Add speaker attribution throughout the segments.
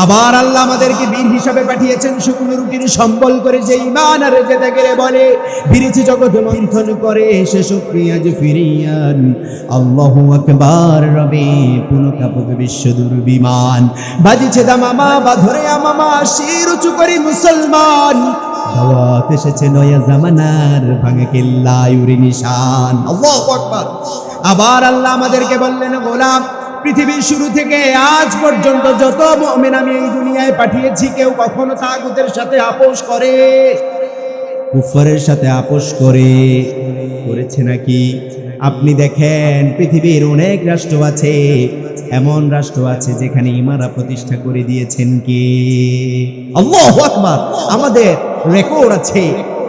Speaker 1: আবার আল্লাহ আমাদেরকে বীর হিসাবে পাঠিয়েছেন শুকনো রুটির সম্বল করে, যে ঈমান আর যেতে গেলে বলে বিরিচি জগৎ মন্থন করে সে শুকরিয়াজ ফিরিয়ান আল্লাহু আকবার রবে পুনকাপুক বিশ্ব দুর্বিমান বাজিছে দামামা বা ধরে আমামা শির উঁচু করি মুসলমান দাওয়াত এসেছে নয়া জামানার ভাঙে কেল্লা ইউরি নিশান আল্লাহু আকবার। আবার আল্লাহ আমাদেরকে বললেন গোলাম পৃথিবীর শুরু থেকে আজ পর্যন্ত যত মুমিন আমি এই দুনিয়ায় পাঠিয়েছি কেউ কখনো তাগুতের সাথে আপোষ করে কুফরের সাথে আপোষ করেছে নাকি? আপনি দেখেন পৃথিবীর অনেক রাষ্ট্র আছে, এমন রাষ্ট্র আছে যেখানে ইমারা প্রতিষ্ঠা করে দিয়েছেন কে? আল্লাহু আকবার। আমাদের রেকর্ড আছে,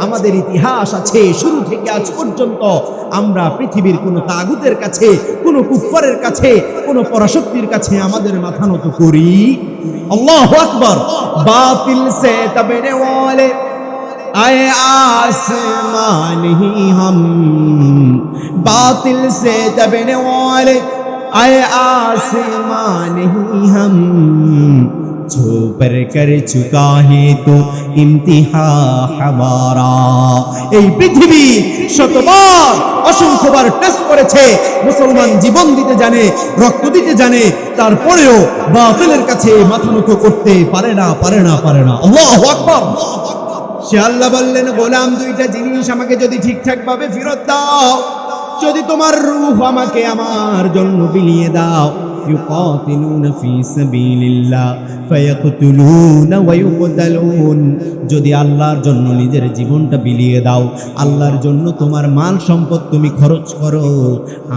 Speaker 1: আমাদের ইতিহাস আছে, শুরু থেকে আজ পর্যন্ত আমরা পৃথিবীর কোন তাগুতের কাছে, কোন কুফফারের কাছে, কোন পরাশক্তির কাছে আমাদের মাথা নত করি? আল্লাহু আকবার। বাতিল সে তবনে ওয়ালে आए आसमान ही हम बातिल से दबने वाले आए आसमान ही हम जो पर कर चुका है तो इम्तिहा हमारा। এই পৃথিবী শতবার অসংখ্যবার টেস্ট করেছে, মুসলমান জীবন দিতে জানে, রক্ত দিতে জানে, তারপরেও বাতিলের কাছে মাথা নত করতে পারে না। আল্লাহু আকবার। সে আল্লাহ বললেন গোলাম দুইটা জিনিস আমাকে যদি ঠিকঠাক ভাবে ফেরত দাও, যদি তোমার রূহ আমাকে আমার জন্য বিলিয়ে দাও, ইউকাতিলুনা ফি সাবিলিল্লাহ ফায়াকতুলুনা ওয়া ইউকতালুন, যদি আল্লাহর জন্য নিজের জীবনটা বিলিয়ে দাও, আল্লাহর জন্য তোমার মাল সম্পদ তুমি খরচ করো,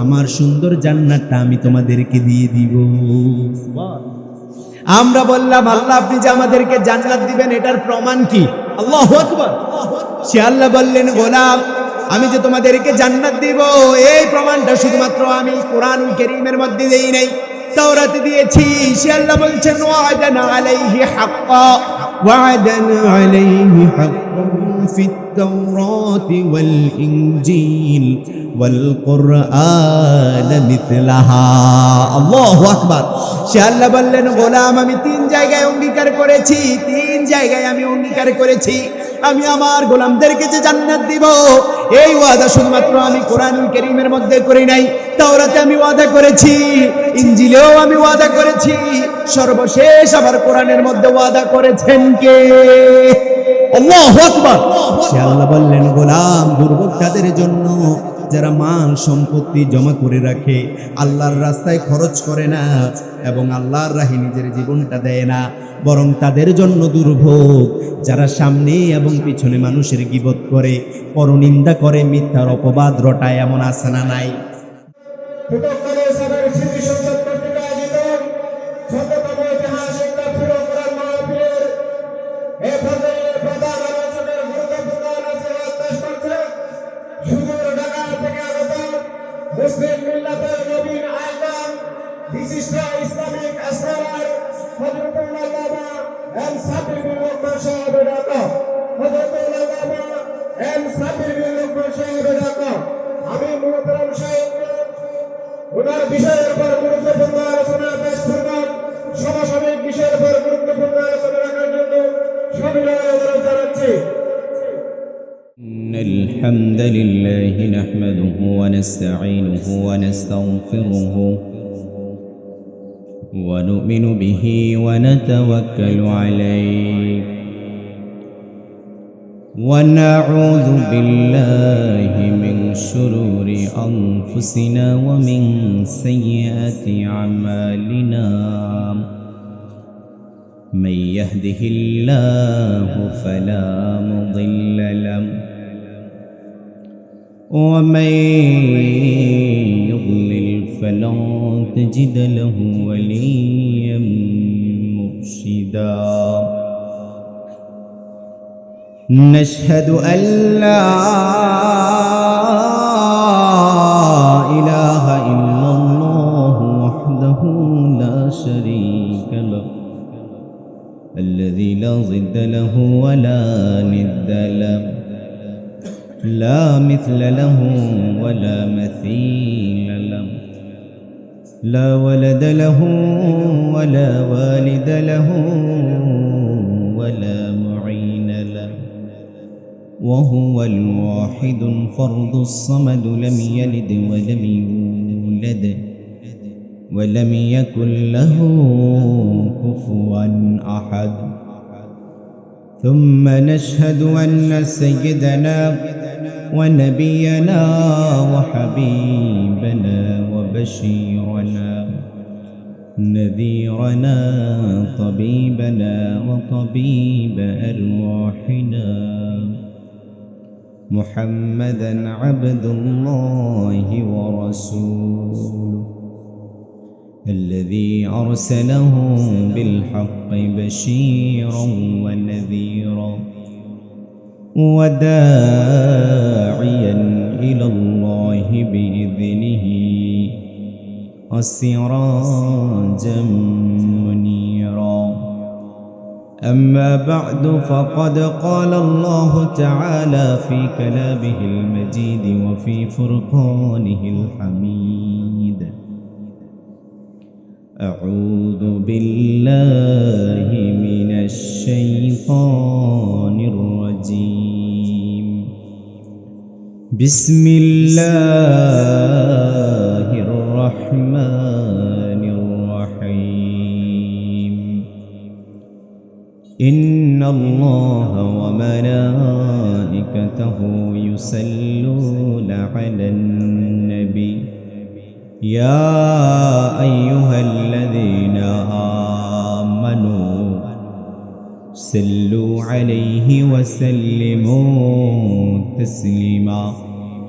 Speaker 1: আমার সুন্দর জান্নাতটা আমি তোমাদেরকে দিয়ে দিব। আমরা বললাম আল্লাহ আপনি যে আমাদেরকে জান্নাত দিবেন এটার প্রমাণ কি? আল্লাহু আকবার। সে আল্লাহ বললেন গোলাম আমি যে তোমাদেরকে জান্নাত দিব এই প্রমাণটা শুধুমাত্র আমি কোরআনুল কারীমের মধ্যে দেই নাই, তাওরাতে দিয়েছি। সে আল্লাহ বলছেন ওয়াদানা আলাইহি হাক্কা ওয়াদানা আলাইহি হাক্কান ফিত তাওরাতি ওয়াল ইনজিল ওয়াল কুরআন মিথলাহা। আল্লাহু আকবার। সে আল্লাহ বললেন গোলাম আমি তিন জায়গায় অঙ্গীকার করেছি আমি আমার গোলামদেরকে যে জান্নাত দিব এই ওয়াদা শুধুমাত্র আমি কোরআনুল কারীমের মধ্যে করি নাই, তাওরাতে আমি ওয়াদা করেছি, ইনজিলেও আমি ওয়াদা করেছি, সর্বশেষ আবার কোরআনের মধ্যে ওয়াদা করেছেন কে? আল্লাহু আকবার। সে আল্লাহ বললেন গোলাম দুর্ভোগ তাদের জন্য যারা মাল সম্পত্তি জমা করে রাখে, আল্লাহর রাস্তায় খরচ করে না এবং আল্লাহর রাহে নিজের জীবনটা দেয় না, বরং তাদের জন্য দুর্ভোগ যারা সামনে এবং পিছনে মানুষের গীবত করে, পরনিন্দা করে, মিথ্যার অপবাদ রটায়। এমন আছে না নাই?
Speaker 2: মুসলিম মিল্লাতের নবীন আলেম বিশিষ্ট ইসলামিক স্কলার হযরতুল আল্লামা এম সাবির বিন লোকমান সাহেব ঢাকা, হযরতুল আল্লামা এম সাবির বিন লোকমান সাহেব ঢাকা। আমি মুহতারাম সাহেবকে ওনার বিষয়ের উপর গুরুত্বপূর্ণ আলোচনা পেশ করবেন, সমসাময়িক বিষয়ের উপর গুরুত্বপূর্ণ আলোচনা রাখার জন্য সবিনয় অনুরোধ জানাচ্ছি।
Speaker 3: الحمد لله نحمده ونستعينه ونستغفره ونؤمن به ونتوكل عليه ونعوذ بالله من شرور أنفسنا ومن سيئات أعمالنا من يهده الله فلا مضل له ومن يضلل فلا تجد له وليا مرشدا نشهد أن لا إله إلا الله وحده لا شريك له الذي لا ضد له ولا ند له لا مثل له ولا مثيل له لا ولد له ولا والد له ولا معين له وهو الواحد الفرد الصمد لم يلد ولم يولد ولم يكن له كفوا أحد ثم نشهد أن سيدنا ونبينا وحبيبنا وبشيرنا نذيرنا طبيبنا وطبيب أرواحنا محمدا عبد الله ورسوله الذي أرسله بالحق بشيرا ونذيرا وداعيا إلى الله بإذنه وسراجا منيرا أما بعد فقد قال الله تعالى في كلامه المجيد وفي فرقانه الحميد أعوذ بالله من الشيطان الرجيم بسم الله الرحمن الرحيم إن الله وملائكته يصلون على النبي يا أيها الذين آمنوا صلوا عليه وسلموا تسليما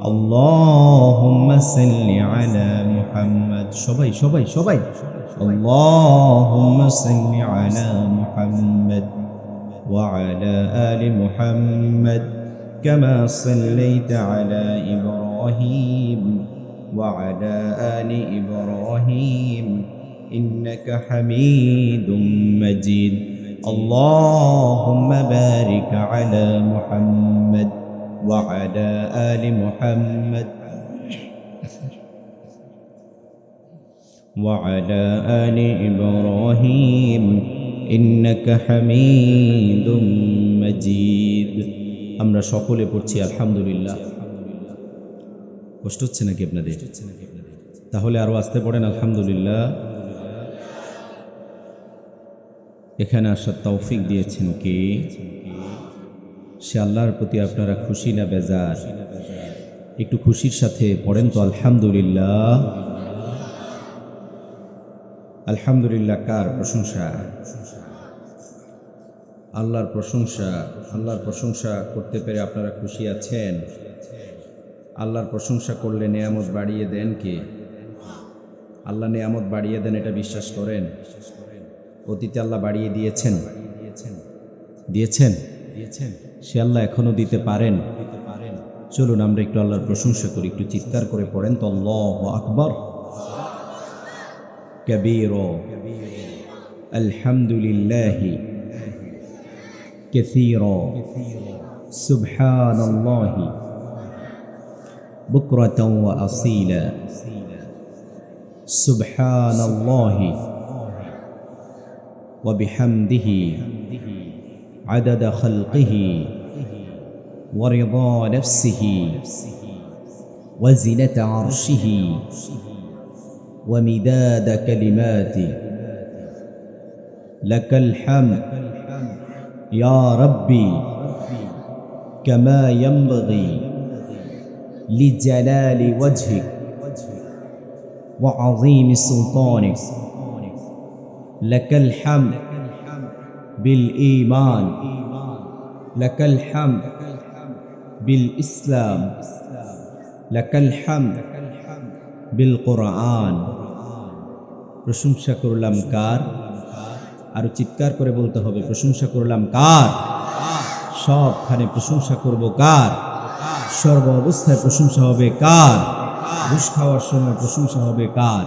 Speaker 3: اللهم صل على محمد شبي اللهم صل على محمد وعلى آل محمد كما صليت على إبراهيم وعلى آل إبراهيم إنك حميد مجيد اللهم بارك على محمد وعلى آل محمد وعلى آل إبراهيم إنك حميد مجيد আমরা সকলে পড়ছি আলহামদুলিল্লাহ কষ্ট হচ্ছে নাকি আপনাদের তাহলে আরো আস্তে পড়েন আলহামদুলিল্লাহ এখানে আসার তৌফিক দিয়েছেন কে সে আল্লাহর প্রতি আপনারা খুশি না বেজার একটু খুশির সাথে পড়েন তো আলহামদুলিল্লাহ আলহামদুলিল্লাহ কার প্রশংসা আল্লাহর প্রশংসা করতে পেরে আপনারা খুশি আছেন আল্লাহর প্রশংসা করলে নেয়ামত বাড়িয়ে দেন কে আল্লাহ নেয়ামত বাড়িয়ে দেন এটা বিশ্বাস করেন অতীতে আল্লাহ বাড়িয়ে দিয়েছেন সে আল্লাহ এখনো দিতে পারেন চলুন আমরা একটু আল্লাহর প্রশংসা করি একটু চিৎকার করে পড়েন তো আল্লাহু আকবার কাবীরা আলহামদুলিল্লাহি কাসীরা সুবহানাল্লাহি بكرة وأصيلا سبحان الله وبحمده عدد خلقه ورضا نفسه وزنة عرشه ومداد كلماته لك الحمد يا ربي كما ينبغي لجلال وجهك وعظيم سلطانك لك الحمد بالإيمان لك الحمد بالإسلام لك الحمد بالقرآن প্রশংসা করলাম কার আর চিৎকার করে বলতে হবে প্রশংসা করলাম কার সবখানে প্রশংসা করব কার সর্ব অবস্থায় প্রশংসা হবে কার ঘুষ খাওয়ার সময় প্রশংসা হবে কার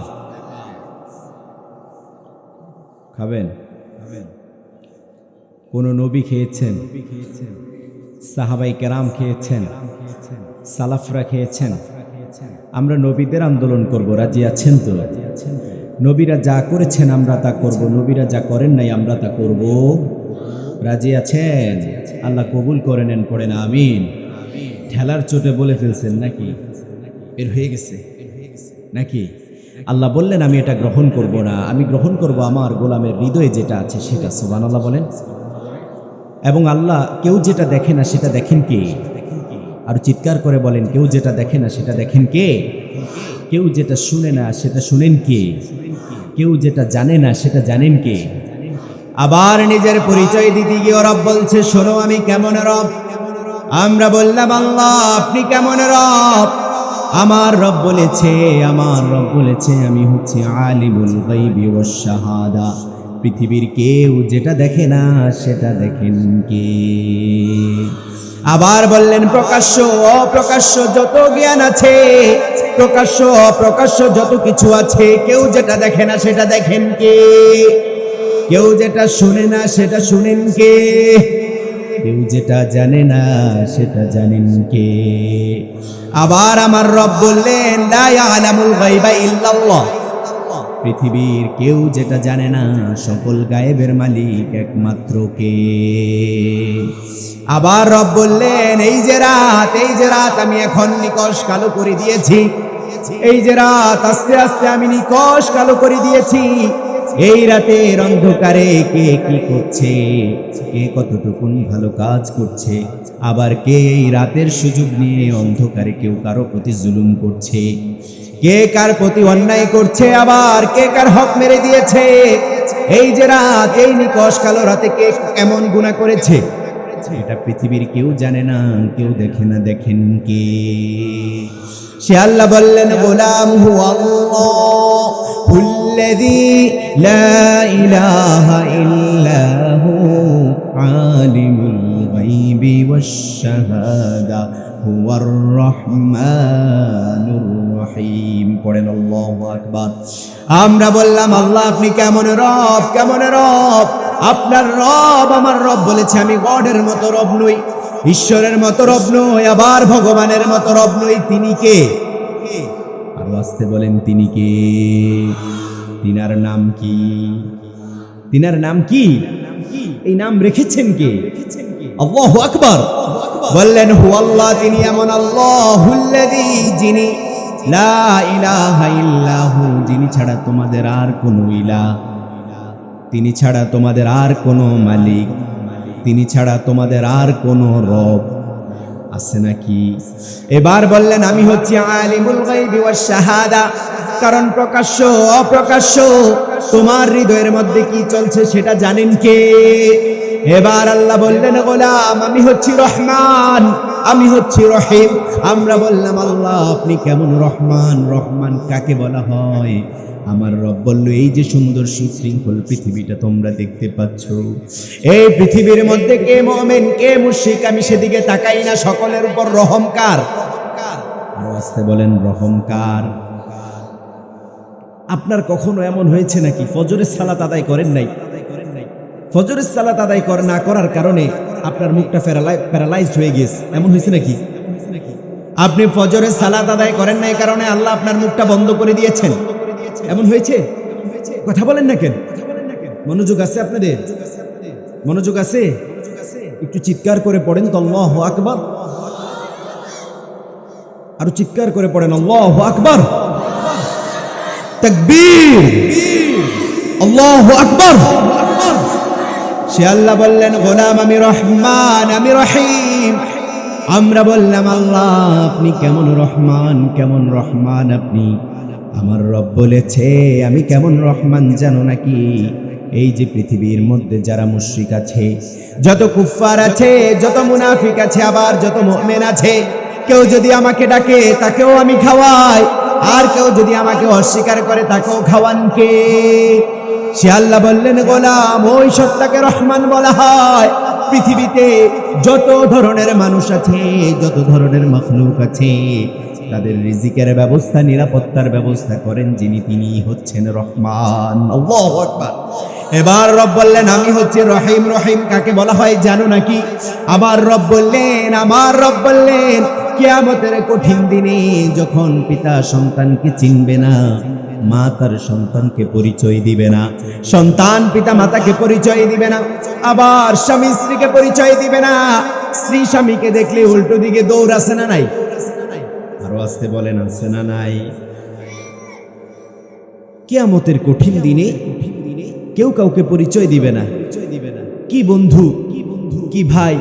Speaker 3: খাবেন কোন নবী খেয়েছেন সাহাবাই কেরাম খেয়েছেন সালাফরা খেয়েছেন আমরা নবীদের আন্দোলন করব রাজি আছেন তো নবীরা যা করেছেন আমরা তা করব, নবীরা যা করেন নাই আমরা তা করব। রাজি আছেন? আল্লাহ কবুল করে নেন, পড়েন আমিন। ঠেলার চোটে বলে ফেলছেন নাকি? বের হয়ে গেছে নাকি? আল্লাহ বললেন আমি এটা গ্রহণ করব না, আমি গ্রহণ করব আমার গোলামের হৃদয়ে যেটা আছে সেটা। সুবহানাল্লাহ বলেন। এবং আল্লাহ কেউ যেটা দেখে না সেটা দেখেন কে? আর চিৎকার করে বলেন, কেউ যেটা দেখে না সেটা দেখেন কে? কেউ যেটা শুনে না সেটা শুনেন কে? কেউ যেটা জানে না সেটা জানেন কে?
Speaker 1: আবার নিজের পরিচয় দিতে গিয়ে রব বলছে, শোনো আমি কেমন রব। আমরা বললাম আল্লাহ আপনি কেমন রব? আমার রব বলেছে, আমার রব বলেছে আমি হচ্ছি আলিমুল গায়বি ওয়াশ শাহাদা। পৃথিবীর কেউ যেটা দেখে না সেটা দেখেন কে? আবার বললেন প্রকাশ্য অপ্রকাশ্য যত জ্ঞান আছে, প্রকাশ্য অপ্রকাশ্য যত কিছু আছে, কেউ যেটা দেখে না সেটা দেখেন কে? কেউ যেটা শুনে না সেটা শুনেন কে? কেউ যেটা জানে না সেটা জানেন কে? আবার আমার রব বললেন লা ইয়ালামুল গায়বা ইল্লাল্লাহ। পৃথিবীর কেউ যেটা জানে না, সকল গায়েবের মালিক একমাত্র কে? আবার রব বললেন এই যে রাত আমি এখন নিকষ কালো করে দিয়েছি, এই যে রাত আস্তে আস্তে আমি নিকষ কালো করে দিয়েছি। এই রাতের অন্ধকারে কে কি করছে, কে কতটুকুন ভালো কাজ করছে, আবার কে এই রাতের সুযোগ নিয়ে অন্ধকারে কেউ কারো প্রতি জুলুম করছে, কে কার প্রতি অন্যায় করছে, আবার কে কার হক মেরে দিয়েছে। এই যে রাত, এই নিকষ কালো রাতে কে এমন গুনাহ করেছে, এটা পৃথিবীর কেউ জানে না, কেউ দেখে না। দেখেন কে? সে আল্লাহ বললেন গোলাম হু আল্লাহুল্লাযী লা ইলাহা ইল্লা হু আলিমুল গায়বি ওয়াশ শাহাদা হুয়ার রহমানুর রহিম। পড়েন আল্লাহু আকবার। আমরা বললাম আল্লাহ আপনি কেমন রব, কেমন রব? আপনার রব আমার রব বলেছে আমি গডের মতো রব নই, ঈশ্বরের মতো রব নই, আবার ভগবানের মতো রব নই। তিনি কে? আরো আসতে বলেন তিনি কে? তিনার নাম কি? তিনার নাম কি? এই নাম রেখেছেন কে? আল্লাহু আকবার। বললেন হু আল্লাহ, তিনি এমন আল্লাহুল্লাযী, যিনি লা ইলাহা ইল্লাহু, যিনি ছাড়া তোমাদের আর কোনো ইলাহ, তিনি ছাড়া তোমাদের আর কোনো মালিক, তিনি ছাড়া তোমাদের আর কোনো রব আছে নাকি? এবার বললেন আমি হচ্ছি আলিমুল গায়বি ওয়াশ শাহাদা, কারণ প্রকাশ্য অপ্রকাশ্য তোমার হৃদয়ের মধ্যে কি চলছে সেটা জানেন কে? এবার আল্লাহ বললেন গোলাম আমি হচ্ছি রহমান, আমি হচ্ছি রহিম। আমরা বললাম আল্লাহ আপনি কেমন রহমান? রহমান কাকে বলা হয়? আমার রব বলল এই যে সুন্দর সুশৃঙ্খল পৃথিবীটা তোমরা দেখতে পাচ্ছ, এই পৃথিবীর মধ্যে কে মুমিন কে মুশরিক আমি সেদিকে তাকাই না, সকলের উপর রহম কার? আরো আসতে বলেন রহম কার? আপনার কখনো এমন হয়েছে নাকি ফজরের সালাত আদায় করেন নাই, ফজরের সালাত আদায় না করার কারণে আপনার মুখটা প্যারালাইজড হয়ে গেছে? এমন হয়েছে নাকি? আপনি ফজরের সালাত আদায় করেন নাই কারণে আল্লাহ আপনার মুখটা বন্ধ করে দিয়েছেন, এমন হয়েছে? কথা বলেন না কেন? মনোযোগ আছে আপনাদের? মনোযোগ আছে? একটু চিৎকার করে পড়েন তো আল্লাহু আকবার। আরো চিৎকার করে পড়েন আল্লাহু আকবার। তাকবীর, আল্লাহু আকবার। সে আল্লাহ বললেন গোলাম আমি রহমান, আমি রহিম। আমরা বললাম আল্লাহ আপনি কেমন রহমান, কেমন রহমান আপনি? আমার রব বলেছে আমি কেমন রহমান জানো নাকি? এই যে পৃথিবীর মধ্যে যারা মুশরিক আছে, যত কুফফার আছে, যত মুনাফিক আছে, আবার যত মুমিন আছে, কেউ যদি আমাকে ডাকে তাকেও আমি খাওয়াই, আর কেউ যদি আমাকে অস্বীকার করে তাকেও খাওয়ান কে? সে আল্লাহ বললেন গোলাম ওই সত্তাকে রহমান বলা হয়। পৃথিবীতে যত ধরনের মানুষ আছে, যত ধরনের মাখলুক আছে, তাদের রিজিকের ব্যবস্থা, নিরাপত্তার ব্যবস্থা করেন যিনি, তিনি হচ্ছেন রহমান। আল্লাহু আকবার। এবার রব বললেন আমি হচ্ছে রহিম। রহিম কাকে বলা হয় জানো নাকি? আবার রব বললেন, আমার রব বললেন কিয়ামতের কঠিন দিনে যখন পিতা সন্তানকে চিনবে না, মা তার সন্তানকে পরিচয় দিবে না, সন্তান পিতা মাতাকে পরিচয় দিবে না, আবার স্বামী স্ত্রীকে পরিচয় দিবে না। স্ত্রী স্বামীকে দেখলে উল্টো দিকে দৌড়, আছে না নাই? আরো আসতে বলেন, আছে না নাই? কিয়ামতের কঠিন দিনে কেউ কাউকে পরিচয় দিবে না। কি বন্ধু, কি ভাই,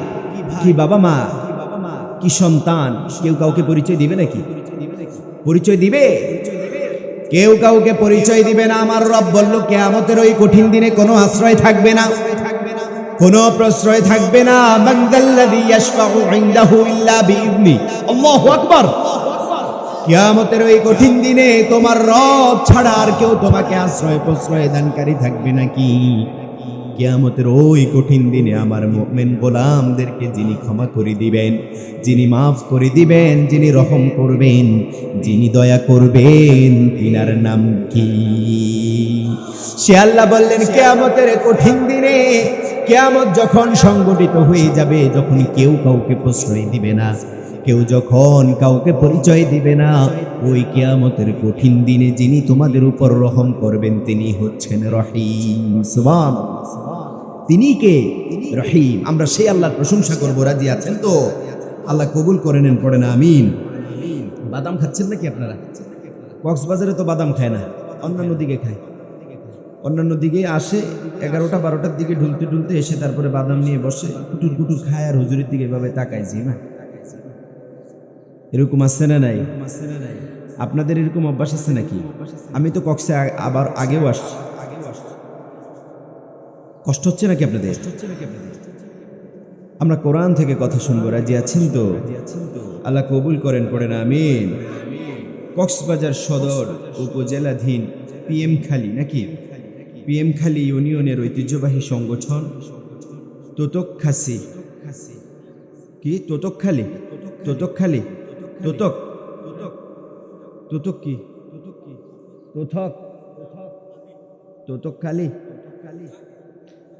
Speaker 1: কি বাবা মা, কি সন্তান, কেউ কাউকে পরিচয় দিবে নাকি? পরিচয় দিবে? কেউ কাউকে পরিচয় দিবে না। আমার রব বলল, কিয়ামতের ওই কঠিন দিনে কোনো আশ্রয় থাকবে না, কোনো প্রশ্রয় থাকবে না। মানদাল্লাযী ইয়াশফাউ ইনদাহু ইল্লা বিইذনি। আল্লাহু আকবার। কিয়ামতের ওই কঠিন দিনে তোমার রব ছাড়া আর কেউ তোমাকে আশ্রয় প্রশ্রয় দানকারী থাকবে নাকি? কিয়ামতের ওই কঠিন দিনে আমার মুমিন গোলামদেরকে যিনি ক্ষমা করে দিবেন, যিনি মাফ করে দিবেন, যিনি রহম করবেন, যিনি দয়া করবেন, তিনার নাম কি? সে আল্লাহ বললেন, কিয়ামতের কঠিন দিনে, কিয়ামত যখন সংগঠিত হয়ে যাবে, যখন কেউ কাউকে প্রশ্রয় দিবে না, কেউ যখন কাউকে পরিচয় দিবে না, ওই কিয়ামতের কঠিন দিনে যিনি তোমাদের উপর রহম করবেন তিনি হচ্ছেন রহিম। সুবহানাল্লাহ। তিনি কে? রহিম। আমরা সেই আল্লাহর প্রশংসা করব। রাজি আছেন তো? আল্লাহ কবুল করে নেন, পড়েন আমিন। বাদাম খাচ্ছেন নাকি আপনারা? কক্সবাজারে তো বাদাম খায় না, অন্যান্য দিকে খায়। অন্যান্য দিকে আসে 11টা 12টার দিকে ঢুলতে ঢুলতে এসে তারপরে বাদাম নিয়ে বসে, কুটুর কুটুর খায় আর হুজুরের দিকে এভাবে তাকাইছি না। এরকম আছে না নাই? আপনাদের এরকম অভ্যাস আছে নাকি? আমি তো কক্সে আবার আগেও আসছি। কষ্ট হচ্ছে নাকি আপনাদের? আমরা কোরআন থেকে কথা শুনবো। রাজি আছেন তো? আল্লাহ কবুল করেন, পড়েন আমিন। কক্সবাজার সদর উপজেলাধীন পিএমখালী নাকি পিএমখালী ইউনিয়নের ঐতিহ্যবাহী সংগঠন তোতকখাসি, কি তোতকখালী, তোতকখালী, তোতক, তোতক কি, তোতক, তোতকখালী,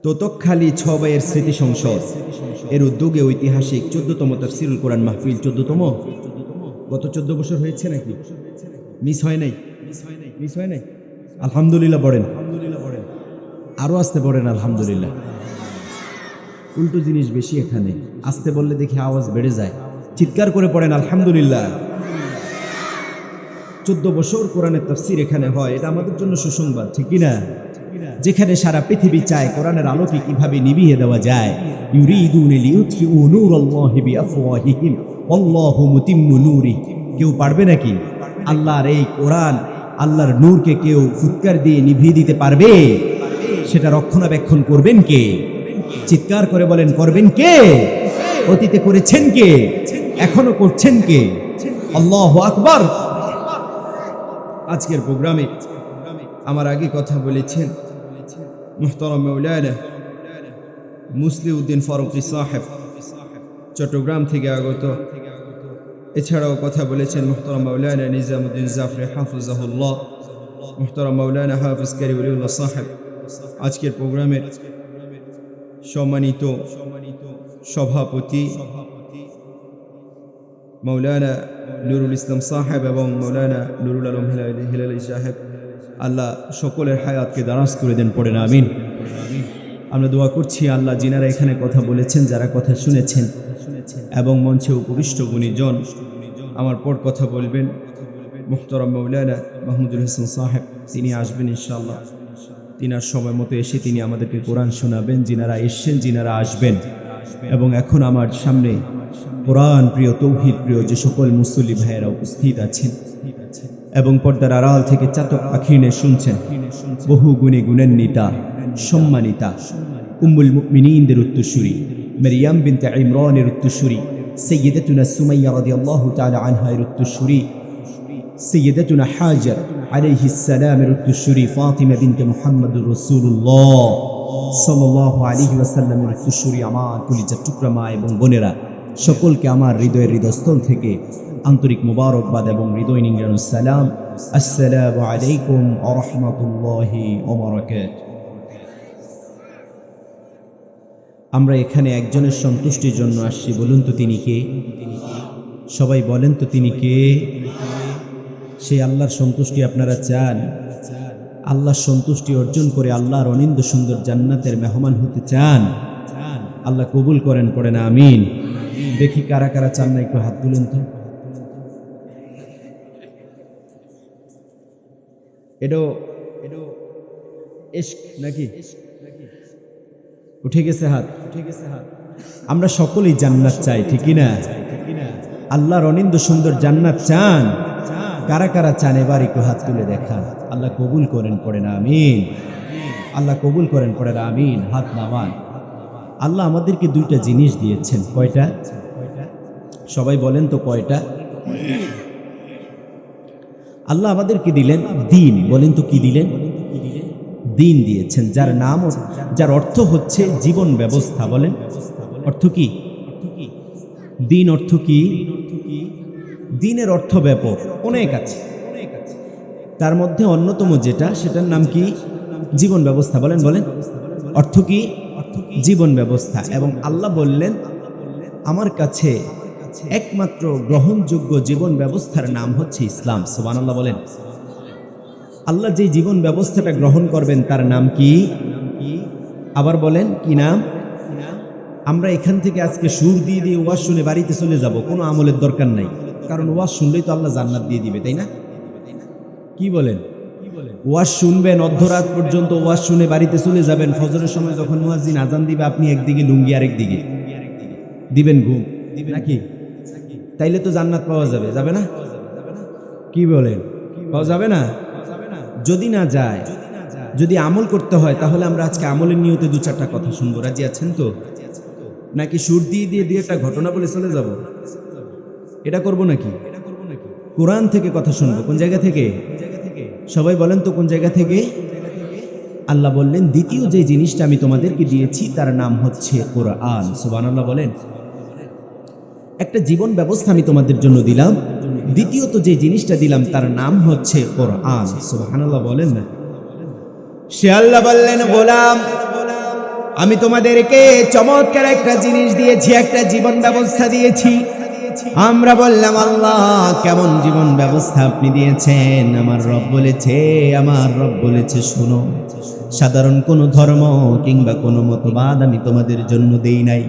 Speaker 1: তোতকখালী 6 ভাইয়ের স্মৃতি সংসদ এর উদ্যোগে ঐতিহাসিক 14তম তাফসীরুল কোরআন মাহফিল। 14তম? গত 14 বছর হয়েছে নাকি? মিস হয় নাই? মিস হয় নাই? আলহামদুলিল্লাহ পড়েন, আরো আসতে পড়েন আলহামদুলিল্লাহ। উল্টো জিনিস বেশি এখানে, আসতে বললে দেখি আওয়াজ বেড়ে যায়। চিৎকার করে পড়েন আলহামদুলিল্লাহ। 14 বছর কোরআনের তাফসীর এখানে হয়, এটা আমাদের জন্য সুসংবাদ, ঠিক কি না? যেখানে সারা পৃথিবী চায় কোরআনের আলোকে কিভাবে নিভিয়ে দেওয়া যায়। ইউরিদুনা লিইউতফিউ নূরাল্লাহি বিআফওয়াহিহিম আল্লাহু মুতিম্মু নূরিহি। কেউ পারবে নাকি আল্লাহর এই কোরআন, আল্লাহর নূরকে কেউ ফুৎকার দিয়ে নিভিয়ে দিতে পারবে? সেটা রক্ষণাবেক্ষণ করবেন কে? চিৎকার করে বলেন, করবেন কে? অতীতে করেছেন কে? এখনো করছেন কে? আল্লাহু আকবার। আজকের প্রোগ্রামে আমার আগে কথা বলেছেন মুহতারাম মাওলানা মুসলিউদ্দিন ফারুকী সাহেব, চট্টগ্রাম থেকে আগত। এছাড়াও কথা বলেছেন মুহতারাম মাওলানা নিজামুদ্দিন জাফরি হাফিজাহুল্লাহ, মুহতারাম মাওলানা হাফিজ কারি ওলিউল্লাহ সাহেব। আজকের প্রোগ্রামের সম্মানিত সভাপতি মাওলানা নুরুল ইসলাম সাহেব এবং মাওলানা নুরুল আলম হিলালি সাহেব, আল্লাহ সকলের হায়াতকে দারাজ করে দেন, পড়েন আমিন। আমরা দোয়া করছি আল্লাহ যিনারা এখানে কথা বলেছেন, যারা কথা শুনেছেন এবং মঞ্চে উপবিষ্ট গুণীজন, আমার পর কথা বলবেন মুহতারাম মাওলানা মাহমুদুল হাসান সাহেব, তিনি আসবেন ইনশাআল্লাহ। তিনার সময় মতো এসে তিনি আমাদেরকে কোরআন শোনাবেন। যিনারা এসছেন, যিনারা আসবেন, এবং এখন আমার সামনে কোরআন প্রিয়, তৌহিদ প্রিয় যে সকল মুসল্লি ভাইয়েরা উপস্থিত আছেন এবং পর্দার আড়াল থেকে চাতক আখিনে শুনছেন, বহু গুণে গুণান্বিতা সম্মানিতা উম্মুল মুমিনিনদের উত্তরসূরি, মারইয়াম বিনতে ইমরানের উত্তরসূরি, সাইয়্যিদাতুনা সুমাইয়া রাদিয়াল্লাহু তাআলা আনহার উত্তরসূরি, সাইয়্যিদাতুনা হাজার আলাইহিস সালামের উত্তরসূরি, ফাতিমা বিনতে মুহাম্মদুর রাসূলুল্লাহ সাল্লাল্লাহু আলাইহি ওয়াসাল্লামের উত্তরসূরি, আমার কলিজার টুকরা মা এবং বোনেরা, সকলকে আমার হৃদয়ের হৃদয়স্থল থেকে আন্তরিক মোবারকবাদ এবং হৃদয় নিংড়ানো সালাম। আসসালামু আলাইকুম ওয়া রাহমাতুল্লাহি ওয়া বারাকাতুহু। আমরা এখানে একজনের সন্তুষ্টির জন্য আসছি, বলুন তো তিনি কে? সবাই বলেন তো তিনি কে? সেই আল্লাহর সন্তুষ্টি আপনারা চান?
Speaker 3: আল্লাহ সন্তুষ্টি অর্জন করে আল্লাহর অনিন্দ সুন্দর জান্নাতের মেহমান হতে চান, আল্লাহ কবুল করেন, পড়েন আমিন। দেখি কারা কারা চান না, একটু হাত তুলেন তো। এডো ইশক নাকি? উঠে গেছে হাত। আমরা সকলেই জান্নাত চাই, ঠিক না? আল্লাহর অনিন্দ সুন্দর জান্নাত চান? কারা কারা চান এবার একটু হাত তুলে দেখান। আল্লাহ কবুল করেন, পড়েন আমিন। আল্লাহ কবুল করেন, পড়েন আমিন। হাত নামান। আল্লাহ আমাদেরকে দুইটা জিনিস দিয়েছেন। কয়টা? সবাই বলেন তো কয়টা? আল্লাহ আমাদেরকে দিলেন দিন। বলেন তো কি দিলেন? দিন দিয়েছেন, যার নাম, যার অর্থ হচ্ছে জীবন ব্যবস্থা। বলেন অর্থ কি? দিন অর্থ কি? দিনের অর্থ ব্যাপক, অনেক আছে। তার মধ্যে অন্যতম যেটা, সেটার নাম কি? জীবন ব্যবস্থা। বলেন বলেন অর্থ কি? জীবন ব্যবস্থা। এবং আল্লাহ বললেন আমার কাছে একমাত্র গ্রহণযোগ্য জীবন ব্যবস্থার নাম হচ্ছে ইসলাম। সুবহানাল্লাহ বলেন। আল্লাহ যে জীবন ব্যবস্থাটা গ্রহণ করবেন তার নাম কি? আবার বলেন কি নাম? আমরা এখান থেকে আজকে সুর দিয়ে দিয়ে ওয়াজ শুনে বাড়িতে চলে যাব, কোনো আমলের দরকার নাই, কারণ ওয়াজ শুনলেই তো আল্লাহ জান্নাত দিয়ে দিবে, তাই না? কি বলেন? ওয়াজ শুনবেন, অর্ধরাত পর্যন্ত ওয়াজ শুনে বাড়িতে চলে যাবেন, ফজরের সময় যখন মুয়াজ্জিন আজান দিবে আপনি একদিকে লুঙ্গি আরেক দিকে দিবেন ঘুম, নাকি? তাইলে তো জান্নাত পাওয়া যাবে, যাবে না? কি বলেন? পাওয়া যাবে না? যদি না যায়, যদি আমল করতে হয়, তাহলে আমরা আজকে আমলের নিয়তে দু চারটা কথা শুনবো। রাজি আছেন তো? নাকি সুর দিয়ে দিয়ে দিয়ে একটা ঘটনা বলে চলে যাব? এটা করব নাকি? কোরআন থেকে কথা শুনবো। কোন জায়গা থেকে? সবাই বলেন তো কোন জায়গা থেকে? আল্লাহ বললেন দ্বিতীয় যে জিনিসটা আমি তোমাদেরকে দিয়েছি তার নাম হচ্ছে কোরআন। সুবহানাল্লাহ বলেন। একটা জীবন ব্যবস্থা আমি তোমাদের জন্য দিলাম, দ্বিতীয়ত যে জিনিসটা দিলাম তার নাম হচ্ছে কোরআন। সুবহানাল্লাহ বলেন না?
Speaker 1: সে আল্লাহ বললেন গোলাম, আমি তোমাদেরকে চমৎকার একটা জিনিস দিয়েছি, একটা জীবন ব্যবস্থা দিয়েছি। আমরা বললাম আল্লাহ কেমন জীবন ব্যবস্থা আপনি দিয়েছেন? আমার রব বলেছে শোনো, সাধারণ কোনো ধর্ম কিংবা কোনো মতবাদ আমি তোমাদের জন্য দেই নাই।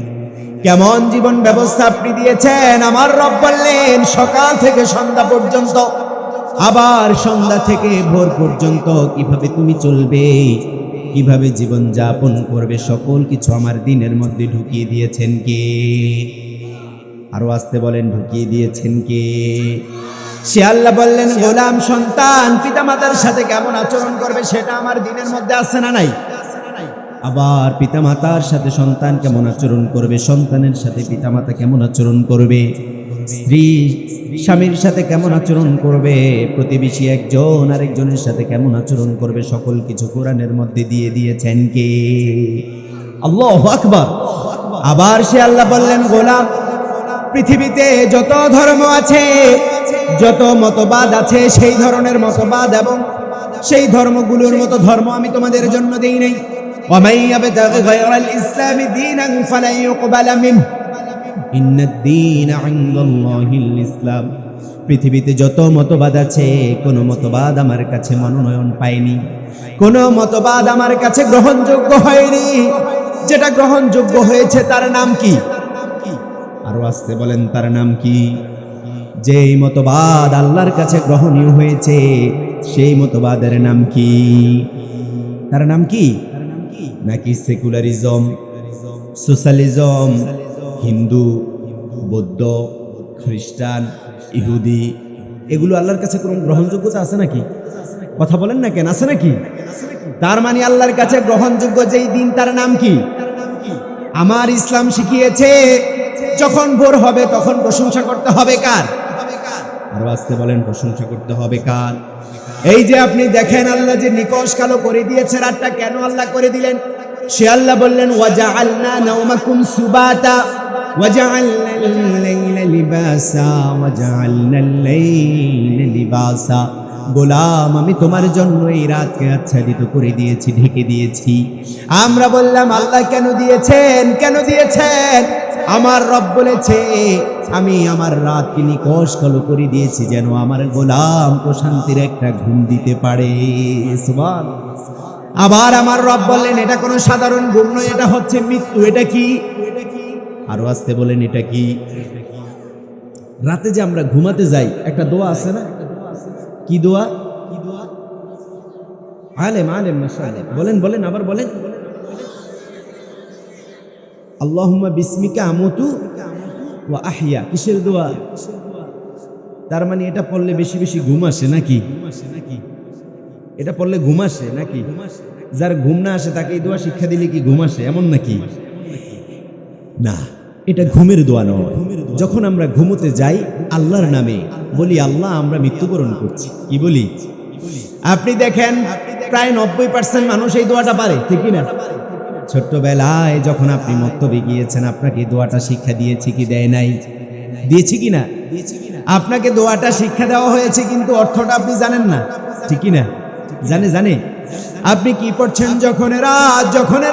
Speaker 1: কেমন জীবন ব্যবস্থা আপনি দিয়েছেন? আমার রব বললেন সকাল থেকে সন্ধ্যা পর্যন্ত, আবার সন্ধ্যা থেকে ভোর পর্যন্ত কিভাবে তুমি চলবে, কিভাবে জীবন যাপন করবে, সকল কিছু আমার দিনের মধ্যে ঢুকিয়ে দিয়েছেন কে? আরো আসতে বলেন, ঢুকিয়ে দিয়েছেন কে? সে আল্লাহ বললেন গোলাম, সন্তান পিতামাতার সাথে কেমন আচরণ করবে সেটা আমার দিনের মধ্যে আছে না নাই? আবার পিতামাতার সাথে সন্তান কেমন আচরণ করবে, সন্তানের সাথে পিতামাতা কেমন আচরণ করবে, স্ত্রী স্বামীর সাথে কেমন আচরণ করবে, প্রতিবেশী একজন আরেকজনের সাথে কেমন আচরণ করবে, সকল কিছু কোরআনের মধ্যে দিয়ে দিয়েছেন কে? আল্লাহু আকবার। আবার সে আল্লাহ বললেন গোলাম, পৃথিবীতে যত ধর্ম আছে, যত মতবাদ আছে, সেই ধরনের মতবাদ এবং সেই ধর্মগুলোর মতো ধর্ম আমি তোমাদের জন্য দেই নাই। وَمَن يَبْتَغِ غَيْرَ الْإِسْلَامِ دِينًا فَلَن يُقْبَلَ مِنْهُ إِنَّ الدِّينَ عِندَ اللَّهِ الْإِسْلَامُ। পৃথিবীতে যত মতবাদ আছে, কোন মতবাদ আমার কাছে মনোনয়ন পায়নি, কোন মতবাদ আমার কাছে গ্রহণযোগ্য হয়নি। যেটা গ্রহণযোগ্য হয়েছে তার নাম কি? আরো আসতে বলেন, তার নাম কি? যেই মতবাদ আল্লাহর কাছে গ্রহণীয় হয়েছে সেই মতবাদের নাম কি? তার নাম কি? নাকি সেকুলারিজম, সোশ্যালিজম, হিন্দু, বৌদ্ধ, খ্রিস্টান, ইহুদি, এগুলো আল্লাহর কাছে কোনো গ্রহণযোগ্যতা আছে নাকি? কথা বলেন না কেন, আছে নাকি? তার মানে আল্লাহর কাছে গ্রহণযোগ্য যেই দিন তার নাম কি? আমার ইসলাম শিখিয়েছে যখন ভোর হবে তখন প্রশংসা করতে হবে কার? আরো আসতে বলেন, প্রশংসা করতে হবে কার? এই যে আপনি দেখেন আল্লাহ যে নিকশ কালো করে দিয়েছে রাতটা, কেন আল্লাহ করে দিলেন? সে আল্লাহ বললেন ওয়াজআলনা নাওমাকুম সুবাতা ওয়াজআলনাল লাইলা লিবাসা ওয়াজআলনাল লাইলা লিবাসা। গোলাম, আমি তোমার জন্য এই রাতকে আচ্ছাদিত করে দিয়েছি, ঢেকে দিয়েছি। আমরা বললাম আল্লাহ কেন দিয়েছেন? কেন দিয়েছেন? আমার রব বলেছে আমি আমার রাতকে নিকষ কালো করে দিয়েছি যেন আমার গোলাম প্রশান্তির একটা ঘুম দিতে পারে। সুবহানাল্লাহ। আবার আমার রব বললেন এটা কোনো সাধারণ ঘুম নয়, এটা হচ্ছে মৃত্যু। এটা কি? আরো আসতে বলেন এটা কি? রাতে যে আমরা ঘুমাতে যাই একটা দোয়া আছে না? কি দোয়া? আলেম আলেম মাশাআল্লাহ, বলেন বলেন আবার বলেন। আল্লাহুম্মা বিসমিকা আমুতু ওয়া আহইয়া। কিসের দোয়া? তার মানে এটা পড়লে বেশি বেশি ঘুম আসে নাকি? এটা পড়লে ঘুম আসে নাকি? যার ঘুম না আসে তাকে এই দোয়া শিক্ষা দিলে কি ঘুম আসে এমন নাকি? না, এটা ঘুমের দোয়া নয়। যখন আমরা ঘুমোতে যাই আল্লাহর নামে বলি আল্লাহ আমরা মৃত্যুবরণ করছি। কি বলি? আপনি দেখেন প্রায় 90% মানুষ এই দোয়াটা পারে, ঠিক না? ছোট্টবেলায় যখন আপনি মক্তবে গিয়েছেন আপনাকে দোয়াটা শিক্ষা দিয়েছি কি দেয় নাই? দিয়েছি কি না? আপনাকে দোয়াটা শিক্ষা দেওয়া হয়েছে কিন্তু অর্থটা আপনি জানেন না, ঠিক না? জানে আপনি কি পড়ছেন? যখন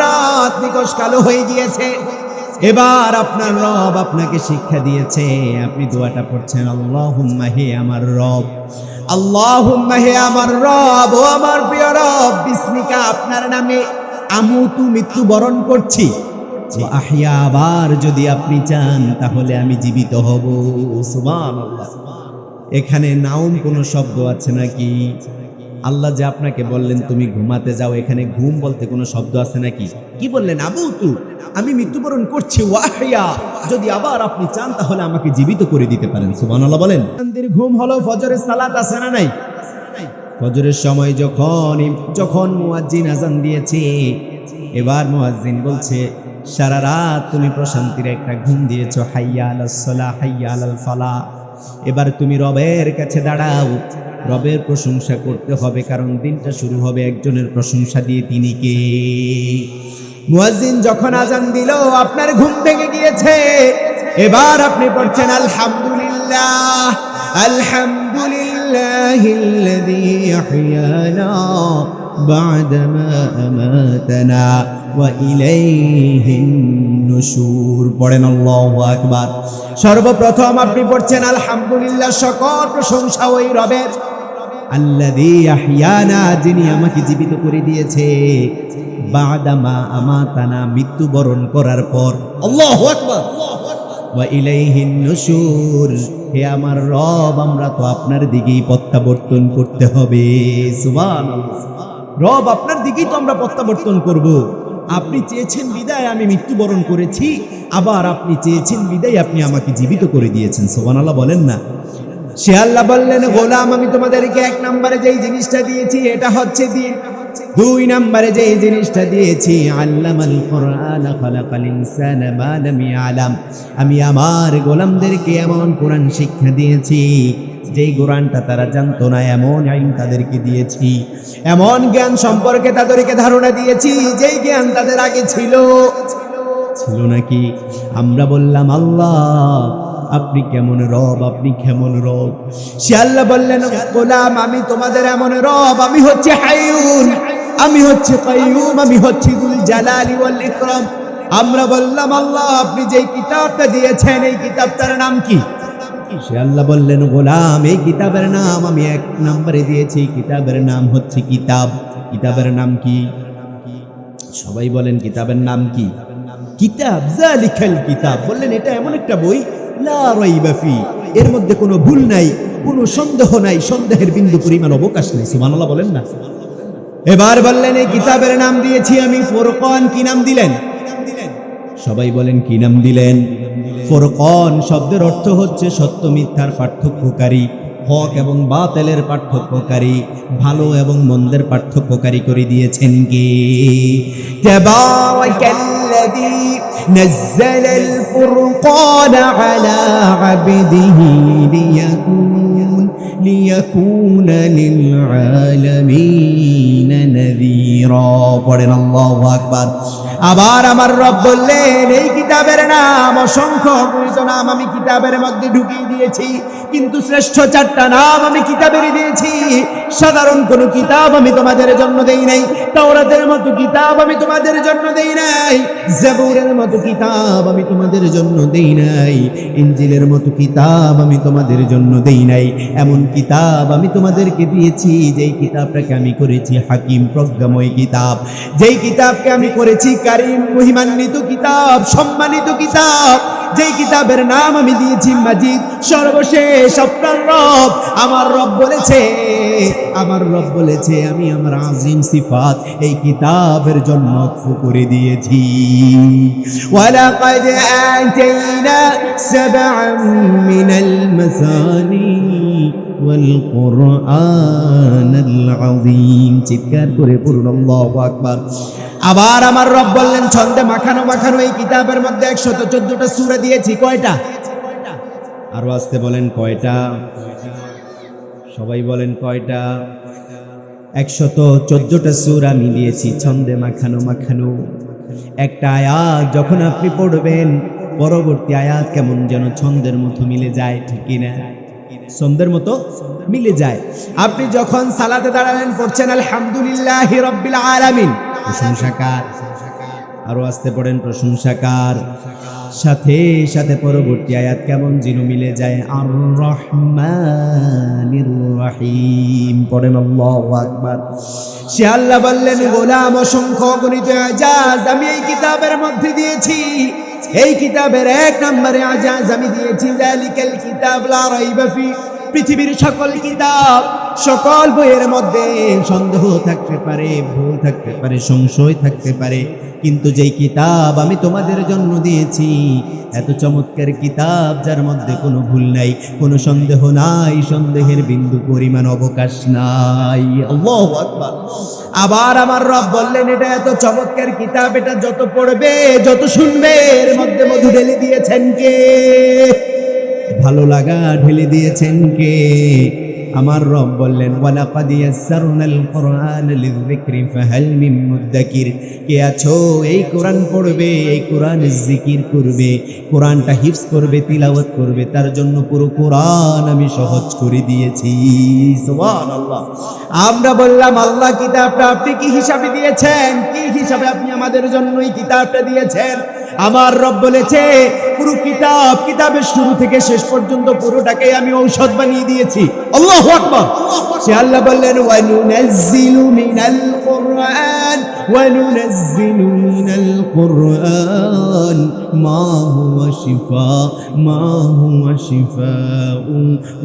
Speaker 1: রাত নিকষ কালো হয়ে গিয়েছে, এবার আপনার রব আপনাকে শিক্ষা দিয়েছে, আপনি দোয়াটা পড়ছেন আল্লাহুম্মা হে আমার রব, আল্লাহুম্মা হে আমার রব, ও আমার প্রিয় রব, বিসমিকা আপনার নামে আমুতু মৃত্যুবরণ করছি, ওয়া আহইয়া আবার যদি আপনি চান তাহলে আমি জীবিত হব। সুবহানাল্লাহ। এখানে নাউম কোনো শব্দ আছে নাকি? আল্লাহ যে আপনাকে বললেন তুমি ঘুমাতে যাও, এখানে ঘুম বলতে কোনো শব্দ আছে নাকি? কি বললেন? আমুতু, আমি মৃত্যুবরণ করছি, ওয়া আহইয়া যদি আবার আপনি চান তাহলে আমাকে জীবিত করে দিতে পারেন। সুবহানাল্লাহ বলেন। শান্তির ঘুম হলো ফজরের সালাত আছে না নাই? ফজরের সময় যখন মুয়াজ্জিন আজান দিয়েছে, এবার মুয়াজ্জিন বলছে সারা রাত তুমি প্রশান্তির একটা ঘুম দিয়েছো, হাইয়া আলাস সালাহ হাইয়া আলাল ফালাহ। এবার তুমি রবের কাছে দাঁড়াও, রবের প্রশংসা করতে হবে, কারণ দিনটা শুরু হবে একজনের প্রশংসা দিয়ে। তিনি কে? মুয়াজ্জিন যখন আজান দিল আপনার ঘুম ভেঙে গিয়েছে, এবার আপনি পড়ছেন আলহামদুলিল্লাহ আলহামদুলিল্লাহিল্লাযী আহইয়ানা বা'দামা আমাতানা ওয়া ইলাইহিন নুশুর। পড়েন আল্লাহু আকবার। সর্বপ্রথম আপনি পড়ছেন আলহামদুলিল্লাহ, সকল প্রশংসা ওই রবের, আল্লাযী আহইয়ানা, যিনি আমাকে জীবিত করে দিয়েছে, বা'দামা আমাতানা, মৃত্যুবরণ করার পর। আল্লাহু আকবার। ওয়া ইলাইহিন নুশুর, হে আমার রব আমরা তো আপনার দিকেই প্রত্যাবর্তন করতে হবে। সুবহানাল্লাহ। রব আপনার দিকেই তো আমরা প্রত্যাবর্তন করব। আপনি চেয়েছেন বিদায়, আমি মৃত্যুবরণ করেছি, আবার আপনি চেয়েছেন বিদায়, আপনি আমাকে জীবিত করে দিয়েছেন। সুবহানাল্লাহ বলেন না। সে আল্লাহ বললেন গোলাম আমি তোমাদেরকে 1 নম্বরে যেই জিনিসটা দিয়েছি এটা হচ্ছে দিন, 2 নম্বরে যেই জিনিসটা দিয়েছি আল্লামাল কোরআন খালাকাল ইনসানা মা লাম ইয়ালাম, আমি আমার গোলামদেরকে এমন কোরআন শিক্ষা দিয়েছি যেই কোরআনটা তারা জানতো না, এমন ইলম তাদেরকে দিয়েছি, এমন জ্ঞান সম্পর্কে তাদেরকে ধারণা দিয়েছি যেই জ্ঞান তাদের আগে ছিল নাকি? আমরা বললাম আল্লাহ আপনি কেমন রব, আপনি কেমন রব? সে আল্লাহ বললেন গোলাম আমি তোমাদের এমন রব, আমি হচ্ছে হাইয়ুন, আমি হচ্ছে কাইয়ুম, আমি হচ্ছে যুল জালালি ওয়াল ইকরাম। আমরা বললাম আল্লাহ আপনি যেই কিতাবটা দিয়েছেন এই কিতাবটার নাম কি? সে আল্লাহ বললেন গোলাম এই কিতাবের নাম আমি 1 নম্বরে দিয়েছি, কিতাবের নাম হচ্ছে কিতাব। কিতাবের নাম কি? সবাই বলেন কিতাবের নাম কি? কিতাব। যালিকাল কিতাব, বললেন এটা এমন একটা বই লা রাইবা ফি, এর মধ্যে কোনো ভুল নাই, কোনো সন্দেহ নাই, সন্দেহের বিন্দু পরিমাণ অবকাশ নেই। সুবহানাল্লাহ বলেন না। এবার বললেন এই কিতাবের নাম দিয়েছি আমি ফুরকান। কি নাম দিলেন? সবাই বলেন কি নাম দিলেন? ফুরকান শব্দের অর্থ হচ্ছে সত্য মিথ্যার পার্থক্যকারী, হক এবং বাতিলের পার্থক্যকারী, ভালো এবং মন্দের পার্থক্যকারী করে দিয়েছেন কে? তাবারাকাল্লাযী নাযালাল ফুরকানা আলা আবদিহি লিয়াকুনা লিল আলামিন নাযীরা। পড়েন আল্লাহু আকবার। আবার আমার রব বললেন এই কিতাবের নাম অসংখ্য অগণিত নাম আমি কিতাবের মধ্যে ঢুকিয়ে দিয়েছি, কিন্তু শ্রেষ্ঠ 4টা নাম আমি কিতাবের দিয়েছি। সাধারণ কোন কিতাব আমি তোমাদের জন্য দেই নাই, তাওরাতের মতো কিতাব আমি তোমাদের জন্য দেই নাই, জাবুরের মতো কিতাব আমি তোমাদের জন্য দেই নাই, ইনজিলের মতো কিতাব আমি তোমাদের জন্য দেই নাই। এমন কিতাব আমি তোমাদেরকে দিয়েছি যেই কিতাবটাকে আমি করেছি হাকিম, প্রজ্ঞাময় কিতাব, যেই কিতাবকে আমি করেছি কারীম, মহিমান্বিত কিতাব, সম্মানিত কিতাব, যেই কিতাবের নাম আমি দিয়েছি মাজিদ। সর্বশেষ আপনার রব, আমার রব বলেছে আমি আমার আজিম সিফাত এই কিতাবের জন্য করে দিয়েছি। ওয়ালাকাদ আতাইনা সাবআন মিনাল মাসানি ওয়াল কুরআনাল আযীম। চিৎকার করে পড়ুন আল্লাহু আকবার। আবার আমার রব বললেন ছন্দে মাখানো মাখানো এই কিতাবের মধ্যে 114টা সূরা দিয়েছি। কয়টা? আরো আসতে বলেন কয়টা? সবাই বলেন কয়টা? 114টা সূরা আমি দিয়েছি ছন্দে মাখানো মাখানো। একটা আয়াত যখন আপনি পড়বেন পরবর্তী আয়াত কেমন যেন ছন্দের মতো মিলে যায়, ঠিক কিনা? ছন্দের মতো মিলে যায়। আপনি যখন সালাতে দাঁড়াবেন পড়ছেন আলহামদুলিল্লাহি রাব্বিল আলামিন, প্রশংসাকার, আরো আসতে পড়েন প্রশংসাকার, সাথে সাথে পরবর্তী আয়াত কেমন যেন মিলে যায় আর রহমানির রহিম, পড়েন আল্লাহু আকবার। সে আল্লাহ বললেন গোলাম অসংখ্য গণিত আজাজ আমি এই কিতাবের মধ্যে দিয়েছি। এই কিতাবের 1 নম্বরে আজাজ আমি দিয়েছি যালিকাল কিতাব লা রাইবা ফি। পৃথিবীর সকল কিতাব, সকল বইয়ের মধ্যে সন্দেহ থাকতে পারে, ভুল থাকতে পারে, সংশয় থাকতে পারে, কিন্তু যেই কিতাব আমি তোমাদের জন্য দিয়েছি এত চমৎকার কিতাব যার মধ্যে কোনো ভুল নাই, কোনো সন্দেহ নাই, সন্দেহের বিন্দু পরিমাণ অবকাশ নাই। আল্লাহু আকবার। আবার আমার রব বললেন এটা এত চমৎকার কিতাব, এটা যত পড়বে যত শুনবে এর মধ্যে মধু ঢেলে দিয়েছেন কে? ভালো লাগা ঢেলে দিয়েছেন কে? আমার রব বললেন ওয়ালাকাদ ইয়াসসারনাল কুরআনা লিযিকরি ফাহাল মিন মুদ্দাকির। কে আছো এই কোরআন পড়বে, এই কোরআনের জিকির করবে, কোরআনটা হিফজ করবে, তিলাওয়াত করবে, তার জন্য পুরো কোরআন আমি সহজ করে দিয়েছি। সুবহানাল্লাহ। আমরা বললাম আল্লাহ কিতাবটা আপনি কি হিসাবে দিয়েছেন? কি হিসাবে আপনি আমাদের জন্য এই কিতাবটা দিয়েছেন? আমার রব বলেছে পুরো কিতাব, কিতাবের শুরু থেকে শেষ পর্যন্ত পুরোটাকে আমি ঔষধ বানিয়ে দিয়েছি। আল্লাহু আকবার। সে আল্লাহ বললেন ওয়ানুনাজ্জিলু মিনাল কুরআন ওয়ানুনাজ্জিলু মিনাল কুরআন মা হুয়া শিফাউ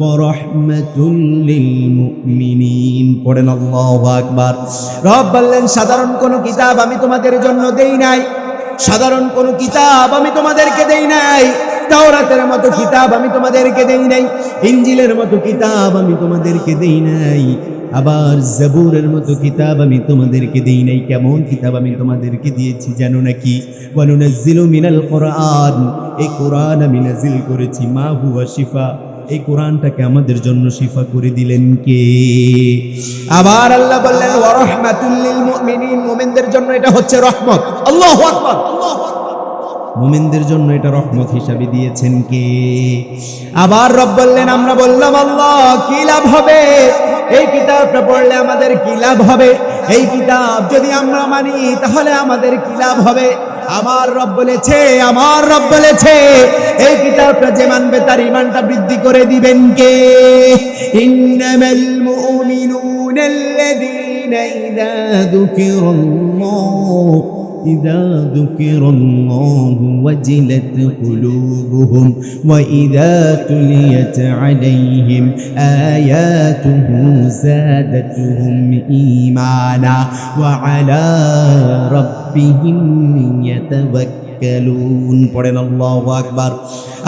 Speaker 1: ওয়া রাহমাতুল লিল মুমিনিন। পড়েন আল্লাহু আকবার। রব বললেন সাধারণ কোনো কিতাব আমি তোমাদের জন্য দেই নাই, সাধারণ কোন কিতাব আমি তোমাদেরকে দেই নাই, তাওরাতের মতো কিতাব আমি তোমাদেরকে দেই নাই, ইনজিলের মতো কিতাব আমি তোমাদেরকে দেই নাই, আবার জাবুরের মতো কিতাব আমি তোমাদেরকে দেই নাই। কেমন কিতাব আমি তোমাদেরকে দিয়েছি জানো নাকি? ওয়ানুনাজ্জিলু মিনাল কুরআন, এই কোরআন আমি নাজিল করেছি মা হুয়া শিফা, এই কোরআনটাকে আমাদের জন্য শিফা করে দিলেন কে? আবার আল্লাহ বললেন ওয়া রাহমাতুল লিল মুমিনিন, মুমিনদের জন্য এটা হচ্ছে রহমত। আল্লাহু আকবার। মুমিনদের জন্য এটা রহমত হিসাবে দিয়েছেন কে? আবার রব বললেন, আমরা বললাম আল্লাহ কি লাভ হবে এই কিতাবটা পড়লে? আমাদের কি লাভ হবে? এই কিতাব যদি আমরা মানি তাহলে আমাদের কি লাভ হবে? আমার রব বলেছে এই কিতাবটা যে মানবে তার ঈমানটা বৃদ্ধি করে দিবেন কে? ইন্নামাল মুমিনুনা আল্লাযীনা ইযা যুকিরাল্লাহু ওয়াজিলাত কুলুবুহুম ওয়া ইযা তুলিয়াত আলাইহিম আয়াতুহু যাদাতুহুম ঈমানা ওয়া আলা রাব্বিহিম ইয়াতাওয়াক্কালুন। পড়েন আল্লাহু আকবার।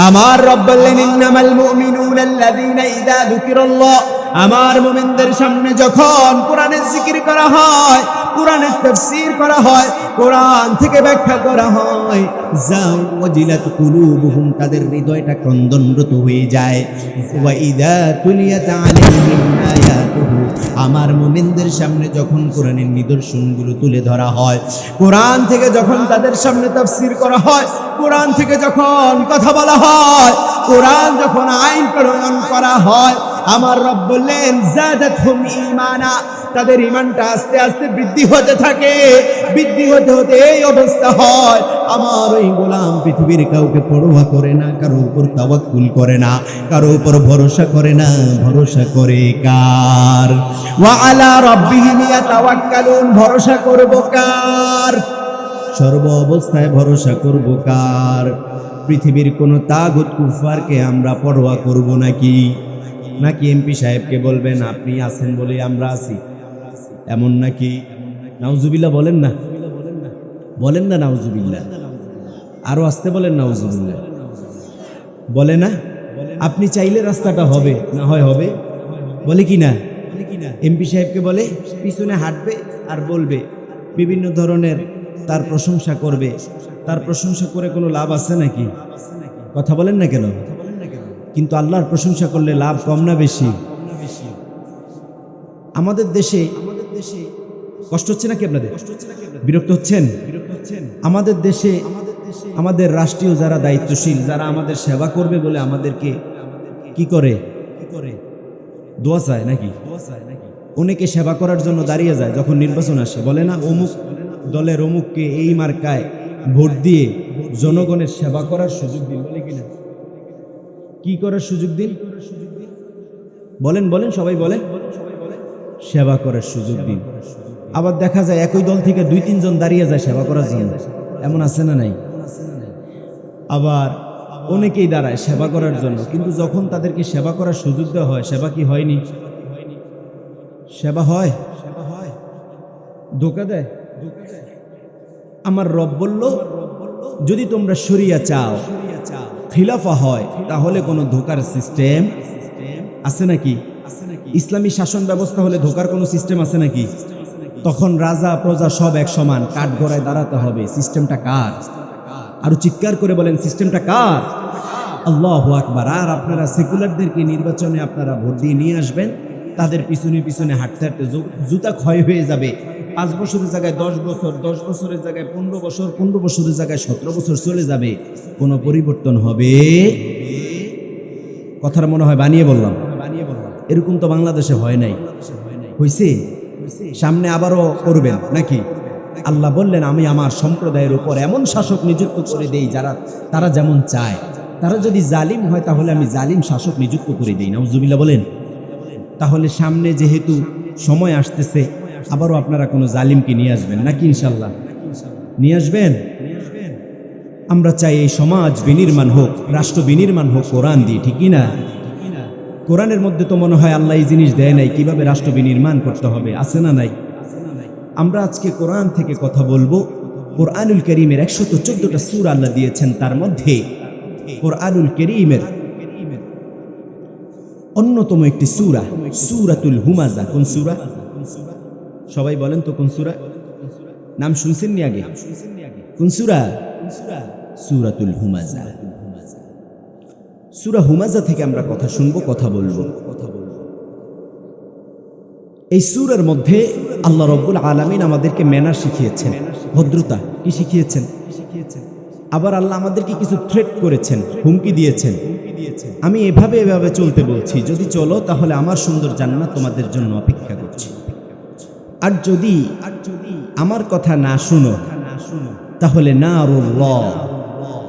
Speaker 1: আমার রব বললেন ইন্নামাল মুমিনুনা আল্লাযীনা ইযা যুকিরাল্লাহ, আমার মুমিনদের সামনে যখন কোরআনের জিকির করা হয় কোরআনের তাফসীর করা হয়, কোরআন থেকে ব্যাখ্যা করা হয়, ওয়াজিলাত কুলুবুহুম, তাদের হৃদয়টা ক্রন্দনরত হয়ে যায়। ওয়া ইযা তুলিয়াত আলাইহিম আয়াতুহু, আমার মুমিনদের সামনে যখন কোরআনের নিদর্শনগুলো তুলে ধরা হয়, কোরআন থেকে যখন তাদের সামনে তাফসীর করা হয়, কোরআন থেকে যখন কথা বলা হয়, কোরআন যখন আইন প্রণয়ন করা হয়, আমার রব বললেন যাদাতহুম ঈমানা, তাদের ঈমানটা আস্তে আস্তে বৃদ্ধি হতে থাকে। বৃদ্ধি হতে হতে এই অবস্থা হয়, আমার ওই গোলাম পৃথিবীর কাউকে পরোয়া করে না, কারো উপর তাওয়াক্কুল করে না, কারো উপর ভরসা করে না, ভরসা করে কার? ওয়া আলা রাব্বিহিম ইয়াতাওয়াক্কালুন, ভরসা করব কার? সর্ব অবস্থায় ভরসা করব কার? পৃথিবীর কোন তাগুত কুফারকে আমরা পরোয়া করব নাকি? নাকি এমপি সাহেবকে বলবেন আপনি আছেন বলে আমরা আছি, এমন নাকি? নাউজুবিল্লাহ বলেন না, বলেন না নাউজুবিল্লাহ, আরো আসতে বলেন নাউজুবিল্লাহ, বলে না? আপনি চাইলে রাস্তাটা হবে, না হয় হবে, বলে কি না? এমপি সাহেবকে বলে পিছনে হাঁটবে আর বলবে বিভিন্ন ধরনের, তার প্রশংসা করবে। তার প্রশংসা করে কোনো লাভ আছে নাকি? কথা বলেন না কেন? কিন্তু আল্লাহর প্রশংসা করলে লাভ কম না বেশি? আমাদের দেশে কষ্ট হচ্ছে নাকি আপনাদের? বিরক্ত হচ্ছেন? আমাদের দেশে আমাদের রাষ্ট্রীয় যারা দায়িত্বশীল, যারা আমাদের সেবা করবে বলে আমাদেরকে কি করে? দোয়া চায় নাকি? অনেকে সেবা করার জন্য দাঁড়িয়ে যায় যখন নির্বাচন আসে, বলে না অমুক দলের অমুককে এই মার্কায় ভোট দিয়ে জনগণের সেবা করার সুযোগ দিন, বলে কিনা? কি করার সুযোগ দিন? বলেন বলেন, সবাই বলেন, সেবা করার সুযোগ দিন। আবার দেখা যায় একই দল থেকে 2-3 জন দাঁড়িয়ে যায় সেবা করার জন্য, এমন আছে না নাই? আবার অনেকেই দাঁড়ায় সেবা করার জন্য, কিন্তু যখন তাদেরকে সেবা করার সুযোগ দেওয়া হয়, সেবা কি হয়নি? সেবা হয়? ধোঁকা দেয়। আমার রব বলল যদি তোমরা শরিয়া চাও, খিলাফা হয়, তাহলে কোনো ধোকার সিস্টেম আছে নাকি? ইসলামী শাসন ব্যবস্থা হলে ধোকার কোনো সিস্টেম আছে নাকি? তখন রাজা প্রজা সব এক সমান, কাঠ গড়ায় দাঁড়াতে হবে। সিস্টেমটা কার? আরো চিৎকার করে বলেন, সিস্টেমটা কার? আল্লাহু আকবার। আর আপনারা সেকুলারদেরকে নির্বাচনে আপনারা ভোট দিয়ে নিয়ে আসবেন, তাদের পিছনে পিছনে হাঁটতে হাঁটতে জুতা ক্ষয় হয়ে যাবে। 5 বছরের জায়গায় 10 বছর, 10 বছরের জায়গায় 15 বছর, 15 বছরের জায়গায় 17 বছর চলে যাবে। কোনো পরিবর্তন হবে? কথাটা মনে হয় বানিয়ে বললাম। এরকম তো বাংলাদেশে হয় নাই, হইছে? সামনে আবারও করবেন নাকি? আল্লাহ বললেন আমি আমার সম্প্রদায়ের উপর এমন শাসক নিযুক্ত করে দেই যারা তারা যেমন চায়। তারা যদি জালিম হয় তাহলে আমি জালিম শাসক নিযুক্ত করে দেই। নাউজুবিল্লাহ বলেন। তাহলে সামনে যেহেতু সময় আসতেছে, আবারও আপনারা কোনো জালিমকে নিয়ে আসবেন নাকি? ইনশাল্লাহ নিয়ে আসবেন। আমরা চাই এই সমাজ বিনির্মাণ হোক, রাষ্ট্র বিনির্মাণ হোক কোরআন দিয়ে, ঠিক না? কোরআনের মধ্যে তো মনে হয় আল্লাহ এই জিনিস দেয় নাই, কিভাবে রাষ্ট্র বিনির্মাণ করতে হবে, আছে না নাই? আমরা আজকে কোরআন থেকে কথা বলবো। কোরআনুল কারীমের 114টা সূরা আল্লাহ দিয়েছেন, তার মধ্যে কোরআনুল কারীমের অন্যতম একটি সূরা সূরাতুল হুমাযা। কোন সূরা? সবাই বলেন তো কোন সূরা? নাম শুনছেন নি আগে? কোন সূরা? সূরাতুল হুমাযা। সূরা হুমাযা থেকে আমরা কথা শুনবো, কথা বলবো। এই সূরার মধ্যে আল্লাহ রাব্বুল আলামিন আমাদেরকে ম্যানার শিখিয়েছেন, ভদ্রতা। কি শিখিয়েছেন? আবার আল্লাহ আমাদেরকে কিছু থ্রেট করেছেন, হুমকি দিয়েছেন। আমি এভাবে এভাবে চলতে বলছি, যদি চলো তাহলে আমার সুন্দর জান্নাত তোমাদের জন্য অপেক্ষা করছে। আর যদি আমার কথা না শুনো তাহলে নারুল্লাহ,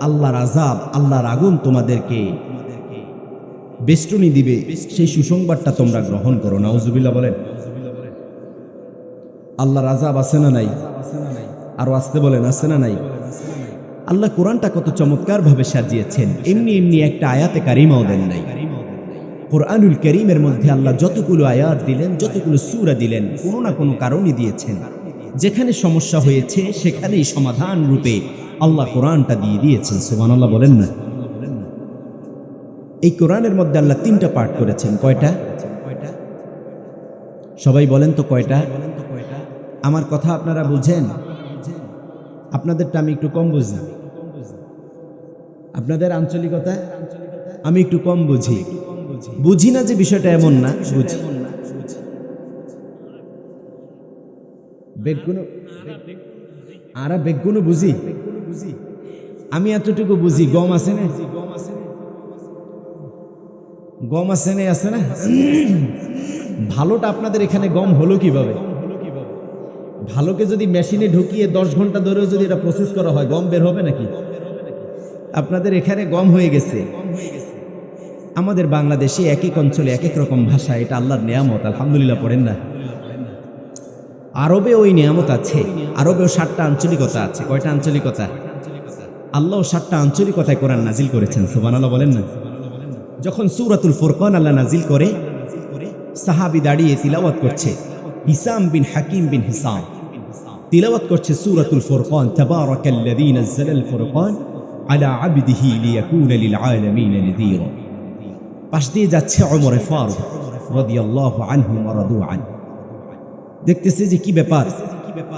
Speaker 1: আল্লাহর আযাব, আল্লাহর আগুন তোমাদেরকে বেষ্টনী দিবে, সেই সুসংবাদটা তোমরা গ্রহণ করো। নাউজুবিল্লাহ বলেন। আল্লাহর আযাব আছে না নাই? আরো আসতে বলেন, আছে না নাই? আল্লাহ কোরআনটা কত চমৎকার ভাবে সাজিয়েছেন, এমনি এমনি একটা আয়াতে কারিমাও দেন নাই। কোরআনুল কারীমের মধ্যে আল্লাহ যতগুলো আয়াত দিলেন, যতগুলো সূরা দিলেন, কোনো না কোনো কারণে দিয়েছেন। যেখানে সমস্যা হয়েছে সেখানেই সমাধান রূপে আল্লাহ কোরআনটা দিয়ে দিয়েছেন। সুবহানাল্লাহ বলেন না? এই কোরআনের মধ্যে আল্লাহ 3টা পার্ট করেছেন। কয়টা? সবাই বলেন তো কয়টা?
Speaker 3: আমার কথা আপনারা বুঝেন? আপনাদেরটা আমি একটু কম বুঝি, আপনাদের আঞ্চলিকতা আমি একটু কম বুঝি। বুঝি না যে বিষয়টা এমন না, বুঝি। বেগুন আরা বেগুন বুঝি, আমি এতটুকু বুঝি। গম আছে না, গম আছে না, আছে না। ভালোটা আপনাদের এখানে গম হলো কিভাবে? ভালোকে যদি মেশিনে ঢুকিয়ে 10 ঘন্টা ধরেও যদি এটা প্রসেস করা হয়, গম বের হবে নাকি? আপনাদের এখানে গম হয়ে গেছে। আমাদের বাংলাদেশে এক এক অঞ্চলে এক এক রকম ভাষা, এটা আল্লাহর নেয়ামত, আলহামদুলিল্লাহ পড়েন না? আরবে ওই নিয়ামত আছে, আরবেও 7টা আঞ্চলিকতা আছে। কয়টা আঞ্চলিকতা? আল্লাহ 7টা আঞ্চলিকতায় কোরআন নাজিল করেছেন, সুবহানাল্লাহ বলেন না? যখন সূরাতুল ফুরকান আল্লাহ নাজিল করে, সাহাবী দাঁড়িয়ে তিলাওয়াত করছে, হিসাম বিন হাকিম বিন হিসাম তিলাওয়াত করছে সূরাতুল ফুরকান, তাবারাকাল্লাযী নাযালাল ফুরকান আলা আবদিহি লিয়াকুনা লিল আলামিন নাযীরা। পাশ দিয়ে যাচ্ছে ওমর ফারুক রাদিয়াল্লাহু আনহু ওয়া রাদু আনহু, দেখতেছে যে কি ব্যাপার,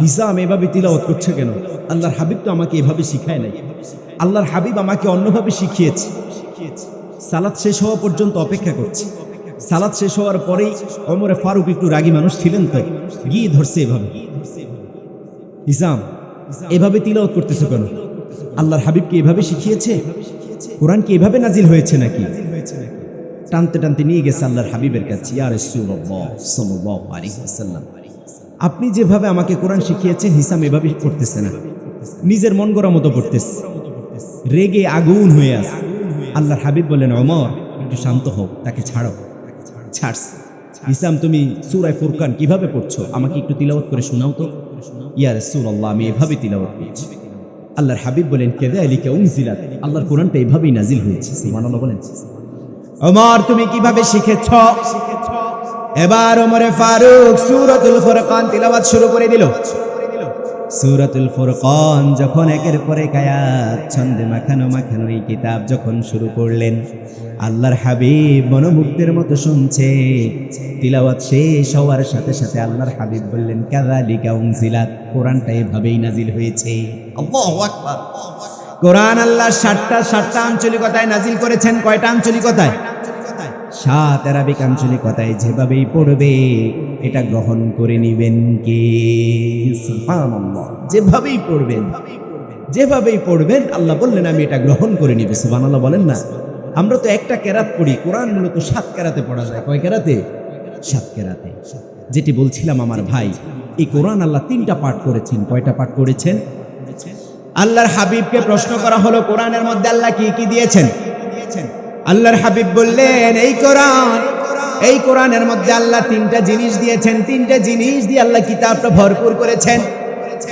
Speaker 3: হিসাম এভাবে তিলাওয়াত করছে কেন? আল্লাহর হাবিব তো আমাকে এভাবে শিখায় নাই, আল্লাহর হাবিব আমাকে অন্যভাবে শিখিয়েছে। সালাত শেষ হওয়া পর্যন্ত অপেক্ষা করছে। সালাত শেষ হওয়ার পরেই ওমর ফারুক একটু রাগী মানুষ ছিলেন, তো গিয়ে ধরছে এভাবে, হিসাম এভাবে তিলাওয়াত করতেছে কেন? আল্লাহর হাবিবকে এভাবে শিখিয়েছে? কোরআন কি এভাবে নাজিল হয়েছে নাকি? টানতে টানতে নিয়ে গেছে আল্লাহর হাবিবের কাছে। ইয়া রাসূলুল্লাহ সাল্লাল্লাহু আলাইহি ওয়াসাল্লাম, আপনি যেভাবে আমাকে কোরআন শিখিয়েছেন হিসাম এভাবে করতেছে না, নিজের মন গড়া মতো পড়তেছে, রেগে আগুন হয়ে আছে। আল্লাহর হাবিব বলেন, ওমর একটু শান্ত হও, তাকে ছাড়ো। ছাড়ছে। হিসাম তুমি সূরা ফুরকান কিভাবে পড়ছো, আমাকে একটু তিলাওয়াত করে শোনাও তো। ইয়া রাসূলুল্লাহ, আমি এভাবে তিলাওয়াত করছি। আল্লাহর হাবিব বলেন, কাযালিকা উনজিলাত, আল্লাহর কোরআনটা এভাবেই নাজিল হয়েছে। সুবহানাল্লাহ বলেন। ওমর তুমি কিভাবে শিখেছ? এবার ওমরে ফারুক সূরাতুল ফুরকান তিলাওয়াত শুরু করে দিল। সূরাতুল ফুরকান যখন একের পর এক আয়াত ছন্দে মাখানো মাখানো এই কিতাব যখন শুরু করলেন, আল্লাহর হাবিব মনোমুগ্ধের মতো শুনছে। তিলাওয়াত শেষ হওয়ার সাথে সাথে আল্লাহর হাবিব বললেন, কাযালিকা উনজিলাত, কোরআনটা এভাবেই নাজিল হয়েছে। আল্লাহু আকবার। কোরআন আল্লাহ 7টা আঞ্চলিকতায় নাজিল করেছেন। কয়টা আঞ্চলিকতায়? 7 আরবিক আঞ্চলিকতায়। যেভাবেই পড়বে এটা গ্রহণ করে নিবেন কে? সুবহানাল্লাহ। যেভাবেই পড়বেন, যেভাবেই পড়বেন আল্লাহ বললেন আমি এটা গ্রহণ করে নিব। সুবহানাল্লাহ বলেন না? আমরা তো একটা কেরাত পড়ি, কোরআন মূলত 7 কেরাতে পড়া যায়। কয় কেরাতে? 7 কেরাতে। যেটি বলছিলাম আমার ভাই, এই কোরআন আল্লাহ 3টা পাঠ করেছেন। কয়টা পাঠ করেছেন? আল্লাহর হাবিবকে প্রশ্ন করা হলো, কোরআনের মধ্যে আল্লাহ কি কি দিয়েছেন? আল্লাহর হাবিব বললেন, এই কোরআনের মধ্যে আল্লাহ 3টা জিনিস দিয়েছেন। 3টা জিনিস দিয়ে আল্লাহ কিতাবটা ভরপুর করেছেন।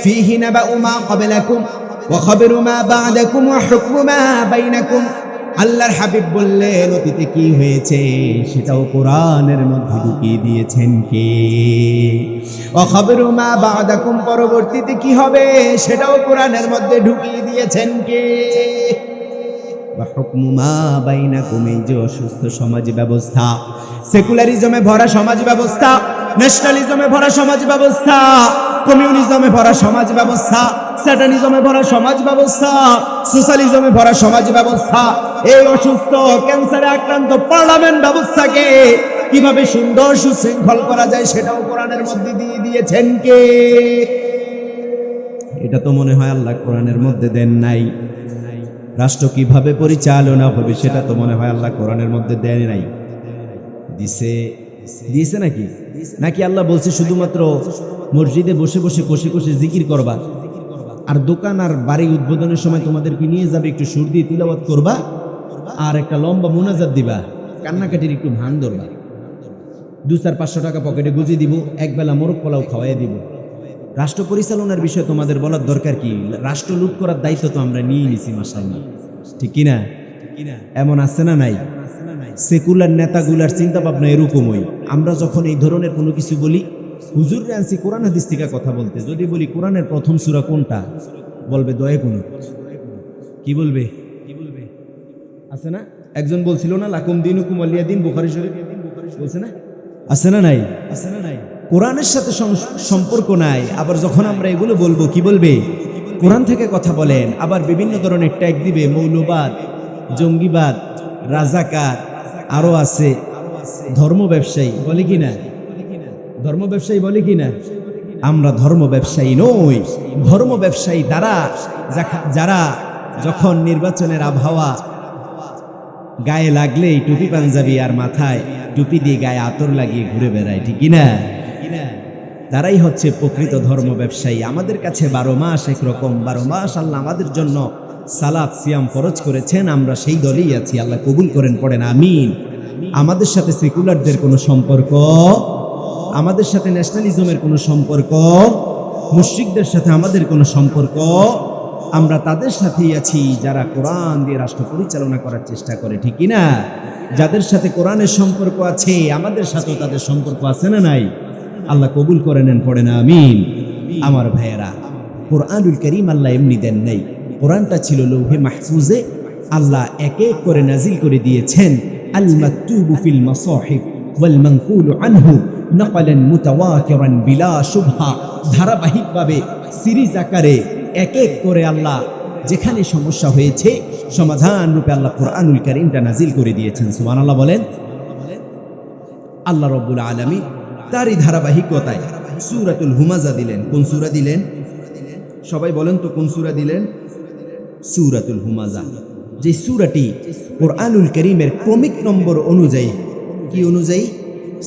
Speaker 3: ফীহি নাবাউ মা ক্বাবলাকুম ওয়া খাবরু মা বা'দাকুম ওয়া হুকমু মা বাইনাকুম। আল্লাহর হাবিব বললেন, অতীতে কি হয়েছে সেটাও কোরআনের মধ্যে ঢুকিয়ে দিয়েছেন কে? ওয়া খাবরু মা বা'দাকুম, পরবর্তীতে কি হবে সেটাও কোরআনের মধ্যে ঢুকিয়ে দিয়েছেন কে? ওয়া হুকমু মা বাইনাকুম, এই যে অসুস্থ সমাজ ব্যবস্থা, সেকুলারিজমে ভরা সমাজ ব্যবস্থা, ন্যাশনালিজমে ভরা সমাজ ব্যবস্থা, কমিউনিজমে ভরা সমাজ ব্যবস্থা, স্যাটানিজমে ভরা সমাজ ব্যবস্থা, সোশ্যালিজমে ভরা সমাজ ব্যবস্থা, এই অসুস্থ ক্যান্সারে আক্রান্ত পার্লামেন্ট ব্যবস্থাকে কিভাবে সুন্দর সুশৃঙ্খল করা যায় সেটাও কোরআনের মধ্যে দিয়ে দিয়েছেন কে? এটা তো মনে হয় আল্লাহ কোরআনের মধ্যে দেন নাই। রাষ্ট্র কিভাবে পরিচালনা হবে সেটা তো মনে হয় আল্লাহ কোরআনের মধ্যে দেন নাই। দিয়েছে নাকি? নাকি আল্লাহ বলছে শুধুমাত্র মসজিদে বসে বসে কষে কষে জিকির করবা, আর দোকান আর বাড়ি উদ্বোধনের সময় তোমাদেরকে নিয়ে যাবে, একটু সুর দিয়ে তিলাওয়াত করবা, আর একটা লম্বা মুনাজাত দিবা, কান্নাকাটির একটু ভান ধরবা, 200-500 টাকা পকেটে গুজিয়ে দিব, একবেলা মোরগ পোলাও খাওয়াই দিব। রাষ্ট্র পরিচালনার বিষয়ে তোমাদের বলার দরকার কি? রাষ্ট্র লুট করার দায়িত্ব তো আমরা নিয়ে নিছি মাশাআল্লাহ, ঠিক কিনা? এমন আছে না নাই? সেকুলার নেতাগুলার চিন্তা ভাবনা এরকমই। আমরা যখন এই ধরনের কোনো কিছু বলি, হুজুররে আনছি কোরআন হাদিস থেকে কথা বলতে, যদি বলি কোরআনের প্রথম সূরা কোনটা, বলবে দয়ে কুনু। কি বলবে? আছে না? একজন বলছিল না, লাকুম দিনুকুম ওয়ালিয়া দিন, বুখারী শরীফ বলছে না? আছে না নাই? কোরআনের সাথে সম্পর্ক নাই, আবার যখন আমরা এগুলো বলবো কি বলবে, কোরআন থেকে কথা বলেন, আবার বিভিন্ন ধরনের ট্যাগ দিবে, মৌলবাদ, জঙ্গিবাদ, রাজাকার, আরো আছে ধর্ম ব্যবসায়ী, বলে কি না? ধর্ম ব্যবসায়ী বলে কি না? আমরা ধর্ম ব্যবসায়ী নই। ধর্ম ব্যবসায়ী তারা যারা যখন নির্বাচনের আবহাওয়া গায়ে লাগলেই টুপি পাঞ্জাবি আর মাথায় টুপি দিয়ে গায়ে আতর লাগিয়ে ঘুরে বেড়ায়, ঠিক না? তারাই হচ্ছে প্রকৃত ধর্ম ব্যবসায়ী। আমাদের কাছে 12 মাস একরকম, 12 মাস আল্লাহ আমাদের জন্য সালাত সিয়াম ফরজ করেছেন, আমরা সেই দলেই আছি। আল্লাহ কবুল করেন, পড়েন আমিন। আমাদের সাথে সেকুলারদের কোনো সম্পর্ক, আমাদের সাথে ন্যাশনালিজমের কোনো সম্পর্ক, মুশরিকদের সাথে আমাদের কোনো সম্পর্ক, আমরা তাদের সাথেই আছি যারা কোরআন দিয়ে রাষ্ট্র পরিচালনা করার চেষ্টা করে, ঠিক না? যাদের সাথে কোরআনের সম্পর্ক আছে, আমাদের সাথেও তাদের সম্পর্ক আছে না নাই? আল্লাহ কবুল করে নেন, পড়েন আমিন। আমার ভাইয়েরা, কোরআনুল কারীম আল্লাহ এমনি দেন নাই। কোরআনটা ছিল লৌহে মাহফুজে, আল্লাহ এক এক করে নাজিল করে দিয়েছেন। আল মাকতুবু ফিল মাসাহিফ ওয়াল মানকুলু আনহু নকলান মুতাওয়াতিরান বিলা শুবহা। ধারাবাহিকভাবে সিরিজ আকারে এক এক করে আল্লাহ যেখানে সমস্যা হয়েছে সমাধান রূপে আল্লাহ কোরআনুল কারীমটা নাজিল করে দিয়েছেন। সুবহানাল্লাহ বলেন। আল্লাহ রাব্বুল আলামিন তারই ধারাবাহিকতায় সূরাতুল হুমাজা দিলেন। কোন সূরা দিলেন? সবাই বলেন তো, কোন সূরা দিলেন? সূরাতুল হুমাজা, যে সূরাটি কোরআনুল কারীমের ক্রমিক নম্বর অনুযায়ী, কি অনুযায়ী?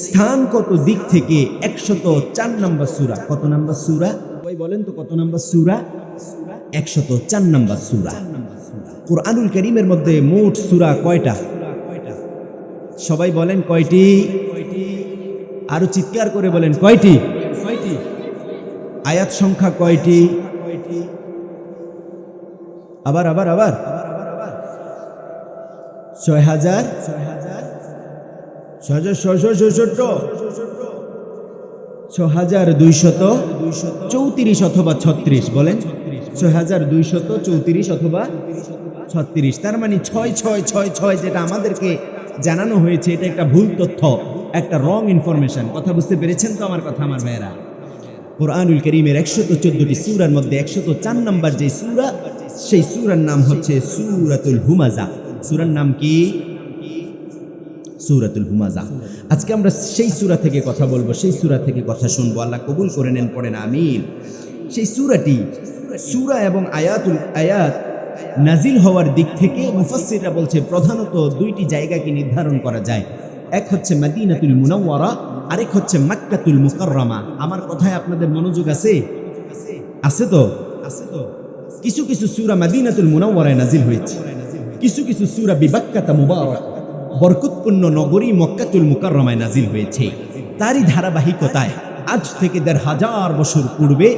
Speaker 3: স্থানগত দিক থেকে 104 নম্বর সূরা। কত নম্বর সূরা? সবাই বলেন তো, কত নম্বর সূরা? 104 নম্বর সূরা। কোরআনুল কারীমের মধ্যে মোট সূরা কয়টা? সবাই বলেন কয়টি? আরো চিৎকার করে বলেন কয়টি? আয়াত সংখ্যা কয়টি? আবার আবার আবার 6000 6234 অথবা 36। বলেন 6234 অথবা 36। তার মানে 6666 যেটা আমাদেরকে জানানো হয়েছে, এটা একটা ভুল তথ্য, একটা রং ইনফরমেশন। কথা বুঝতে পেরেছেন তো আমার কথা, আমার ভাইয়েরা? কোরআনুল কারীমের 114টি সূরার মধ্যে 104 নম্বর যে সূরা, সেই সূরার নাম হচ্ছে সূরাতুল হুমাজা। সূরার নাম কি? সূরাতুল হুমাজা। আজকে আমরা সেই সূরা থেকে কথা বলবো, সেই সূরা থেকে কথা শুনবো। আল্লাহ কবুল করে নেন, পড়েন আমিন। সেই সূরাটি, সূরা এবং আয়াত নাজিল হওয়ার দিক থেকে মুফাসসিররা বলছে প্রধানত 2টি জায়গাকে নির্ধারণ করা যায়। এক হচ্ছে মদিনাতুল মুনাওয়ারা, আরেক হচ্ছে মক্কাতুল মুকাররমা। আমার কথায় আপনাদের মনোযোগ আছে? আছে তো? কিছু কিছু সূরা মদিনাতুল মুনাওয়ারায় নাজিল হয়েছে, কিছু কিছু সূরা বিবাক্কাতা মুবারাক, বরকতপূর্ণ নগরী মক্কাতুল মুকাররমায় নাজিল হয়েছে। তারই ধারাবাহিকতায় আজ থেকে 1500 বছর পূর্বে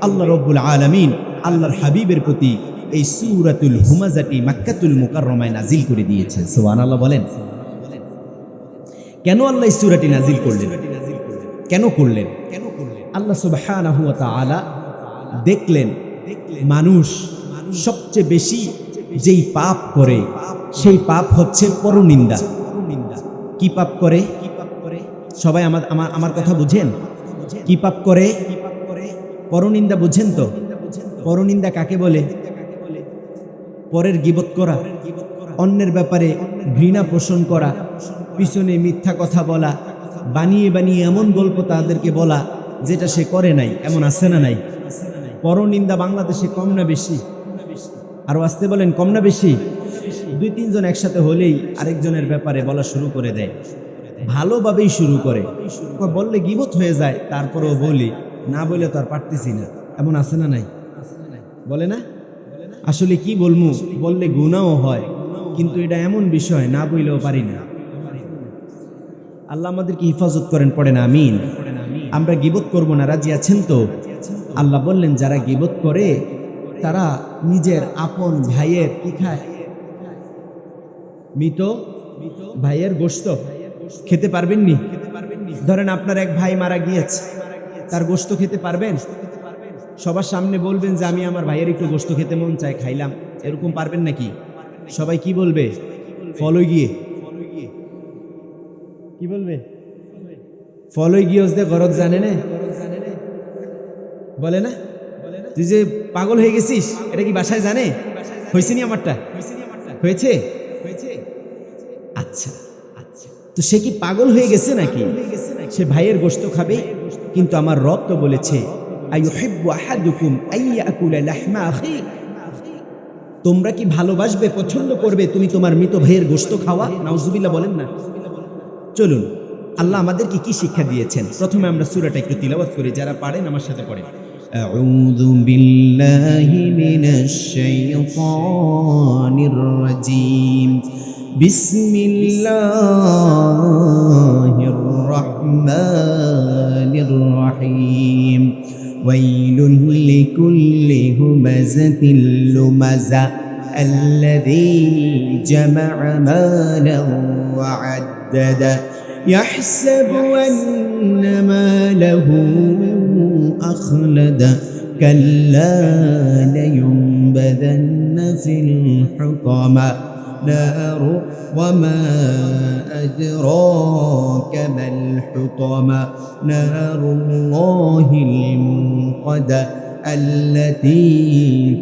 Speaker 3: আল্লাহ রাব্বুল আলামিন আল্লাহর হাবিবের প্রতি এই সূরাতুল হুমাজাটি মক্কাতুল মুকাররমায় নাজিল করে দিয়েছেন। সুবহানাল্লাহ বলেন। কেন আল্লাহ এই সূরাটি নাজিল করলেন? কেন করলেন? আল্লাহ সুবহানাহু ওয়া তাআলা দেখলেন মানুষ সবচেয়ে বেশি যেই পাপ করে, সেই পাপ হচ্ছে পরনিন্দা। কি পাপ করে? সবাই আমার কথা বুঝেন? কি পাপ করে? পরনিন্দা। বুঝেন তো? পরনিন্দা কাকে বলে? পরের গীবত করা, অন্যের ব্যাপারে ঘৃণা পোষণ করা, পিছনে মিথ্যা কথা বলা, বানিয়ে বানিয়ে এমন গল্প তাদেরকে বলা যেটা সে করে নাই। এমন আছে না নাই? পরনিন্দা বাংলাদেশে কম না বেশি? আরো আসতে বলেন, কম না বেশি? 2-3 জন একসাথে হলেই আরেকজনের ব্যাপারে বলা শুরু করে দেয়, ভালোভাবেই শুরু করে। বললে গীবত হয়ে যায়, তারপরেও বলি, না বলে তো আর পারতেছি না। এমন আছে না নাই? বলে না? আসলে কি বলবো, বললে গুনাহও হয়, কিন্তু এটা এমন বিষয় না বললেও পারি না। আল্লাহ আমাদেরকে হিফাজত করেন, পড়েন আমিন। আমরা গীবত করব না, রাজি আছেন তো? আল্লাহ বললেন যারা গীবত করে তারা নিজের আপন ভাইয়ের কি খায়? মৃত ভাইয়ের গোশত খেতে পারবেননি? ধরেন আপনার এক ভাই মারা গিয়েছে, তার গোশত খেতে পারবেন? সবার সামনে বলবেন যে আমি আমার ভাইয়ের একটু গোশত খেতে মন চায়, খাইলাম, এরকম পারবেন নাকি? সবাই কি বলবে? ফলো গিয়ে কি বলবে? ফলই গিয়ে দে গরজ জানে না, বলে না? তুই যে পাগল হয়ে গেছিস এটা কি বাসায় জানে? হয়েছে নি আমারটা? হয়েছে? আচ্ছা আচ্ছা, তো সে কি পাগল হয়ে গেছে নাকি? সে ভাইয়ের গোশত খাবে, কিন্তু আমার রব তো বলেছে আইয়ুহিব্বু আহাদুকুম আইয়াকুলা লাহমা আখি, তোমরা কি ভালোবাসবে, পছন্দ করবে তুমি তোমার মৃত ভাইয়ের গোশত খাওয়া? নাউজুবিল্লাহ বলেন না। চলুন আল্লাহ আমাদেরকে কি শিক্ষা দিয়েছেন, প্রথমে আমরা সূরাটা একটু তিলাওয়াত করি, যারা পারেন আমার সাথে পড়েন। আউযু বিল্লাহি মিনাশ শাইতানির রাজীম, বিসমিল্লাহির রাহমানির রাহিম, ওয়াইলুল লিকুল্লি হুমাযাতিল লুমাযা আল্লাযী জামা'a মালান ওয়া আদ্দাদা يحسب أن ماله أخلد كلا لينبذن في الحطمة نار وما أدراك ما الحطمة نار الله الموقدة التي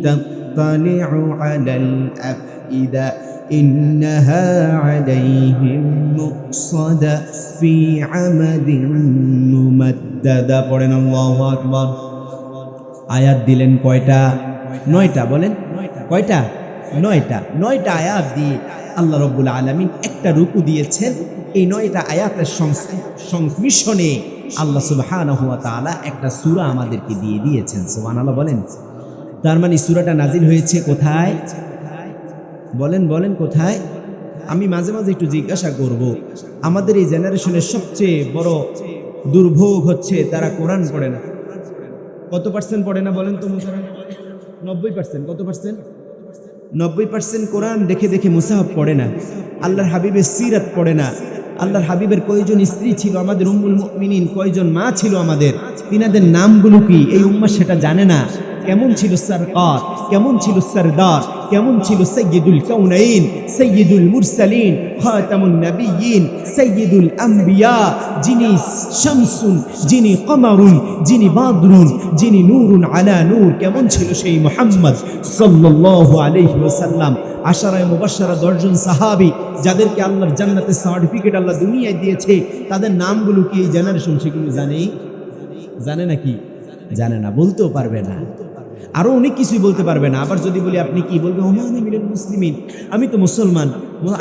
Speaker 3: تطلع على الأفئدة إنها عليهم مؤصدة في عمد ممددة পড়েন আল্লাহু আকবার। আয়াত দিলেন কয়টা? 9টা। বলেন কয়টা? 9টা আয়াত দিয়ে আল্লাহ রাব্বুল আলামিন একটা রুকু দিয়েছেন। এই 9টা আয়াতের সংমিশ্রণে আল্লাহ সুবহানাহু ওয়া তাআলা একটা সূরা আমাদেরকে দিয়ে দিয়েছেন। সুবহানাল্লাহ বলেন। তার মানে সূরাটা নাজিল হয়েছে কোথায়? বলেন কোথায়? আমি মাঝে মাঝে একটু জিজ্ঞাসা করব, আমাদের এই জেনারেশনের সবচেয়ে বড় দুর্ভোগ হচ্ছে তারা কোরআন পড়ে না। কত পার্সেন্ট পড়ে না বলেন তো? 90%। কত পার্সেন্ট? 90% কোরআন দেখে দেখে মুসাহাব পড়ে না, আল্লাহর হাবিবের সিরাত পড়ে না। আল্লাহর হাবিবের কয়জন স্ত্রী ছিল, আমাদের উম্মুল মুমিনিন কয়জন মা ছিল আমাদের, তিনাদের নামগুলো কি এই উম্মাহ সেটা জানে না। কেমন ছিল সরকার, কেমন ছিল সরদার, কেমন ছিল সৈয়দুল কাউনাইন, সৈয়দুল মুরসালিন, খাতামুন নবিয়্যিন, সৈয়দুল আম্বিয়া, যিনি শামসুন, যিনি কমারুন, যিনি বাদরুন, যিনি নূরুন আলা নূর, কেমন ছিল সেই মুহাম্মদ সাল্লাল্লাহু আলাইহি ওয়াসাল্লাম। আশারায়ে মুবাশশারা 10 জন সাহাবী যাদেরকে আল্লাহর জান্নাতের সার্টিফিকেট আল্লাহ দুনিয়ায় দিয়েছে, তাদের নামগুলো কি এই জেনারেশন সেগুলো জানে নাকি? জানে না, বলতেও পারবে না, আরো অনেক কিছুই বলতে পারবে না। আবার যদি বলি আপনি কি বলবেন? ওমানা মিনাল মুসলিমিন, আমি তো মুসলমান,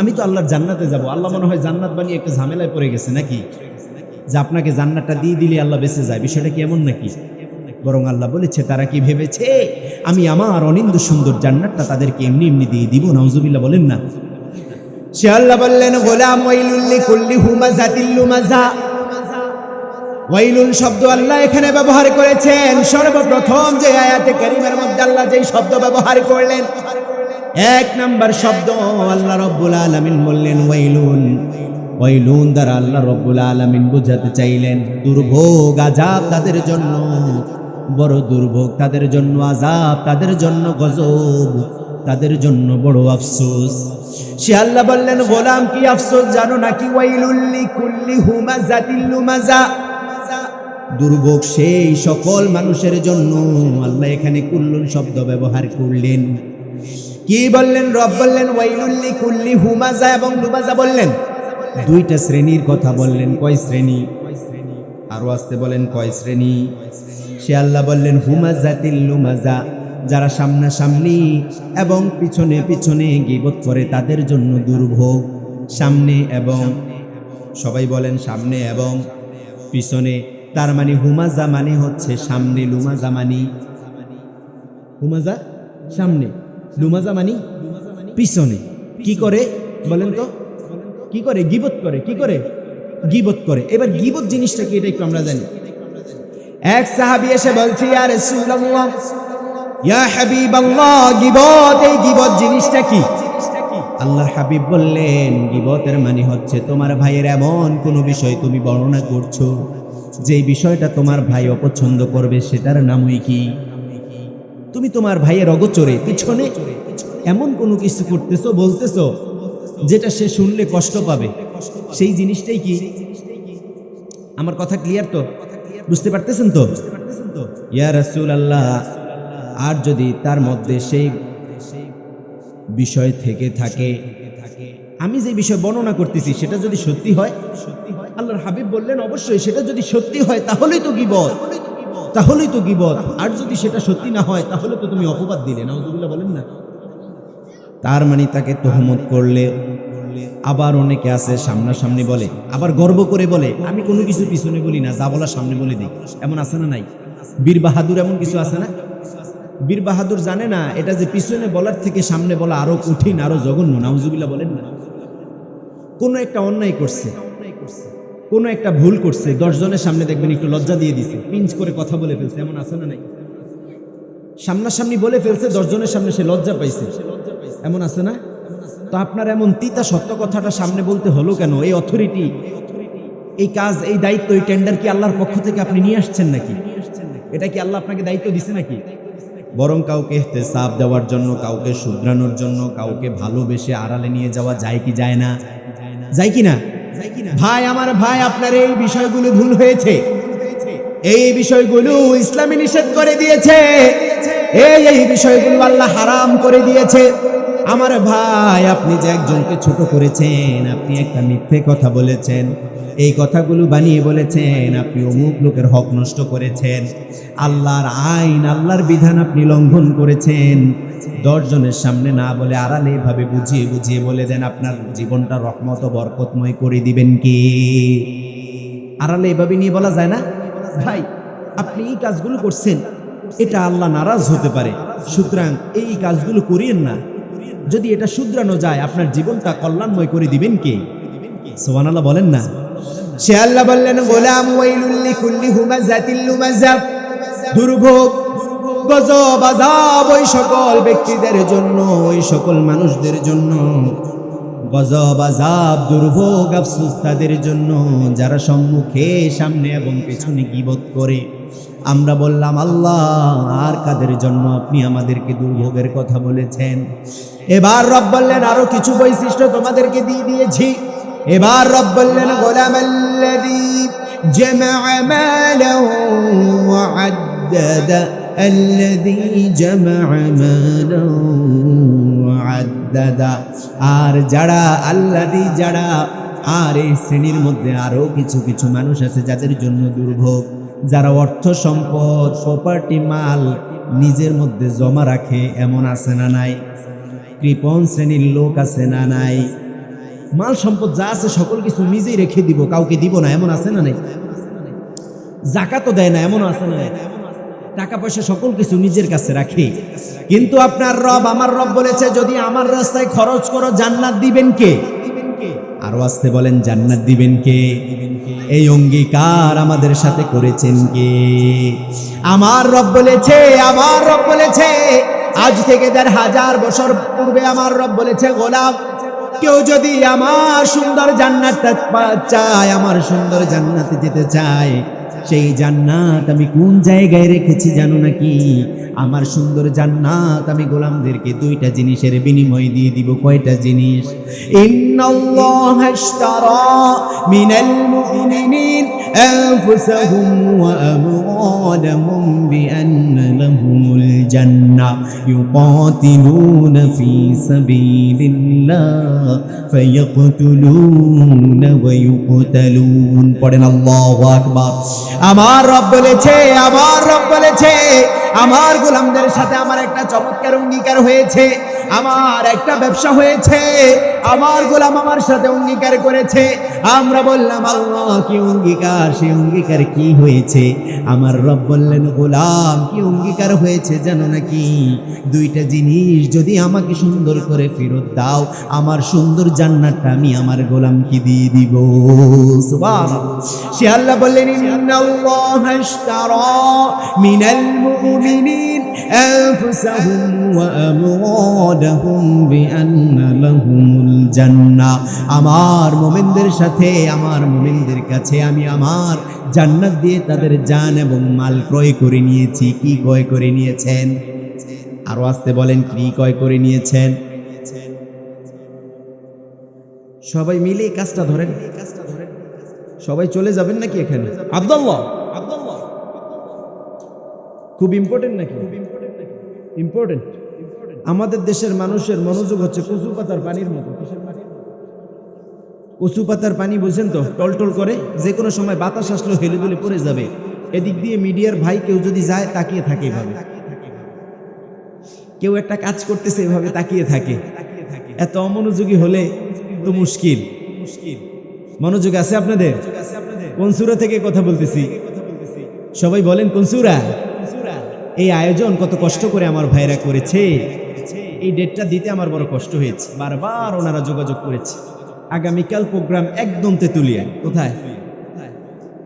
Speaker 3: আমি তো আল্লাহর জান্নাতে যাব। আল্লাহ মনে হয় জান্নাত বানিয়ে একটা ঝামেলায় পড়ে গেছে নাকি, যে আপনাকে জান্নাতটা দিয়ে দিলে আল্লাহ বেঁচে যায়। বিষয়টা কি এমন নাকি? বরং আল্লাহ বলেছে তারা কি ভেবেছে আমি আমার অনিন্দ সুন্দর জান্নাতটা তাদেরকে এমনি এমনি দিয়ে দিব? নাউজুবিল্লাহ বলেন না। সে আল্লাহ বললেন গোলাম ওয়াইলুল লিকুল্লি হুমাযাতিল লুমাযা। ওয়াইলুন শব্দ আল্লাহ এখানে ব্যবহার করেছেন। সর্বপ্রথম যে আয়াতে কারিমের মধ্যে আল্লাহ যেই শব্দ ব্যবহার করলেন, 1 নাম্বার শব্দ আল্লাহ রাব্বুল আলামিন বললেন ওয়াইলুন। ওয়াইলুন দ্বারা আল্লাহ রাব্বুল আলামিন বুঝাতে চাইলেন দুর্ভোগ, আযাব তাদের জন্য, বড় দুর্ভোগ তাদের জন্য, আযাব তাদের জন্য, গজব তাদের জন্য, বড় আফসোস। সে আল্লাহ বললেন গোলাম কি আফসোস জানো নাকি? ওয়াইলুল লিকুল্লি হুমাযাতিল লুমাযা, দুর্ভোগ সেই সকল মানুষের জন্য। আল্লাহ এখানে কুল্লুন শব্দ ব্যবহার করলেন। কি বললেন? রব বললেন ওয়াইলুল লিকুল্লি হুমাযা এবং লুমাযা বললেন, 2টা শ্রেণীর কথা বললেন। কয় শ্রেণী? আরো আসতে বলেন কয় শ্রেণী? সে আল্লাহ বললেন হুমাযাতিল লুমাযা, যারা সামনাসামনি এবং পিছনে পিছনে গীবত করে তাদের জন্য দুর্ভোগ। সামনে এবং, সবাই বলেন সামনে এবং পিছনে। তার মানে হুমাযা মানে হচ্ছে সামনে, লুমাযা মানে হুমাযা সামনে, লুমাযা মানে পিছনে। কি করে বলেন তো? কি করে? গীবত করে। কি করে? গীবত করে। এবার গীবত জিনিসটা কি এটা একটু আমরা জানি। এক সাহাবী এসে বলছে ইয়া রাসূলুল্লাহ, ইয়া হাবিবাল্লাহ, গীবত, এই গীবত জিনিসটা কি? আল্লাহর হাবিব বললেন গীবতের মানে হচ্ছে তোমার ভাইয়ের এমন কোনো বিষয় তুমি বর্ণনা করছো যে বিষয়টা তোমার ভাই অপছন্দ করবে, সেটার নামই কি? তুমি তোমার ভাইয়ের অগোচরে পিছনে এমন কোনো কিছু করতেছো, বলতেছো যেটা সে শুনলে কষ্ট পাবে, সেই জিনিসটাই কি? আমার কথা ক্লিয়ার তো? বুঝতে পারতেছেন তো? ইয়া রাসূলুল্লাহ, আর যদি তার মধ্যে সেই বিষয় থেকে থাকে, আমি যে বিষয় বর্ণনা করতেছি সেটা যদি সত্যি হয়, আল্লাহর হাবিব বললেন অবশ্যই সেটা যদি সত্যি হয় তাহলেই তো গীবত, তাহলেই তো গীবত। আর যদি সেটা সত্যি না হয় তাহলে তো তুমি অপবাদ দিলে, নাউজুবিল্লাহ বলেন না? তার মানে তাকে তোহমত করলে। আবার অনেকে আছে সামনাসামনি বলে, আবার গর্ব করে বলে আমি কোনো কিছু পিছনে বলি না, যা বলা সামনে বলে দিই। এমন আছে না নাই? বীর বাহাদুর এমন কিছু আছে না? বীর বাহাদুর জানে না এটা যে পিছনে বলার থেকে সামনে বলা আরো কঠিন, আরো জঘন্য, নাউজুবিল্লাহ বলেন না? কোনো একটা অন্যায় করছে, কোনো একটা ভুল করছে, 10 জনের সামনে দেখবেন একটু লজ্জা দিয়ে দিছে, পিঞ্চ করে কথা বলে ফেলছে, এমন আছে না নাই? সামনাসামনি বলে ফেলছে, 10 জনের সামনে সে লজ্জা পাইছে, এমন আছে না? তো আপনার এমন তিতা সত্য কথাটা সামনে বলতে হলো কেন? এই অথরিটি, এই কাজ, এই দায়িত্ব, এই টেন্ডার কি আল্লাহর পক্ষ থেকে আপনি নিয়ে আসছেন নাকি? এটা কি আল্লাহ আপনাকে দায়িত্ব দিছে নাকি? বরং কাউকে ইহতেসাব দেওয়ার জন্য, কাউকে শুধরানোর জন্য, কাউকে ভালোবেসে আড়ালে নিয়ে যাওয়া যায় কি যায় না? যায় কি না? ভাই আমার ভাই, আপনার এই বিষয়গুলো ভুল হয়েছে। এই বিষয়গুলো ইসলামে নিষেধ করে দিয়েছে, এই বিষয়গুলো আল্লাহ হারাম করে দিয়েছে। আমার ভাই, আপনি যে একজনকে ছোট করেছেন, আপনি একটা মিথ্যে কথা বলেছেন, এই কথাগুলো বানিয়ে বলেছেন, আপনি অমুক লোকের হক নষ্ট করেছেন, আল্লাহর আইন, আল্লাহর বিধান আপনি লঙ্ঘন করেছেন। 10 জনের সামনে না বলে আড়ালে এভাবে বুঝিয়ে বুঝিয়ে বলে দেন, আপনার জীবনটা রহমত ও বরকতময় করে দিবেন কি? আড়ালে এভাবে নিয়ে বলা যায় না? ভাই, আপনি এই কাজগুলো করছেন, এটা আল্লাহ নারাজ হতে পারে, সুতরাং এই কাজগুলো করিয়েন না। যদি এটা শুধরানো যায়, আপনার জীবনটা কল্যাণময় করে দিবেন কে? সুবহানাল্লাহ বলেন না?
Speaker 1: সে আল্লাহ বললেন, গোলাম ওয়াইলুল লিকুল্লি হুমাযাতিল লুমাযা, দুর্ভোগ, গজব, আযাব ওই সকল ব্যক্তিদের জন্য, ওই সকল মানুষদের জন্য। গজব, আযাব, দুর্ভোগ, আফসোস তাদের জন্য যারা সম্মুখে, সামনে এবং পেছনে গীবত করে। আমরা বললাম আল্লাহ, আর কাদের জন্য আপনি আমাদেরকে দুর্ভোগের কথা বলেছেন? এবার রব বললেন আরো কিছু বৈশিষ্ট্য তোমাদেরকে দিয়ে দিয়েছি। এবার রব বললেন, গোলামাল্লাযী জামাআ মালাহু ওয়া আদ্দাদা, আল্লাযী জামাআ মালাহু ওয়া আদ্দাদা। আর যারা আল্লাযী, যারা, আর এই শ্রেণীর মধ্যে আরো কিছু কিছু মানুষ আছে যাদের জন্য দুর্ভোগ, যারা অর্থ সম্পদ, প্রপার্টি, মাল নিজের মধ্যে জমা রাখে, এমন আছে না নাই? কৃপণ শ্রেণীর লোক আছে না নাই? মাল সম্পদ যা আছে সকল কিছু নিজেই রেখে দিব, কাউকে দিব না, এমন আছে না নাই? যাকাতও দেয় না, এমন আছে না নাই? টাকা পয়সা সকল কিছু নিজের কাছে রাখে। কিন্তু আপনার রব, আমার রব বলেছে, যদি আমার রাস্তায় খরচ করো জান্নাত দিবেন কে? আরো আসতে বলেন, জান্নাত দিবেন কে? এই অঙ্গীকার আমাদের সাথে করেছেন কে? আমার রব বলেছে, আমার রব বলেছে, আজ থেকে ১,৫০০ বছর পূর্বে আমার রব বলেছে, গোলাম, কেউ যদি আমার সুন্দর জান্নাতটা চায়, আমার সুন্দর জান্নাতে যেতে চায়, সেই জান্নাত আমি কোন জায়গায় রেখেছি জানো নাকি? আমার সুন্দর জান্নাত আমি গোলামদেরকে 2টা জিনিসের বিনিময় দিয়ে দিব। কয়টা জিনিস? ইন্নাল্লাহা ইশতারা মিনাল মুমিনিন আনফুসাহুম ওয়া আমওয়ালাহুম বিআন্না লাহুমুল জান্নাহ ইউকাতিলুনা ফি সাবিলিল্লাহ ফায়াকতুলুনা ওয়া ইউকতালুন। পড়েন আল্লাহু আকবার। আমার রব বলেছে, আমার রব বলেছে, আমার গোলামদের সাথে আমার একটা চমৎকার অঙ্গীকার হয়েছে, আমার একটা ব্যবসা হয়েছে, আমার গোলাম আমার সাথে অঙ্গীকার করেছে। আমরা বললাম আল্লাহ কি অঙ্গীকার? সেই অঙ্গীকার কি হয়েছে? আমার রব বললেন, গোলাম কি অঙ্গীকার হয়েছে জানো নাকি? 2টা জিনিস যদি আমাকে সুন্দর করে ফেরত দাও, আমার সুন্দর জান্নাতটা আমি আমার গোলামকে দিয়ে দিব। সুবহানাল্লাহ। সে আল্লাহ বললেন, ইন্নাল্লাহা ইশতারা মিনাল মুমিনিন আনফুসাহুম ওয়া আমওয়ালাহুম বিআন্না লাহুমুল জান্নাহ। আমার মুমিনদের সাথে, আমার মুমিনদের কাছে আমি আমার জান্নাত দিয়ে তাদের জান এবং মাল ক্রয় করে নিয়েছি। কি ক্রয় করে নিয়েছেন? আরো আসতে বলেন, কি ক্রয় করে নিয়েছেন? সবাই মিলে কাজটা ধরেন,
Speaker 3: সবাই চলে যাবেন নাকি এখানে? আব্দুল্লাহ খুব ইম্পর্টেন্ট নাকি? ইম্পর্টেন্ট। আমাদের দেশের মানুষের মনোযোগ হচ্ছে কচু পাতার পানির মতো। কচু পাতার পানি বুঝছেন তো, টলটল করে, যে কোনো সময় বাতাস আসলেও হেলে দুলে পড়ে যাবে। এদিক দিয়ে মিডিয়ার ভাই কেউ যদি যায় তাকিয়ে থাকে এভাবে, কেউ একটা কাজ করতেছে এভাবে তাকিয়ে থাকে। এত অমনোযোগী হলে তো মুশকিল। মনোযোগ আছে আপনাদের? কোন সূরা থেকে কথা বলতেছি? সবাই বলেন কোন সূরা? এই আয়োজন কত কষ্ট করে আমার ভাইরা করেছে। এই ডেটটা দিতে আমার বড় কষ্ট হয়েছে, বারবার ওনারা যোগাযোগ করেছে। আগামীকাল প্রোগ্রাম একদম তেতুলিয়া। কোথায়?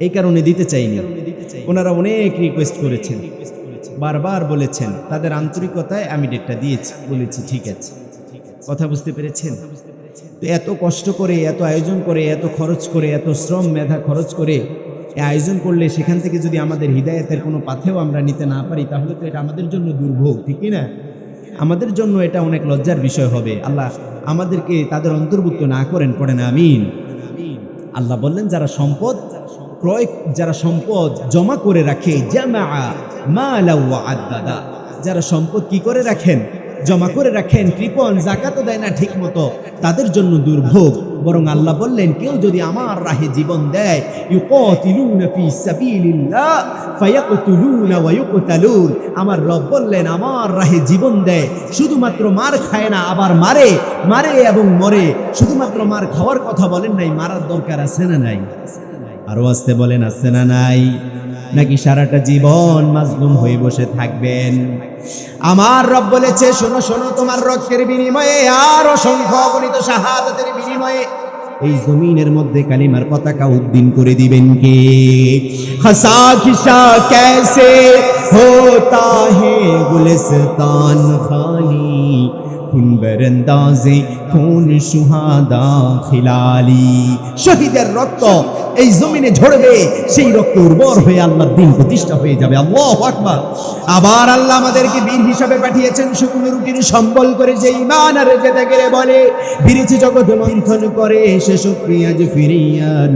Speaker 3: এই কারণে দিতে চাইনি। ওনারা অনেক রিকোয়েস্ট করেছেন, বারবার বলেছেন, তাদের আন্তরিকতায় আমি ডেটটা দিয়েছি, বলেছি ঠিক আছে। কথা বুঝতে পেরেছেন? তো এত কষ্ট করে, এত আয়োজন করে, এত খরচ করে, এত শ্রম মেধা খরচ করে এই আয়োজন করলে সেখান থেকে যদি আমাদের হিদায়াতের কোনো পাথেও আমরা নিতে না পারি, তাহলে তো এটা আমাদের জন্য দুর্ভোগ, ঠিক না? আমাদের জন্য এটা অনেক লজ্জার বিষয় হবে। আল্লাহ আমাদেরকে তাদের অন্তর্ভুক্ত না করেন, পড়েন আমিন। আল্লাহ বললেন, যারা সম্পদ ক্রয়, যারা সম্পদ জমা করে রাখে, জামা মালা ওয়া আদ্দাদা, যারা সম্পদ কি করে রাখেন? জমা করে রাখেন, কৃপণ, যাকাতও দেয় না ঠিক মতো, তাদের জন্য দুর্ভোগ। বরং আল্লাহ বললেন, কেউ যদি আমার রাহে জীবন দেয়, ইউকাতিলুনা ফি সাবিলিল্লাহ ফায়াকতুলুনা ওয়া ইউকতালুন, আমার রব বললেন আমার রাহে জীবন দেয়, শুধুমাত্র মার খায় না, আবার মারে, মারে এবং মরে। শুধুমাত্র মার খাওয়ার কথা বলেন নাই, মারার দরকার আছে না নাই? আরো আসতে বলেন, আছে না নাই? নাকি সারাটা জীবন মাজলুম হয়ে বসে থাকবেন? আমার রব বলেছে, শোনো শোনো, তোমার রক্তের বিনিময়ে আর অসংখ্য অগণিত শাহাদাতের বিনিময়ে এই জমিনের মধ্যে কালিমার পতাকা উদ্দিন করে দিবেন কে? খসা খিসা कैसे होता है गुलिस्तान खाली, খুন বেরন্দাজে খুন সুহাদা খিলালি। শহীদের রক্ত এই জমিনে ঝরবে, সেই রক্ত উর্বর হয়ে আল্লাহর দ্বীন প্রতিষ্ঠা হয়ে যাবে। আল্লাহু আকবার। আবার আল্লাহ আমাদেরকে বীর হিসাবে পাঠিয়েছেন, শুকনো রুটির সম্বল করে যে ঈমান আর যেতে গেলে বলে, বিরিচি জগৎ মন্থন করে সে শুকরিয়াজ ফিরিয়ান।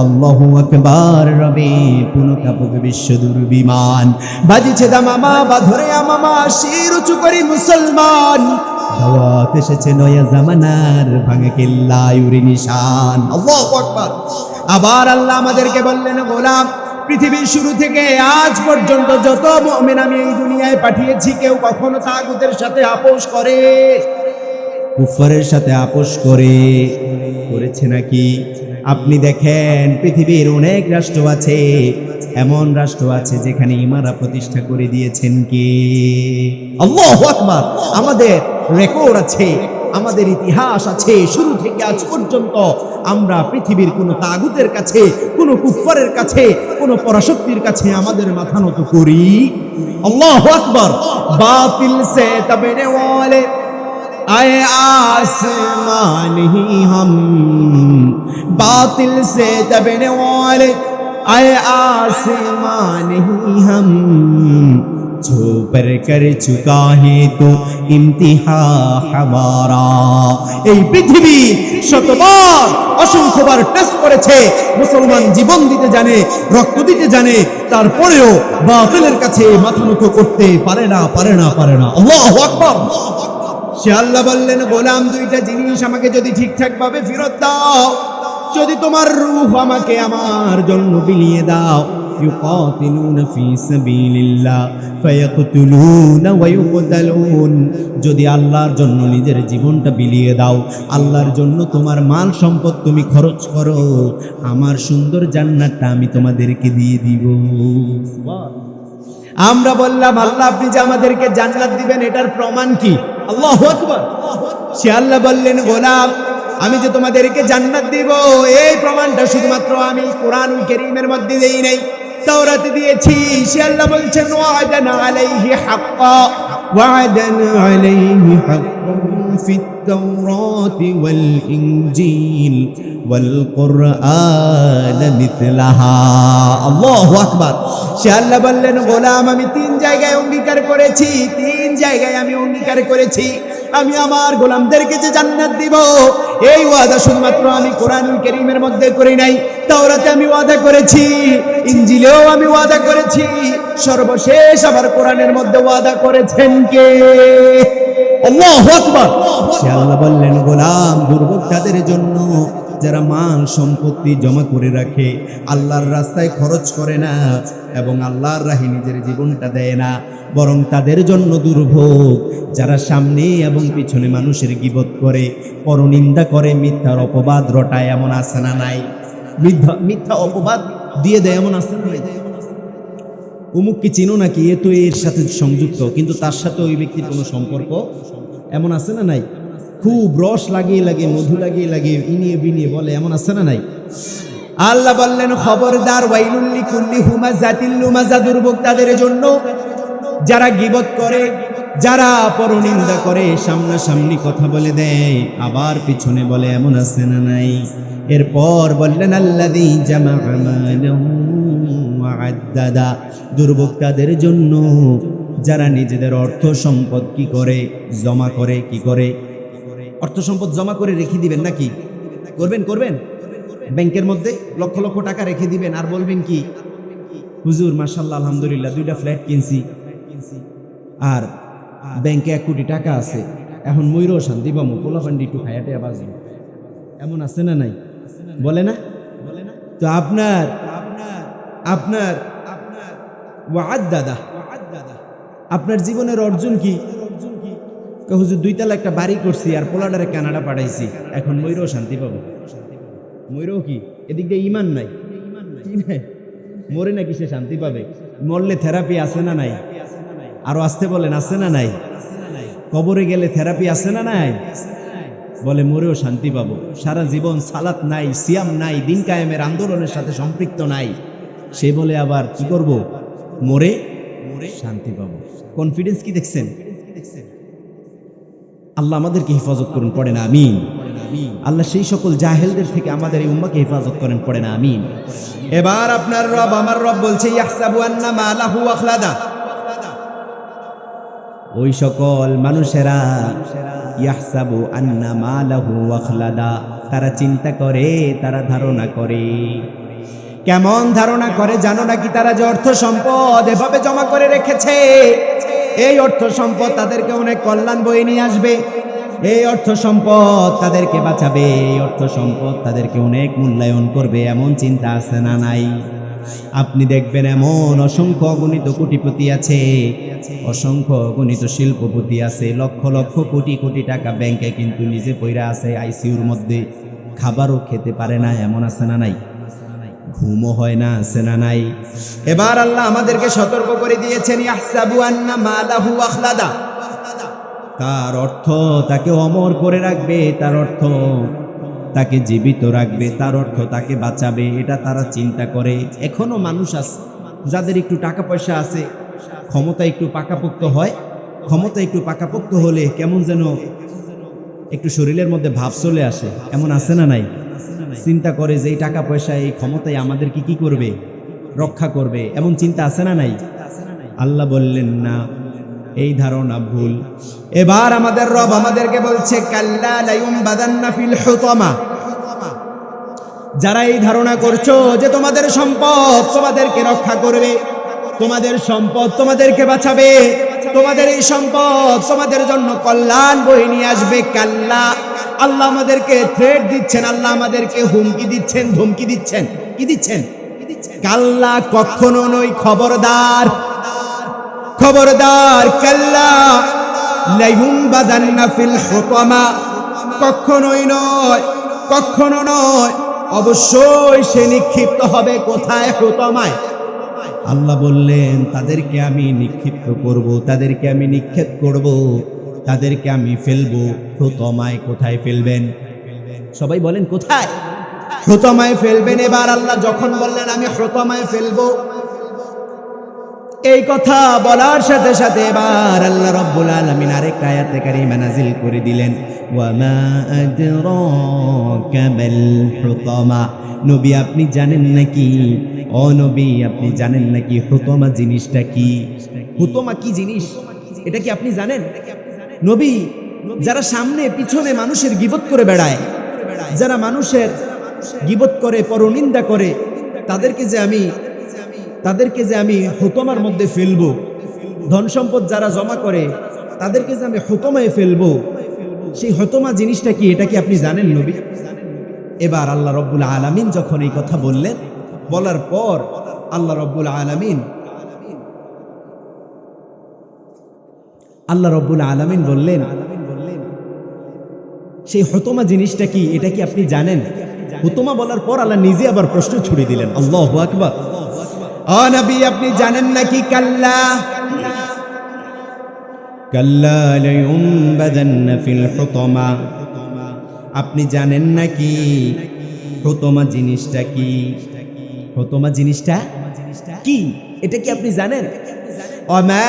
Speaker 3: আল্লাহু আকবার। রবে পুনকাপক বিশ্ব দুর্বিমান, বাজিছে দামামা বা ধরে আমামা, শির উঁচু করি মুসলমান। দাওয়াত এসেছে নয়া জামানার, ভাঙে কিল্লা ইউরি নিশান। আল্লাহু আকবার। আবার আল্লাহ আমাদেরকে বললেন, গোলাম, পৃথিবীর শুরু থেকে আজ পর্যন্ত যত মুমিন আমি এই দুনিয়ায় পাঠিয়েছি, কেউ কখনো তাগুতের সাথে আপোষ করে, কুফরের সাথে আপোষ করেছে নাকি? আপনি দেখেন পৃথিবীর অনেক রাষ্ট্র আছে, এমন রাষ্ট্র আছে যেখানে ইমারা প্রতিষ্ঠা করে দিয়েছেন কে? আল্লাহু আকবার। আমাদের রেকর্ড আছে, আমাদের ইতিহাস আছে, শুরু থেকে আজ পর্যন্ত আমরা পৃথিবীর কোনো তাগুতের কাছে, কোনো কুফারের কাছে, কোনো পরাশক্তির কাছে আমাদের মাথা নত করি? আল্লাহু আকবার। বাতিল সে তবনে ওয়ালে आए आसमान ही हम, बातिल से दबने वाले आए आसमान ही हम, जो पर कर चुका है तो इम्तिहा हमारा। এই পৃথিবী শতবার অসংখ্যবার টেস্ট করেছে, মুসলমান জীবন দিতে জানে, রক্ত দিতে জানে, তারপরেও বাতিলের কাছে মাথা নত করতে পারে না, পারে না, পারে না। আল্লাহু আকবার। সে আল্লাহ বললেন, গোলাম, দুইটা জিনিস আমাকে যদি ঠিকঠাক ভাবে ফেরত দাও, যদি তোমার রূহ আমাকে আমার জন্য বিলিয়ে দাও, ইউকাতিলুনা ফি সাবিলিল্লাহ ফায়াকতুলুনা ওয়া ইউকতালুন, যদি আল্লাহর জন্য নিজের জীবনটা বিলিয়ে দাও, আল্লাহর জন্য তোমার মাল সম্পদ তুমি খরচ করো, আমার সুন্দর জান্নাতটা আমি তোমাদেরকে দিয়ে দিব। আমরা বললাম, আল্লাহ আপনি যে আমাদেরকে জান্নাত দিবেন এটার প্রমাণ কি? আল্লাহু আকবার। সে আল্লাহ বললেন, গোলাম, আমি যে তোমাদেরকে জান্নাত দিব এই প্রমাণটা শুধুমাত্র আমি কোরআনুল কারীমের মধ্যে দেই নাই, তাওরাতে দিয়েছি। সে আল্লাহ বলছেন, ওয়াদান আলাইহি হাক্কা, ওয়াদান আলাইহি হাক্কা
Speaker 1: ফিত তাওরাতি ওয়াল ইনজিল ওয়াল কুরআন মিথলাহা। আল্লাহু আকবার। সে আল্লাহ বললেন, গোলাম আমি 3 জায়গায় অঙ্গীকার করেছি, 3 জায়গায় আমি অঙ্গীকার করেছি আমি আমার গোলামদেরকে যে জান্নাত দিব, এই ওয়াদা শুধুমাত্র আমি কোরআনুল কারীমের মধ্যে করি নাই, তাওরাতে আমি ওয়াদা করেছি, ইনজিলেও আমি ওয়াদা করেছি, সর্বশেষ আবার কোরআনের মধ্যে ওয়াদা করেছেন কে? আল্লাহু আকবার। সে আল্লাহ বললেন, গোলাম দুর্ভোগতাদের জন্য যারা মাল সম্পত্তি জমা করে রাখে, আল্লাহর রাস্তায় খরচ করে না এবং আল্লাহর রাহে নিজের জীবনটা দেয় না, বরং তাদের জন্য দুর্ভোগ যারা সামনে এবং পিছনে মানুষের গীবত করে, পরনিন্দা করে, মিথ্যার অপবাদ রটায়, এমন আছে না নাই? মিথ্যা অপবাদ দিয়ে দেয়, এমন আছে না নাই? অমুককে চিনো নাকি, এ তো এর সাথে সংযুক্ত, কিন্তু তার সাথে ওই ব্যক্তির কোনো সম্পর্ক, এমন আছে না নাই? খুব রস লাগিয়ে লাগিয়ে, মধু লাগিয়ে লাগিয়ে, ইনিয়ে বিনিয়ে বলে, এমন আছে না নাই? আল্লাহ বললেন, খবরদার, ওয়াইলুল লিকুল্লি হুমাযাতিল লুমাযা, দুর্ভোগতাদের জন্য যারা গীবত করে, যারা পরনিন্দা করে, সামনাসামনি কথা বলে দেয় আবার পিছনে বলে, এমন আছে না নাই? এরপর বললেন, আল্লাযী জামাআ মালান ওয়া আদ্দাদা, দুর্ভোগতাদের জন্য যারা নিজেদের অর্থ সম্পদ কি করে, জমা করে, কি করে? অর্থ সম্পদ জমা করে রেখে দিবেন নাকি? করবেন ব্যাংকের মধ্যে লক্ষ লক্ষ টাকা রেখে দিবেন আর বলবেন কি, হুজুর মাশাআল্লাহ আলহামদুলিল্লাহ 2টা ফ্ল্যাট কিনছি আর ব্যাংকে 1 কোটি টাকা আছে, এখন ময়ূরও শান্তি পাবো, পোলাপান্ডি একটু খায়াটে বাজি, এমন আছে না নাই? বলে না? তো আপনার ওয়াদাদা, আপনার জীবনের অর্জন কি? হুজুর 2 তলা একটা বাড়ি করছি আর পোলাডারে কানাডা পাঠাইছি, এখন ময়ূরও শান্তি পাবো। ময়ূরও কি এদিক দিয়ে ইমান নাই? মরে নাকি সে শান্তি পাবে? মরলে থেরাপি আছে না নাই? আরো আসতে বলেন, আছে না নাই? কবরে গেলে থেরাপি আছে না নাই? বলে মরেও শান্তি পাবো। সারা জীবন সালাত নাই, সিয়াম নাই, দিন কায়েমের আন্দোলনের সাথে সম্পৃক্ত নাই, সে বলে আবার কি করব, মরে শান্তি পাবো। কনফিডেন্স কি দেখছেন? আল্লাহ আমাদেরকে হেফাজত করুন, পড়ে না আমিন। আল্লাহ সেই সকল জাহেলদের থেকে আমাদের এই উম্মাহকে হেফাজত করেন, পড়ে না আমিন। এবার আপনার রব, আমার রব বলছে, ইয়াহসাবু আন্না মালাহু আখলাদা, ওই সকল মানুষেরা, ইয়াহসাবু আন্না মালাহু আখলাদা, তারা চিন্তা করে, তারা ধারণা করে। কেমন ধারণা করে জানো নাকি? তারা যে অর্থ সম্পদ এভাবে জমা করে রেখেছে, এই অর্থ সম্পদ তাদেরকে অনেক কল্যাণ বয়ে নিয়ে আসবে, এই অর্থ সম্পদ তাদেরকে বাঁচাবে, এই অর্থ সম্পদ তাদেরকে অনেক মূল্যায়ন করবে, এমন চিন্তা আছে না নাই? আপনি দেখবেন এমন অসংখ্য অগণিত কোটিপতি আছে, অসংখ্য অগণিত শিল্পপতি আছে, লক্ষ লক্ষ কোটি কোটি টাকা ব্যাংকে, কিন্তু নিজে পয়রা আছে আইসিইউর মধ্যে, খাবারও খেতে পারে না, এমন আছে না নাই? ঘুমও হয় না, আছে না নাই? এবার আল্লাহ আমাদেরকে সতর্ক করে দিয়েছেন, ইয়াহসাবু আন্না মালাহু আখলাদা, তার অর্থ তাকে অমর করে রাখবে, তার অর্থ তাকে জীবিত রাখবে, তার অর্থ তাকে বাঁচাবে, এটা তারা চিন্তা করে। এখনো মানুষ আছে যাদের একটু টাকা পয়সা আছে, ক্ষমতা একটু পাকাপোক্ত হয়, ক্ষমতা একটু পাকাপোক্ত হলে কেমন যেন একটু শরীরের মধ্যে ভাব চলে আসে, এমন আছে না নাই? চিন্তা করে যে এই টাকা পয়সা, এই ক্ষমতায় আমাদেরকে কি করবে, রক্ষা করবে, এমন চিন্তা আছে না নাই? আল্লাহ বললেন না, এই ধারণা ভুল। এবার আমাদের রব আমাদেরকে বলছে, কাল্লা লায়ুমবাদান্না ফিল হুতামা, যারা এই ধারণা করছো যে তোমাদের সম্পদ তোমাদেরকে রক্ষা করবে, তোমাদের সম্পদ তোমাদেরকে বাঁচাবে, তোমাদের এই সম্পদ তোমাদের জন্য কল্যাণ বয়ে নিয়ে আসবে, কাল্লা, আল্লাহ আমাদেরকে থ্রেট দিচ্ছেন, আল্লাহ আমাদেরকে হুমকি দিচ্ছেন, ধমকি দিচ্ছেন। কি দিচ্ছেন? কাল্লা, কখনো নয়, খবরদার, খবরদার, কাল্লা লায়ুমবাদান্না ফিল হুতামা, কখনোই নয়, কখনো নয়, অবশ্যই সে নিক্ষিপ্ত হবে কোথায়? হুতামায়। আল্লাহ বললেন, তাদেরকে আমি নিক্ষিপ্ত করব, তাদেরকে আমি নিক্ষেপ করব, তাদেরকে আমি ফেলবো হুতামায়। কোথায় ফেলবেন? সবাই বলেন কোথায়? হুতামায় ফেলবেন। এবার আল্লাহ যখন বললেন আমি হুতামায় ফেলবো, এই কথা বলার সাথে সাথে এবার আল্লাহ রাব্বুল আলামিন আরেকটা আয়াতে কারিমা নাজিল করে দিলেন, ওয়া মা আদরাকা মাল হুতামা। নবী আপনি জানেন নাকি, ও নবী আপনি জানেন নাকি হুতামা জিনিসটা কি? হুতামা কি জিনিস এটা কি আপনি জানেন? নবী, যারা সামনে পিছনে মানুষের গীবত করে বেড়ায়, যারা মানুষের গীবত করে পরনিন্দা করে, তাদেরকে যে আমি হুতমার মধ্যে ফেলবো, ধন সম্পদ যারা জমা করে তাদেরকে যে আমি হুতমায় ফেলবো, সেই হুতমা জিনিসটা কি এটা কি আপনি জানেন নবী? এবার আল্লাহ রব্বুল আলামিন যখন এই কথা বললেন, বলার পর আল্লাহ রব্বুল আলামিন বললেন, সেই হুতমা জিনিসটা কি এটা কি আপনি জানেন? হুতমা বলার পর আল্লাহ নিজে আবার প্রশ্ন ছুড়ে দিলেন। আল্লাহু আকবার। ও নবী আপনি জানেন নাকি? কাল্লা কাল্লা লায়ুনবাযান্না ফিল হুতমা। আপনি জানেন নাকি হুতমা জিনিসটা কি? হুতমা জিনিসটা কি এটা কি আপনি জানেন? ওমা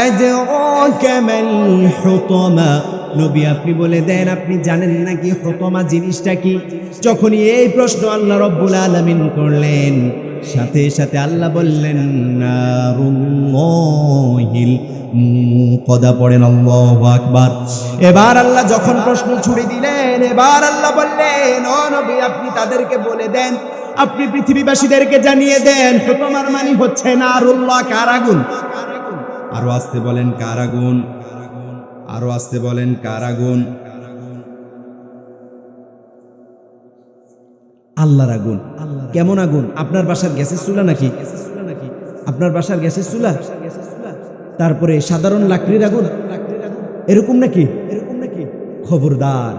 Speaker 1: আদরাকা মাল হুতমা। নবী আপনি বলে দেন আপনি জানেন নাকি হুতমা জিনিসটা কি? যখনই এই প্রশ্ন আল্লাহ রাব্বুল আলামিন করলেন, সাথে সাথে আল্লাহ বললেন নারুল্লাহিল মুকাদা। পড়েন আল্লাহু আকবার। এবার আল্লাহ যখন প্রশ্ন ছুড়ে দিলেন, এবার আল্লাহ বললেন, ও নবী আপনি তাদেরকে বলে দেন, আপনি পৃথিবীবাসীদেরকে জানিয়ে দেন হুতমার মানে হচ্ছে নারুল্লাহ, কারাগুন। আরো আসতে বলেন কারাগুন, আরো আসতে বলেন কারাগুন। আল্লাহর আগুন। কেমন আগুন? আপনার বাসার গ্যাসের চুলা নাকি? আপনার বাসার গ্যাসের চুলা, তারপরে সাধারণ লাকড়ির আগুন, এরকম নাকি? খবরদার,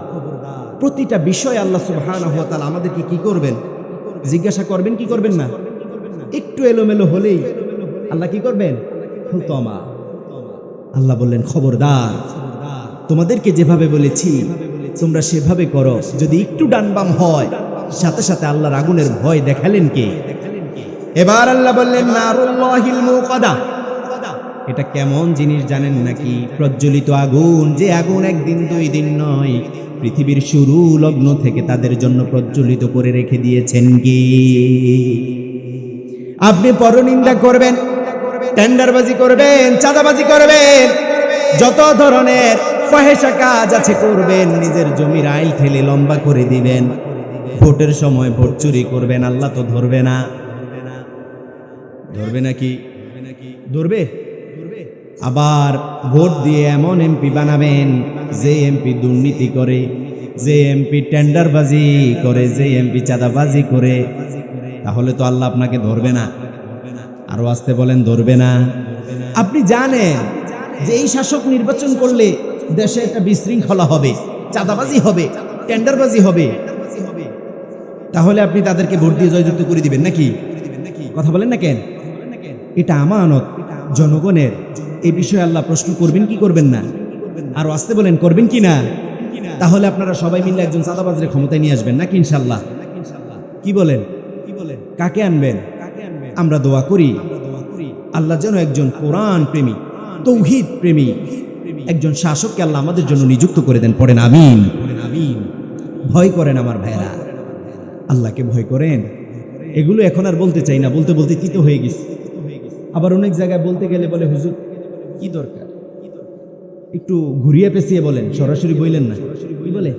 Speaker 1: প্রতিটা বিষয় আল্লাহ সুবহানাহু ওয়া তাআলা আমাদেরকে কি করবেন? জিজ্ঞাসা করবেন কি করবেন না? একটু এলোমেলো হলেই আল্লাহ কি করবেন? হুতমা। আল্লাহ বললেন খবরদার, তোমাদেরকে যেভাবে বলেছি তোমরা সেভাবে করো। যদি একটু ডানবাম হয়, সাথে সাথে আল্লাহর আগুনের ভয় দেখালেন কে? এবার আল্লাহ বললেন নারুল্লাহিল মুকাদা। এটা কেমন জিনিস জানেন নাকি? প্রজ্বলিত আগুন, যে আগুন একদিন দুই দিন নয়, পৃথিবীর শুরু লগ্ন থেকে তাদের জন্য প্রজ্বলিত করে রেখে দিয়েছেন কি? আপনি পরনিন্দা করবেন, টেন্ডারবাজি করবেন, চাঁদাবাজি করবেন, যত ধরনের ফাহেশা কাজ আছে করবেন, নিজের জমির আইল ঠেলে লম্বা করে দিবেন, ভোটের সময় ভোট চুরি করবেন, আল্লাহ তো ধরবে না। ধরবে নাকি? ধরবে। আবার ভোট দিয়ে এমন এমপি বানাবেন যে এমপি দুর্নীতি করে, যে এমপি টেন্ডারবাজি করে, যে এমপি চাঁদাবাজি করে, তাহলে তো আল্লাহ আপনাকে ধরবে না। আরো আসতে বলেন ধরবে না। আপনি জানেন যে এই শাসক নির্বাচন করলে দেশে একটা বিশৃঙ্খলা হবে, চাঁদাবাজি হবে, টেন্ডারবাজি হবে, তাহলে আপনি তাদেরকে ভোট দিয়ে জয়যুক্ত করে দিবেন নাকি? কথা বলেন না কেন? এটা আমানত জনগণের। এই বিষয়ে আল্লাহ প্রশ্ন করবেন কি করবেন না? আর আসতে বলেন করবেন কি না? তাহলে আপনারা সবাই মিলে একজন চাঁদাবাজের ক্ষমতায় নিয়ে আসবেন নাকি ইনশাল্লাহ? কি বলেন? কাকে আনবেন? আমরা দোয়া করি আল্লাহ যেন একজন কোরআন প্রেমী, তৌহিদ প্রেমী একজন শাসককে আল্লাহ আমাদের জন্য নিযুক্ত করে দেন। পড়েন আমিন। ভয় করেন আমার ভাইরা, আল্লাহকে ভয় করেন। এগুলো এখন আর বলতে চাই না, বলতে বলতে তিত হয়ে গেছে। আবার অনেক জায়গায় বলতে গেলে বলে হুজুর কি দরকার, একটু ঘুরিয়ে পেঁচিয়ে বলেন, সরাসরি বললেন না। কি বলে?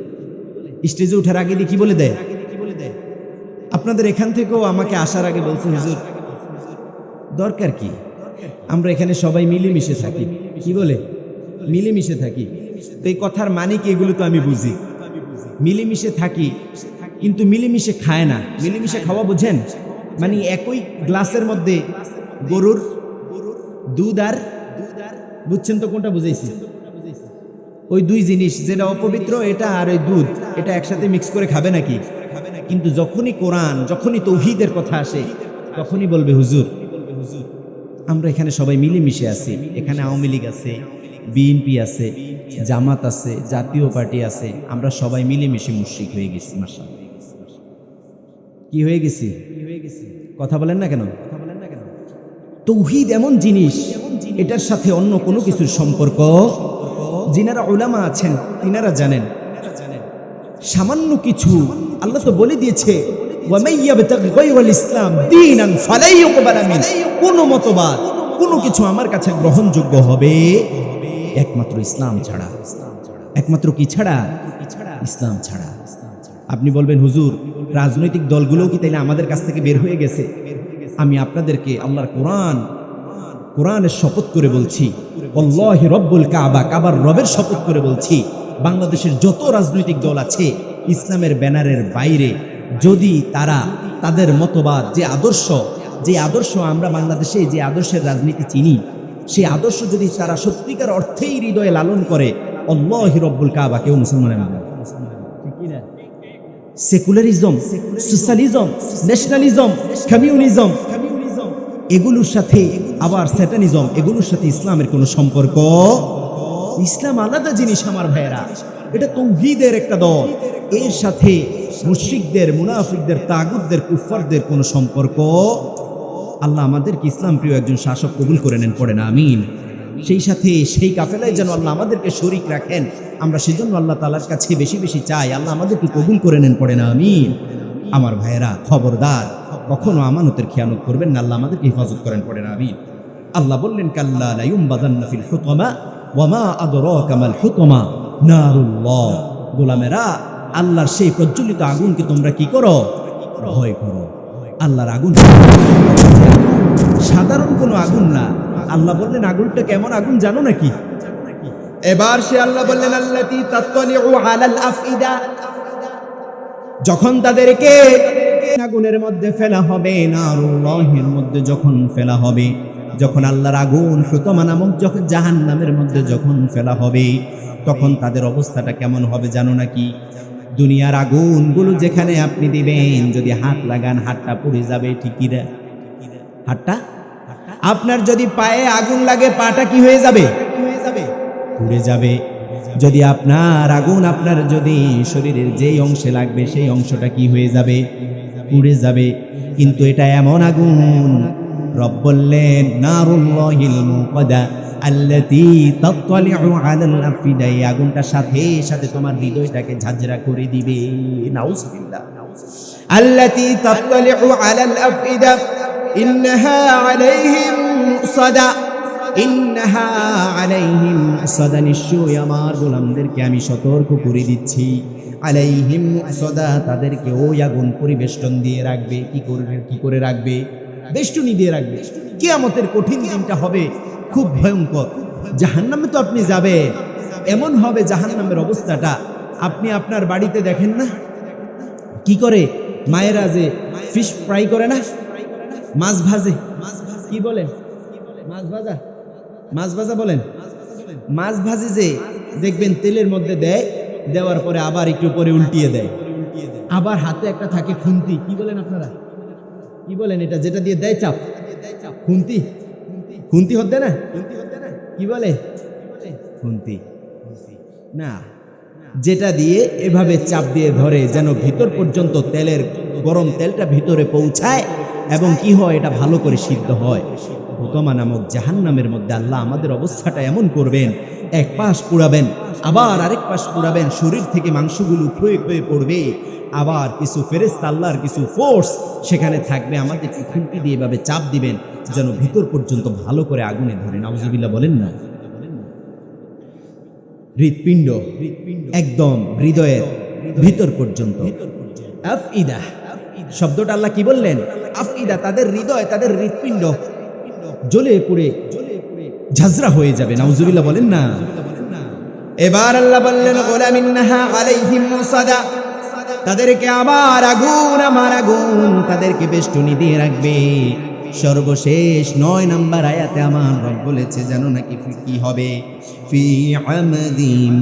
Speaker 1: স্টেজে ওঠার আগে দিয়ে কি বলে দেয়? আপনাদের এখান থেকেও আমাকে আসার আগে বলছে হুজুর দরকার কি, আমরা এখানে সবাই মিলেমিশে থাকি। কি বলে? মিলেমিশে থাকি। তো এই কথার মানে কি? এগুলো তো আমি বুঝি, মিলেমিশে থাকি, কিন্তু মিলেমিশে খায় না। মিলেমিশে খাওয়া বুঝেন? মানে একই গ্লাসের মধ্যে গরুর দুধ আর, বুঝছেন তো কোনটা বুঝাইছি? ওই দুই জিনিস, যেটা অপবিত্র এটা আর ওই দুধ, এটা একসাথে মিক্স করে খাবে নাকি? কিন্তু যখনই কোরআন, যখনই তৌহিদের কথা আসে, তখনই বলবে হুজুর আমরা এখানে সবাই মিলেমিশে আছি। এখানে আওয়ামী লীগ আছে, বিএনপি আছে, জামাত আছে, জাতীয় পার্টি আছে, আমরা সবাই মিলেমিশে মুশরিক হয়ে গেছি। মাশাআল্লাহ। কি হয়ে গেছি? কথা বলেন না কেন?
Speaker 3: তৌহিদ এমন জিনিস, এটার সাথে অন্য কোনো কিছুর সম্পর্ক, যিনারা উলামা আছেন তিনারা জানেন। সামান্য কিছু আল্লাহ তো বলে দিয়েছে, কোনো মতবাদ, কোনো কিছু আমার কাছে গ্রহণযোগ্য হবে একমাত্র ইসলাম ছাড়া। একমাত্র কি ছাড়া? ইসলাম ছাড়া। আপনি বলবেন হুজুর, রাজনৈতিক দলগুলোও কি তাইলে আমাদের কাছ থেকে বের হয়ে গেছে? আমি আপনাদেরকে আল্লাহর কোরআনের শপথ করে বলছি, আল্লাহি রব্বুল কাবা, কাবার রবের শপথ করে বলছি, বাংলাদেশের যত রাজনৈতিক দল আছে ইসলামের ব্যানারের বাইরে যদি তারা তাদের মতবাদ, যে আদর্শ আমরা বাংলাদেশে যে আদর্শের রাজনীতি চিনি, সেই আদর্শ যদি তারা সত্যিকার অর্থেই হৃদয়ে লালন করে, আল্লাহি রব্বুল কাবা, কেউ মুসলমানের না। সেকুলারিজম, সোশ্যালিজম, ন্যাশনালিজম, কমিউনিজম, এগুলোর সাথে আবার স্যাটানিজম, এগুলোর সাথে ইসলামের কোনো সম্পর্ক? ইসলাম আলাদা জিনিস আমার ভাইয়েরা, এটা তৌহিদের একটা দল। এর সাথে মুশরিকদের, মুনাফিকদের, তাগুতদের, কুফফারদের কোনো সম্পর্ক? আল্লাহ আমাদেরকে ইসলাম প্রিয় একজন শাসক কবুল করে নেন, পড়েন আমিন। সেই সাথে সেই কাফেলায় যেন আল্লাহ আমাদেরকে শরীক রাখেন, আমরা সেজন্য আল্লাহ তাআলার কাছে বেশি বেশি চাই, আল্লাহ আমাদেরকে কবুল করে নেন, পড়েন আমিন। আমার ভাইয়েরা খবরদার, কখনো আমানতের খেয়ানত করবেন না, আল্লাহ আমাদেরকে হেফাজত করেন, পড়েন আমিন। আল্লাহ বললেন, কাল্লা লা ইউমবাদান্না ফিল হুতামা ওয়া মা আদরাকা মাল হুতামা নারুল্লাহ। গোলামেরা, আল্লাহর সেই প্রজ্বলিত আগুনকে তোমরা কি করো? ভয় করো। আল্লাহর আগুন সাধারণ কোনো আগুন না। আল্লাহ বললেন, আগুনটা কেমন আগুন জানো নাকি?
Speaker 1: এবার সে আল্লাহ বললেন, আল্লাতী তাত্তালিউ আলাল আফইদা, যখন তাদেরকে আগুনের মধ্যে ফেলা হবে, নারুল্লাহের মধ্যে যখন ফেলা হবে, যখন আল্লাহর আগুন হুতামা নামক যখন জাহান্নামের মধ্যে যখন ফেলা হবে, তখন তাদের অবস্থাটা কেমন হবে জানো নাকি? দুনিয়ার আগুনগুলো যেখানে আপনি দিবেন, যদি হাত লাগান হাতটা পুড়ে যাবে, ঠিকই রে? হাতটা আপনার যদি পায়ে আগুন লাগে, পাটা কি হয়ে যাবে? পুড়ে যাবে। যদি আপনার আগুন আপনার যদি শরীরের যেই অংশে লাগবে, সেই অংশটা কি হয়ে যাবে? পুড়ে যাবে। কিন্তু এটা এমন আগুন, রব বললেন, নারুল্লাহিল মুকাদা আল্লাতী তাত্তালিউ আলাল আফইদা, এই আগুনটার সাথে সাথে তোমার হৃদয়টাকে ঝাঁঝরা করে দিবে। নাউযুবিল্লাহ। আল্লাতী তাত্তালিউ আলাল আফইদা ইন্নাহা আলাইহিম মুসাদা, ইন্নাহা আলাইহিম মুসাদা, নিশ্চয়ই আমার গোলামদেরকে আমি সতর্ক করে দিচ্ছি। আলাইহিম মুসাদা, তাদেরকে ওই আগুন পরিবেষ্টন দিয়ে রাখবে। কি করে রাখবে? বেষ্টনী দিয়ে রাখবে। কিয়ামতের কঠিন দিনটা হবে খুব ভয়ঙ্কর। জাহান্নামে তো আপনি যাবেন, এমন হবে জাহান্নামের অবস্থাটা, আপনি আপনার বাড়িতে দেখেন না কি করে মায়েরা যে ফিশ ফ্রাই করে না, মাছ ভাজে, কি বলেন? মাছ ভাজা বলেন। মাছ ভাজে যে দেখবেন তেলের মধ্যে দেয়, দেওয়ার পরে আবার একটু পরে উল্টিয়ে দেয়, আবার হাতে একটা থাকে খুন্তি, কি বলেন আপনারা? কি বলেন এটা যেটা দিয়ে দেয় চাপ? খুন্তি হতে না, কি বলে? খুন্তি না, যেটা দিয়ে এভাবে চাপ দিয়ে ধরে যেন ভিতর পর্যন্ত তেলের গরম তেলটা ভিতরে পৌঁছায় এবং কি হয়, এটা ভালো করে সিদ্ধ হয়। হুতামা নামক জাহান্নামের মধ্যে আল্লাহ আমাদের অবস্থাটা এমন করবেন, এক পাশ পুড়াবেন, আবার আরেক পাশ পুড়াবেন, শরীর থেকে মাংসগুলো ক্ষয়ে ক্ষয়ে পড়বে, আবার কিছু ফেরেশতা, আল্লাহর কিছু ফোর্স সেখানে থাকবে, আমাদেরকে খুন্তি দিয়ে এভাবে চাপ দিবেন যেন ভিতর পর্যন্ত ভালো করে আগুনে ধরে। নাউযুবিল্লাহ বলেন না। হৃৎপিণ্ড একদম হৃদয়ের ভিতর পর্যন্ত। আফইদা শব্দটা আল্লাহ কি বললেন? আফইদা, তাদের হৃদয়, তাদের হৃৎপিণ্ড জ্বলে পুড়ে ঝাঁঝরা হয়ে যাবে। নাউযুবিল্লাহ বলেন না। এবার আল্লাহ বললেন, গোলামিন্নাহা আলাইহিম মুসাদা, তাদেরকে আমার আগুন তাদেরকে বেষ্টনী দিয়ে রাখবে। সর্বশেষ 9 নম্বর আয়াতে আমার রব বলেছে জানো নাকি কি হবে? ফি আমাদিম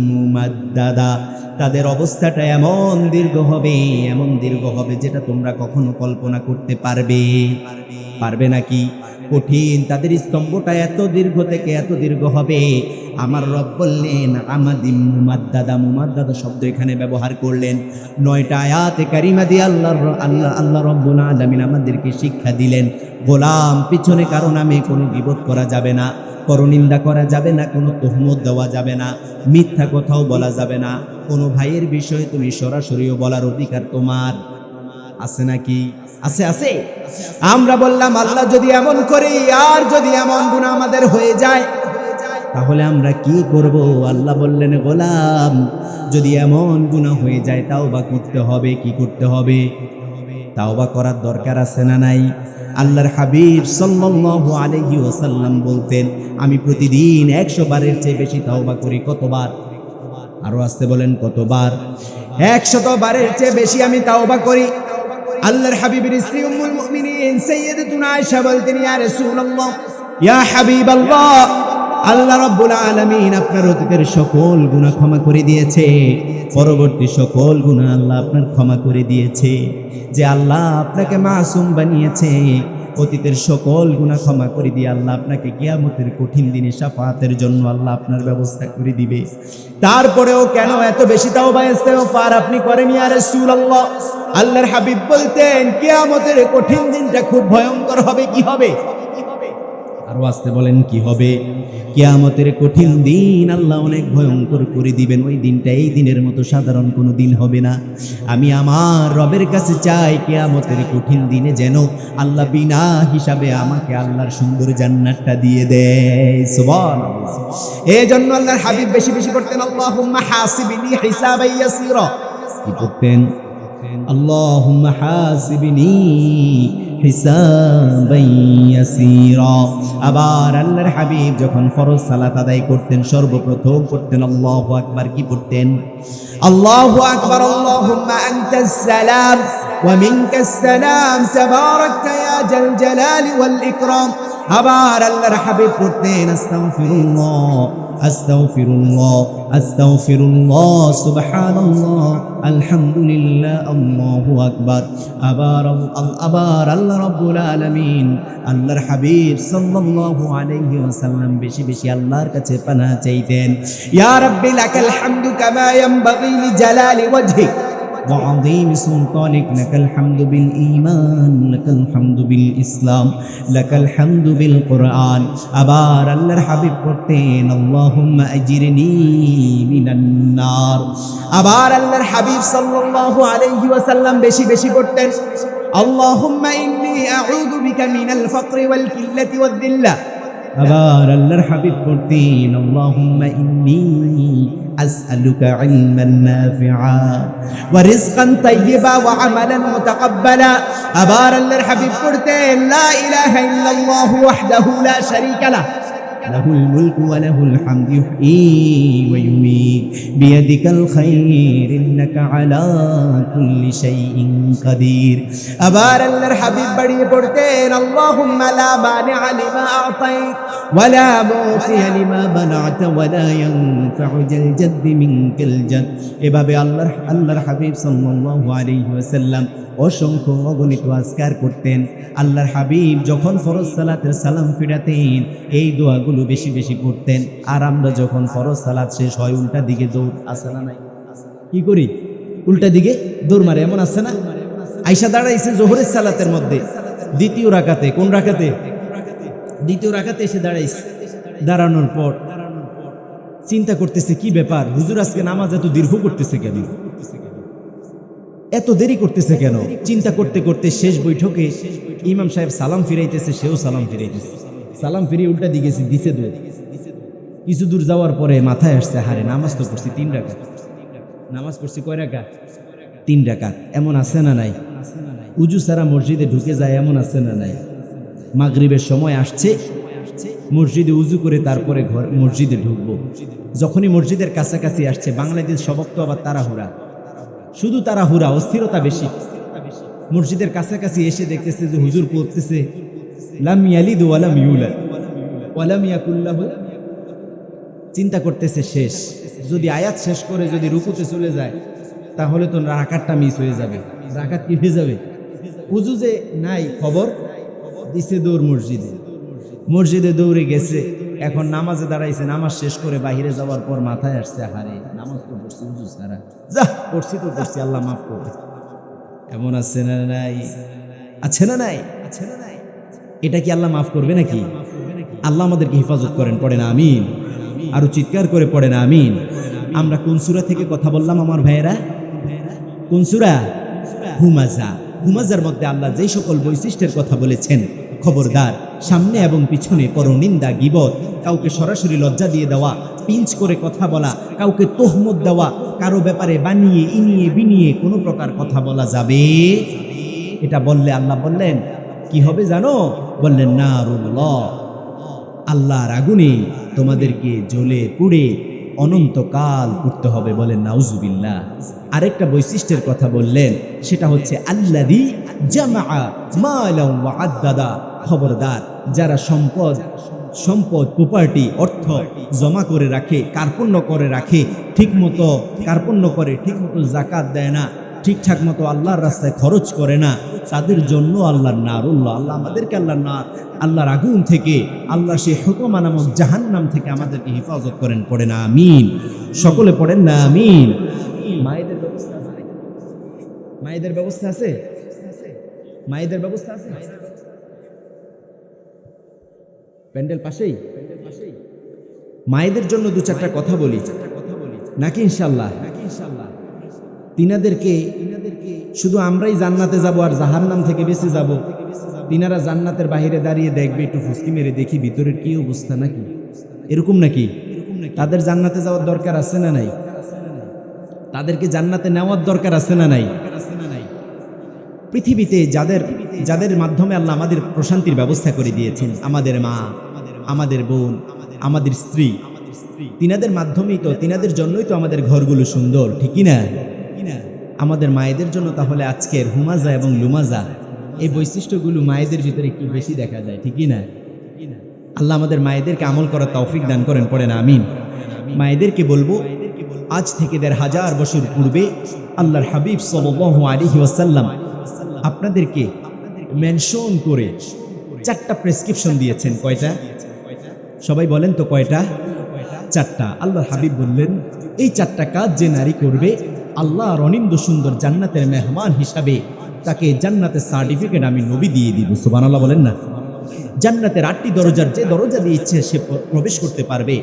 Speaker 1: মুমাদ্দাদা, তাদের অবস্থাটা এমন দীর্ঘ হবে যেটা তোমরা কখনো কল্পনা করতে পারবে নাকি?
Speaker 3: কঠিন, তাদের স্তম্ভটা এত দীর্ঘ থেকে এত দীর্ঘ হবে। আমার রব বললেন আমাদিম মুমাদ্দাদা, মুমাদ্দাদা শব্দ এখানে ব্যবহার করলেন। 9টা আয়াতে কারিমা দিয়ে আল্লাহ রব্বুল আলামিন আমাদেরকে শিক্ষা দিলেন, গোলাম পিছনে কারো নামে কোনো গীবত করা যাবে না, পরনিন্দা করা যাবে না, কোনো তহমত দেওয়া যাবে না, মিথ্যা কথাও বলা যাবে না, কোনো ভাইয়ের বিষয়ে তুমি সরাসরিও বলার অধিকার তোমার আছে নাকি? আছে, আছে। আমরা বললাম আল্লাহ যদি এমন করি, আর যদি এমন গুনাহ আমাদের হয়ে যায় তাহলে আমরা কি করব? আল্লাহ বললেন গোলাম যদি এমন গুনাহ হয়ে যায় তাওবা করতে হবে। কি করতে হবে? তাওবা করার দরকার আছে না নাই? আল্লাহর হাবিব সাল্লাল্লাহু আলাইহি ওয়াসাল্লাম বলতেন আমি প্রতিদিন 100 বারের চেয়ে বেশি তাওবা করি। কতবার? আরো আসতে বলেন কতবার? 100 বারের চেয়ে বেশি আমি তাওবা করি। আল্লাহর হাবিবের স্ত্রী উম্মুল মুমিনিন সাইয়্যিদাতুনা আয়েশা বলতেন ইয়া রাসূলুল্লাহ, ইয়া হাবিবাল্লাহ, আল্লাহ রাব্বুল আলামিন আপনার অতীতের সকল গুনাহ ক্ষমা করে দিয়েছে, পরবর্তী সকল গুনাহ আল্লাহ আপনার ক্ষমা করে দিয়েছে। যে আল্লাহ আপনাকে মাসুম বানিয়েছে, অতীতের সকল গুনাহ ক্ষমা করে দিয়ে আল্লাহ আপনাকে কিয়ামতের কঠিন দিনে শাফাআতের জন্য আল্লাহ আপনার ব্যবস্থা করে দিবে। তারপরেও কেন এত বেশি তাওবা ইস্তেগফার আপনি করেন ইয়া রাসূলুল্লাহ? আল্লাহর হাবিব বলতেন কিয়ামতের কঠিন দিনটা খুব ভয়ঙ্কর হবে। কি হবে? আরো আসতে বলেন কি হবে? কিয়ামতের কঠিন দিন আল্লাহ অনেক ভয়ঙ্কর করে দিবেন। ওই দিনটা এই দিনের মতো সাধারণ কোনো দিন হবে না। আমি আমার রবের কাছে চাই কিয়ামতের কঠিন দিনে যেন আল্লাহ বিনা হিসাবে আমাকে আল্লাহর সুন্দর জান্নাতটা দিয়ে দেয়। সুবহানাল্লাহ। এই জন্য আল্লাহর হাবিব বেশি বেশি করতেন আল্লাহুম্মা হাসিবনি হিসাবান ইয়াসীরা। কি করতেন? আল্লাহুম্মা হাসিবনি হিসাবান ইয়াসীরা। আবার আল্লাহর হাবিব যখন ফরজ সালাত আদায় করতেন সর্বপ্রথম করতেন আল্লাহু আকবার। কি পড়তেন? আল্লাহু আকবার, আল্লাহুম্মা আনতাস সালাম ওয়া মিনকাস সালাম তাবারাকতা ইয়া জাল জালালি ওয়াল ইকরাম। আবার আল্লাহর হাবিব পড়তেন আস্তাগফিরুল্লাহ, আস্তাগফিরুল্লাহ, আস্তাগফিরুল্লাহ, সুবহানাল্লাহ, আলহামদুলিল্লাহ, আল্লাহু আকবার। আবার আল্লাহ রাব্বুল আলামিন আল্লাহর হাবিব সাল্লাল্লাহু আলাইহি ওয়াসাল্লাম বেশি বেশি আল্লাহর কাছে পানাহ চাইতেন। ইয়া রাব্বি লাকাল হামদু কামা ইয়ানবাগি লিজালালি ওয়াজহিক وعظيم سلطانك، لك الحمد بالإيمان، لك الحمد بالإسلام، لك الحمد بالقرآن। আবার আল্লাহর হাবিব পড়তেন আল্লাহুম্মা আজিরনি মিনান নার। আবার আল্লাহর হাবিব সাল্লাল্লাহু আলাইহি ওয়াসাল্লাম বেশি বেশি পড়তেন আল্লাহুম্মা ইন্নী আউযু বিকা মিনাল ফাকরি ওয়াল কিল্লাতি ওয়াদ দিল্লা। আবার আল্লাহর হাবিব পড়তেন আল্লাহুম্মা ইন্নী আসআলুকা ইলমান নাফিআ ওয়া রিজকান তাইয়্যিবা ওয়া আমালান মুতাকাব্বালা। আবার আল্লাহর হাবিব পড়তেন লা ইলাহা ইল্লাল্লাহ ওয়াহদাহু লা শারীকা লাহু লাহুল মুলকু ওয়া লাহুল হামদু ইউহয়ী ওয়া ইউমীত বিয়াদিকাল খায়র ইন্নাকা আলা কুল্লি শাইইন কাদির। আবার আল্লাহর হাবিব বাড়িয়ে পড়তেন আল্লাহুম্মা লা মানিআ লিমা আ'তাইত ওয়া লা মুতিয়া লিমা মানা'তা ওয়া লা ইয়ানফা'ু জাল জাদ্দি মিনকাল জাদ। এভাবে আল্লাহর হাবিব সাল্লাল্লাহু আলাইহি ওয়াসাল্লাম অসংখ্য অগণিত আজকার করতেন। আল্লাহর হাবিব যখন ফরজ সালাতের সালাম ফিরাতেন এই দোয়াগুলো বেশি বেশি পড়তেন। আর আমরা যখন ফরজ সালাত শেষ হয় উল্টা দিকে দৌড়, আছে না নাই? কি করি? উল্টা দিকে দৌড় মারে, এমন আছে না? আয়েশা দাঁড়াইছে জোহরের সালাতের মধ্যে দ্বিতীয় রাকাতে। কোন রাকাতে? দ্বিতীয় রাকাতে এসে দাঁড়াইছে। দাঁড়ানোর পর চিন্তা করতেছে কি ব্যাপার, হুজুর আজকে নামাজ এত দীর্ঘ করতেছে কেন, এত দেরি করতেছে কেন? চিন্তা করতে করতে শেষ বৈঠকে ইমাম সাহেব সালাম ফিরাইতেছে, সেও সালাম ফিরাইতেছে। সালাম ফিরিয়ে উল্টা দিকে দিছে দৌড়। কিছু দূর যাওয়ার পরে মাথায় আসছে হারে নামাজ তো পড়ছি 3 রাকাত। নামাজ পড়ছি কয় রাকাত? 3 রাকাত। এমন আছে না নাই? উজু সারা মসজিদে ঢুকে যায়, এমন আছে না নাই? মাগরিবের সময় আসছে, মসজিদে উজু করে তারপরে মসজিদে ঢুকবো। যখনই মসজিদের কাছাকাছি আসছে, বাংলাদেশ সবক তো আবার তাড়াহুড়া, শুধু তাড়াহুড়া, অস্থিরতা বেশি। মসজিদের কাছাকাছি এসে দেখতেছে যে হুজুর পড়তেছে লাম ইয়ালিদ ওয়া লাম ইউলাদ ওয়া লাম ইয়াকুল লাহু। চিন্তা করতেছে শেষ, যদি আয়াত শেষ করে যদি রুকুতে চলে যায় তাহলে তো রাকাতটা মিস হয়ে যাবে। রাকাত কি হয়ে যাবে? উজু যে নাই খবর, দিছে দৌড় মসজিদে। মসজিদে দৌড়ে গেছে, এখন নামাজে দাঁড়াইছে, নামাজ শেষ করে বাইরে যাওয়ার পর মাথায় আসছে, হারে নামাজ তো পড়ছি হুজুর সারা, যা পড়ছি তো পড়ছি, আল্লাহ মাফ করবে। এমন আছে না নাই? আছে না নাই? এটা কি আল্লাহ মাফ করবে নাকি? আল্লাহ আমাদেরকে হেফাজত করেন, পড়ে না আমিন। আরো চিৎকার করে পড়ে না আমিন। আমরা কোন সূরা থেকে কথা বললাম আমার ভাইয়েরা? কোন সূরা? হুমাজা। হুমাজার মধ্যে আল্লাহ যেই সকল বৈশিষ্ট্যের কথা বলেছেন, খবরদার সামনে এবং পিছনে পরনিন্দা, গীবত, কাউকে সরাসরি লজ্জা দিয়ে দেওয়া, পিঞ্চ করে কথা বলা, কাউকে তোহমত দেওয়া, কারো ব্যাপারে বানিয়ে ইনিয়ে বিনিয়ে কোনো প্রকার কথা বলা যাবে? এটা বললে আল্লাহ বললেন কি হবে জানো? বললেন নারুল্লাহ, আল্লাহর আগুনে তোমাদেরকে জ্বলে পুড়ে অনন্তকাল করতে হবে। বলেন নাউজুবিল্লাহ। আরেকটা বৈশিষ্ট্যের কথা বললেন, সেটা হচ্ছে আল্লাযী জামাআ মালান ওয়া আদ্দাদা। খবরদার যারা সম্পদ প্রপার্টি অর্থ জমা করে রাখে, কার্পণ্য করে রাখে, ঠিকমতো কার্পণ্য করে, ঠিকমতো জাকাত দেয় না, ঠিকঠাক মতো আল্লাহর রাস্তায় খরচ করে না, তাদের জন্য আল্লাহর নারুল্লাহ, আল্লাহ আমাদেরকে আল্লাহর আগুন থেকে, আল্লাহ সেই হুকমা নামক জাহান্নাম থেকে আমাদেরকে হেফাজত করেন। পড়েন না আমিন। সকলে পড়েন না আমিন। মায়েদের ব্যবস্থা আছে? মায়েদের ব্যবস্থা আছে? মায়েদের ব্যবস্থা আছে? প্যান্ডেল পাশেই। মায়েদের জন্য দু চারটা কথা বলি নাকি ইনশাল্লাহ? তিনাদেরকে শুধু আমরাই জান্নাতে যাব আর জাহান্নাম থেকে বেঁচে যাব, তিনারা জান্নাতের বাইরে দাঁড়িয়ে দেখবে, একটু ফুসকি মেরে দেখি ভিতরের কি অবস্থা, নাকি এরকম নাকি? তাদের জান্নাতে যাওয়ার দরকার আছে না নাই? তাদেরকে জান্নাতে নেওয়ার দরকার আছে না নাই? পৃথিবীতে যাদের মাধ্যমে আল্লাহ আমাদের প্রশান্তির ব্যবস্থা করে দিয়েছেন, আমাদের মা, আমাদের বোন, আমাদের স্ত্রী, তিনাদের মাধ্যমেই তো, তিনাদের জন্যই তো আমাদের ঘরগুলো সুন্দর, ঠিকই না? আমাদের মায়েদের জন্য তাহলে আজকের হুমাজা এবং লুমাজা, এই বৈশিষ্ট্যগুলো মায়েদের ভিতরে একটু বেশি দেখা যায়, ঠিকই না? আল্লাহ আমাদের মায়েদেরকে আমল করার তৌফিক দান করেন। পড়েন আমিন। মায়েদেরকে বলবো, আজ থেকে ১৫০০ বছর পূর্বে আল্লাহর হাবিব সাল্লাল্লাহু আলাইহি ওয়াসাল্লাম আপনাদেরকে মেনশন করে 4টা প্রেসক্রিপশন দিয়েছেন। কয়টা? সবাই বলেন তো কয়টা? 4টা। আল্লাহর হাবিব বললেন, এই 4টা কাজ যে নারী করবে, আল্লাহর অনিন্দ সুন্দর জান্নাতের মেহমান হিসাবে তাকে জান্নাতের সার্টিফিকেট আমি নবী দিয়ে দিব। সুবহানাল্লাহ বলেন না? জান্নাতের 8টি দরজার যে দরজা দিয়ে ইচ্ছে সে প্রবেশ করতে পারবে,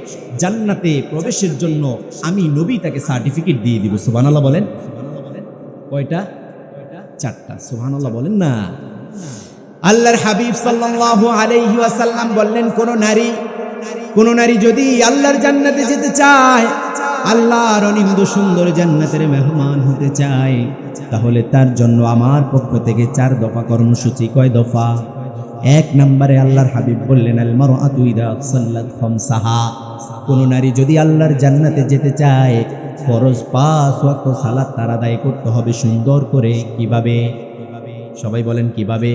Speaker 3: জান্নাতে প্রবেশের জন্য আমি নবী তাকে সার্টিফিকেট দিয়ে দিব। সুবহানাল্লাহ বলেন। কয়টা? 4টা। সুবহানাল্লাহ বলেন না? আল্লাহর হাবিব সাল্লাল্লাহু আলাইহি ওয়াসাল্লাম বললেন, কোন নারী যদি আল্লাহর জান্নাতে যেতে চায়, আল্লাহর অনিন্দ সুন্দর জান্নাতের মেহমান হতে চায়, তাহলে তার জন্য আমার পক্ষ থেকে 4 দফা কর্মসূচি। কয় দফা? 1 নম্বরে আল্লাহর হাবিব বললেন, আল মারআতু ইযা সাল্লাত খামসাহা। কোন নারী যদি আল্লাহর জান্নাতে যেতে চায়, ফরজ 5 ওয়াক্ত সালাত তার আদায় করতে হবে সুন্দর করে। কিভাবে? সবাই বলেন কিভাবে?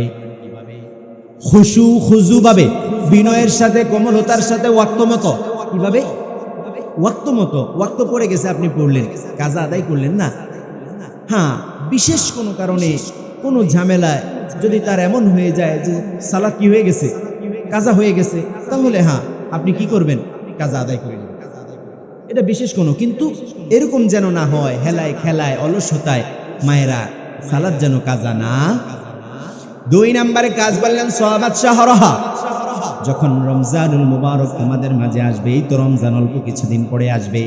Speaker 3: খুজু ভাবে, বিনয়ের সাথে, কোমলতার সাথে, ওয়াক্ত মতো। কিভাবে? ওয়াক্ত মতো। ওয়াক্ত পড়ে গেছে, আপনি পড়লেন, কাজা আদায় করলেন না। হ্যাঁ, বিশেষ কোনো কারণে, কোনো ঝামেলায় যদি তার এমন হয়ে যায় যে সালাত কি হয়ে গেছে, কাজা হয়ে গেছে, তাহলে হ্যাঁ আপনি কি করবেন? কাজা আদায় করবেন। এটা বিশেষ কোনো, কিন্তু এরকম যেন না হয় হেলায় খেলায় অলসতায় মায়েরা সালাত যেন কাজা না। 2 নম্বরে কাজ বললেন সাওয়াবাত শাহরাহা। যখন রমজানুল মুবারক আমাদের মাঝে আসবে, এই তো রমজান অল্প কিছুদিন পরে আসবে,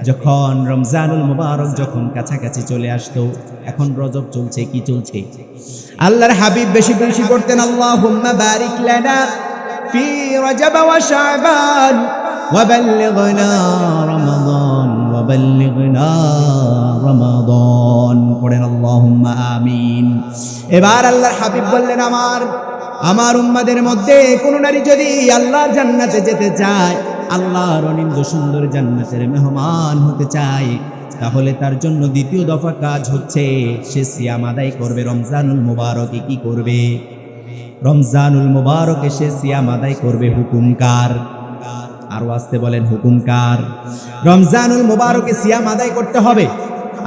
Speaker 3: যখন রমজানুল মুবারক যখন কাছাকাছি চলে আসতো, এখন রজব চলছে, কি চলছে? আল্লাহর হাবিব বেশি বেশি করতেন, আল্লাহুম্মা বারিক লানা ফি রজব ওয়া শাবান ওয়া বাল্লিগনা রমাদান ওয়া বাল্লিগনা রমাদান। পড়েন আল্লাহুম্মা আমিন। এবার আল্লাহর হাবিব বললেন, আমার উম্মাদের মধ্যে কোন নারী যদি আল্লাহর জান্নাতে যেতে চায়, আল্লাহর অনিন্দ সুন্দর জান্নাতের মেহমান হতে চায়, তাহলে তার জন্য 2য় দফা কাজ হচ্ছে সে সিয়াম আদায় করবে। রমজানুল মুবারকে কি করবে? রমজানুল মুবারকে সে সিয়াম আদায় করবে। হুকুমকার, আরো আসতে বলেন হুকুমকার। রমজানুল মুবারকে সিয়াম আদায় করতে হবে।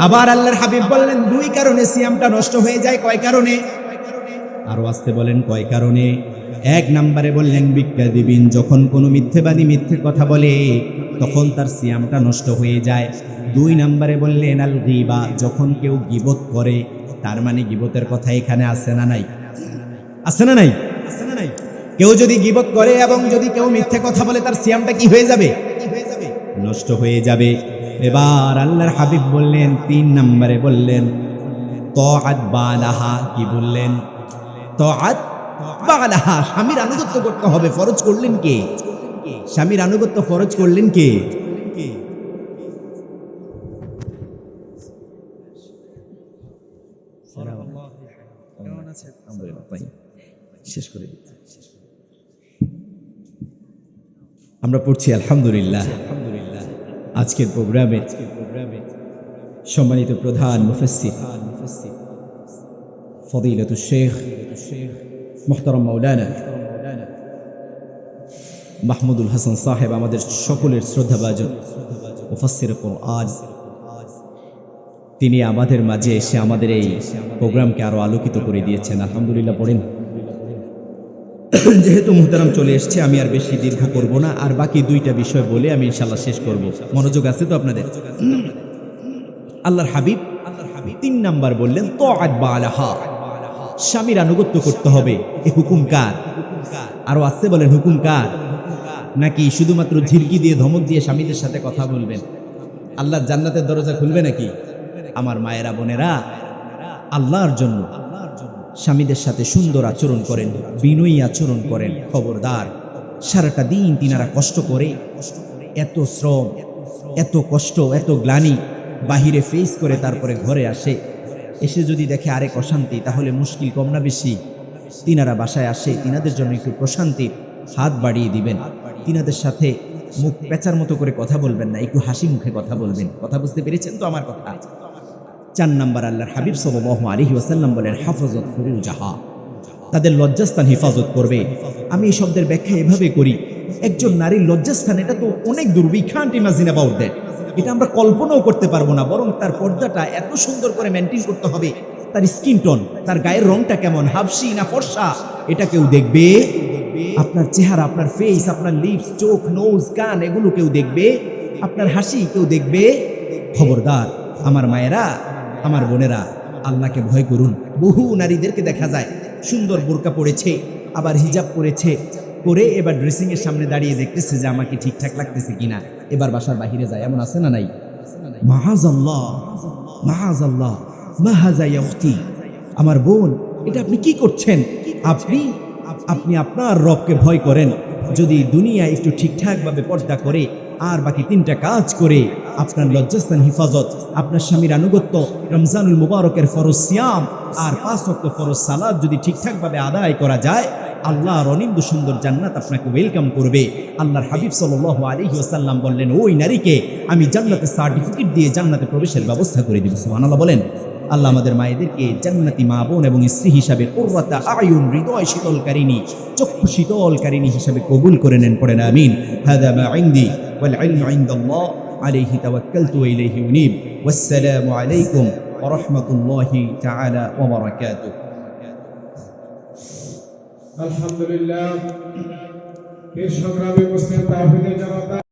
Speaker 3: আবার আল্লাহর হাবিব বললেন 2 কারণে সিয়ামটা নষ্ট হয়ে যায়। কয় কারণে? আরো আসতে বলেন কয় কারণে? এক নম্বরে বললেন বিকাযিবিন, যখন কোনো মিথ্যেবাদী মিথ্যে কথা বলে তখন তার সিয়ামটা নষ্ট হয়ে যায়। দুই নম্বরে বললেন আল গীবা, যখন কেউ গীবত করে, তার মানে গীবতের কথা এখানে আছে না নাই? আছে না নাই? কেউ যদি গীবত করে এবং যদি কেউ মিথ্যে কথা বলে, তার সিয়ামটা কি হয়ে যাবে? নষ্ট হয়ে যাবে। এবার আল্লাহর হাবিব বললেন, তিন নম্বরে বললেন তাআত বালাহা। কি বললেন? তাআত বালাহা, স্বামীর আনুগত্য করতে হবে। ফরজ করলেন কে? স্বামীর আনুগত্য ফরজ করলেন কে? শেষ করে দিচ্ছি। আমরা পড়ছি আলহামদুলিল্লাহ। আজকের প্রোগ্রামে সম্মানিত প্রধান মুফাসসির ফদিলাতুশ শেখ মুহতারাম মাওলানা মাহমুদুল হাসান সাহেব, আমাদের সকলের শ্রদ্ধাভাজন মুফাসসির কোরআন, তিনি আমাদের মাঝে এসে আমাদের এই প্রোগ্রামকে আরো আলোকিত করে দিয়েছেন। আলহামদুলিল্লাহ পড়েন। যেহেতু মুহতারাম চলে এসছে, আমি আর বেশি দীর্ঘ করব না, আর বাকি দুইটা বিষয় বলে আমি ইনশাআল্লাহ শেষ করব। মনোযোগ আছে তো আপনাদের? আল্লাহর হাবিব তিন নাম্বার বললেন তাআত বালাহা, স্বামীর আনুগত্য করতে হবে। এই হুকুম কার? আরো আসছে বলেন হুকুম কার? নাকি শুধুমাত্র ঝিরকি দিয়ে ধমক দিয়ে স্বামীদের সাথে কথা বলবেন? আল্লাহর জান্নাতের দরজা খুলবে নাকি? আমার মায়েরা বোনেরা, আল্লাহর জন্য স্বামীদের সাথে সুন্দর আচরণ করেন, বিনয়ী আচরণ করেন। খবরদার, সারাটা দিন তিনারা কষ্ট করে, এত শ্রম, এত কষ্ট, এত গ্লানি বাহিরে ফেস করে তারপরে ঘরে আসে, এসে যদি দেখে আরেক অশান্তি, তাহলে মুশকিল কম না বেশি? তিনারা বাসায় আসে, তিনাদের জন্য একটু প্রশান্তির হাত বাড়িয়ে দিবেন। তিনাদের সাথে মুখ পেঁচার মতো করে কথা বলবেন না, একটু হাসি মুখে কথা বলবেন। কথা বুঝতে পেরেছেন তো আমার কথা? চার নাম্বার, আল্লাহর হাবিব সাল্লাল্লাহু আলাইহি ওয়াসাল্লাম বলেন হাফাজত ফুরুজাহা, তাদের লজ্জাস্থান হেফাজত করবে। আমি এই শব্দের ব্যাখ্যা এভাবে করি, একজন নারীর লজ্জাস্থান, এটা তো অনেক দূর, we can't imagine about that, এটা আমরা কল্পনাও করতে পারবো না। বরং তার পর্দাটা এত সুন্দর করে মেনটেন করতে হবে। তার স্কিন টোন, তার গায়ের রংটা কেমন, হাবশি না ফর্সা, এটা কেউ দেখবে। আপনার চেহারা, আপনার ফেস, আপনার লিপস, চোখ, নোজ, কান, এগুলো কেউ দেখবে। আপনার হাসি কেউ দেখবে। খবরদার আমার মায়েরা, আমার বোনেরা, আল্লাহকে ভয় করুন। বহু নারীদেরকে দেখা যায় সুন্দর বোরকা পরেছে, আবার হিজাব পরেছে, করে এবার ড্রেসিং এর সামনে দাঁড়িয়ে দেখতেছে যে আমাকে ঠিকঠাক লাগতেছে কিনা, এবার বাসার বাহিরে যায়। এমন আছে না নাই? মাহাজাল্লাহ, মাহাজাল্লাহ, মাহাজা ইয়া উখতি, আমার বোন, এটা আপনি কি করছেন? আপনি আপনার রবকে ভয় করেন। যদি দুনিয়া একটু ঠিকঠাকভাবে পর্দা করে আর বাকি তিনটা কাজ করে, আপনার লজ্জাস্থান হিফাজত, আপনার স্বামীর আনুগত্য, রমজানুল মুবারকের ফরজ সিয়াম আর 5 ওয়াক্ত ফরজ সালাত যদি ঠিকঠাকভাবে আদায় করা যায়, আল্লাহর অনিন্দ সুন্দর জান্নাত আপনাকে ওয়েলকাম করবে। আল্লাহর হাবিব সাল্লাল্লাহু আলাইহি ওয়াসাল্লাম বললেন, ওই নারীকে আমি জান্নাতের সার্টিফিকেট দিয়ে জান্নাতে প্রবেশের ব্যবস্থা করে দিব। সুবহানাল্লাহ বলেন। আল্লাহ আমাদের মায়েদেরকে জান্নাতি মা বোন এবং স্ত্রী হিসাবে কুররাতা আয়ুন, হৃদয় শীতলকারিণী, চক্ষু শীতলকারিণী হিসাবে কবুল করে নেন। পড়েন আমিন। হাদা মা ইনদি ওয়াল ইলমু ইনদাল্লাহ আলাইহি তাওয়াক্কালতু ওয়া ইলাইহি উনীব। ওয়াসসালামু আলাইকুম ওয়া রাহমাতুল্লাহি তাআলা ওয়া বারাকাতুহু।
Speaker 2: আলহামদুলিল্লাহ। এই সংগ্রামী মুসলিম তাওহীদের জনতা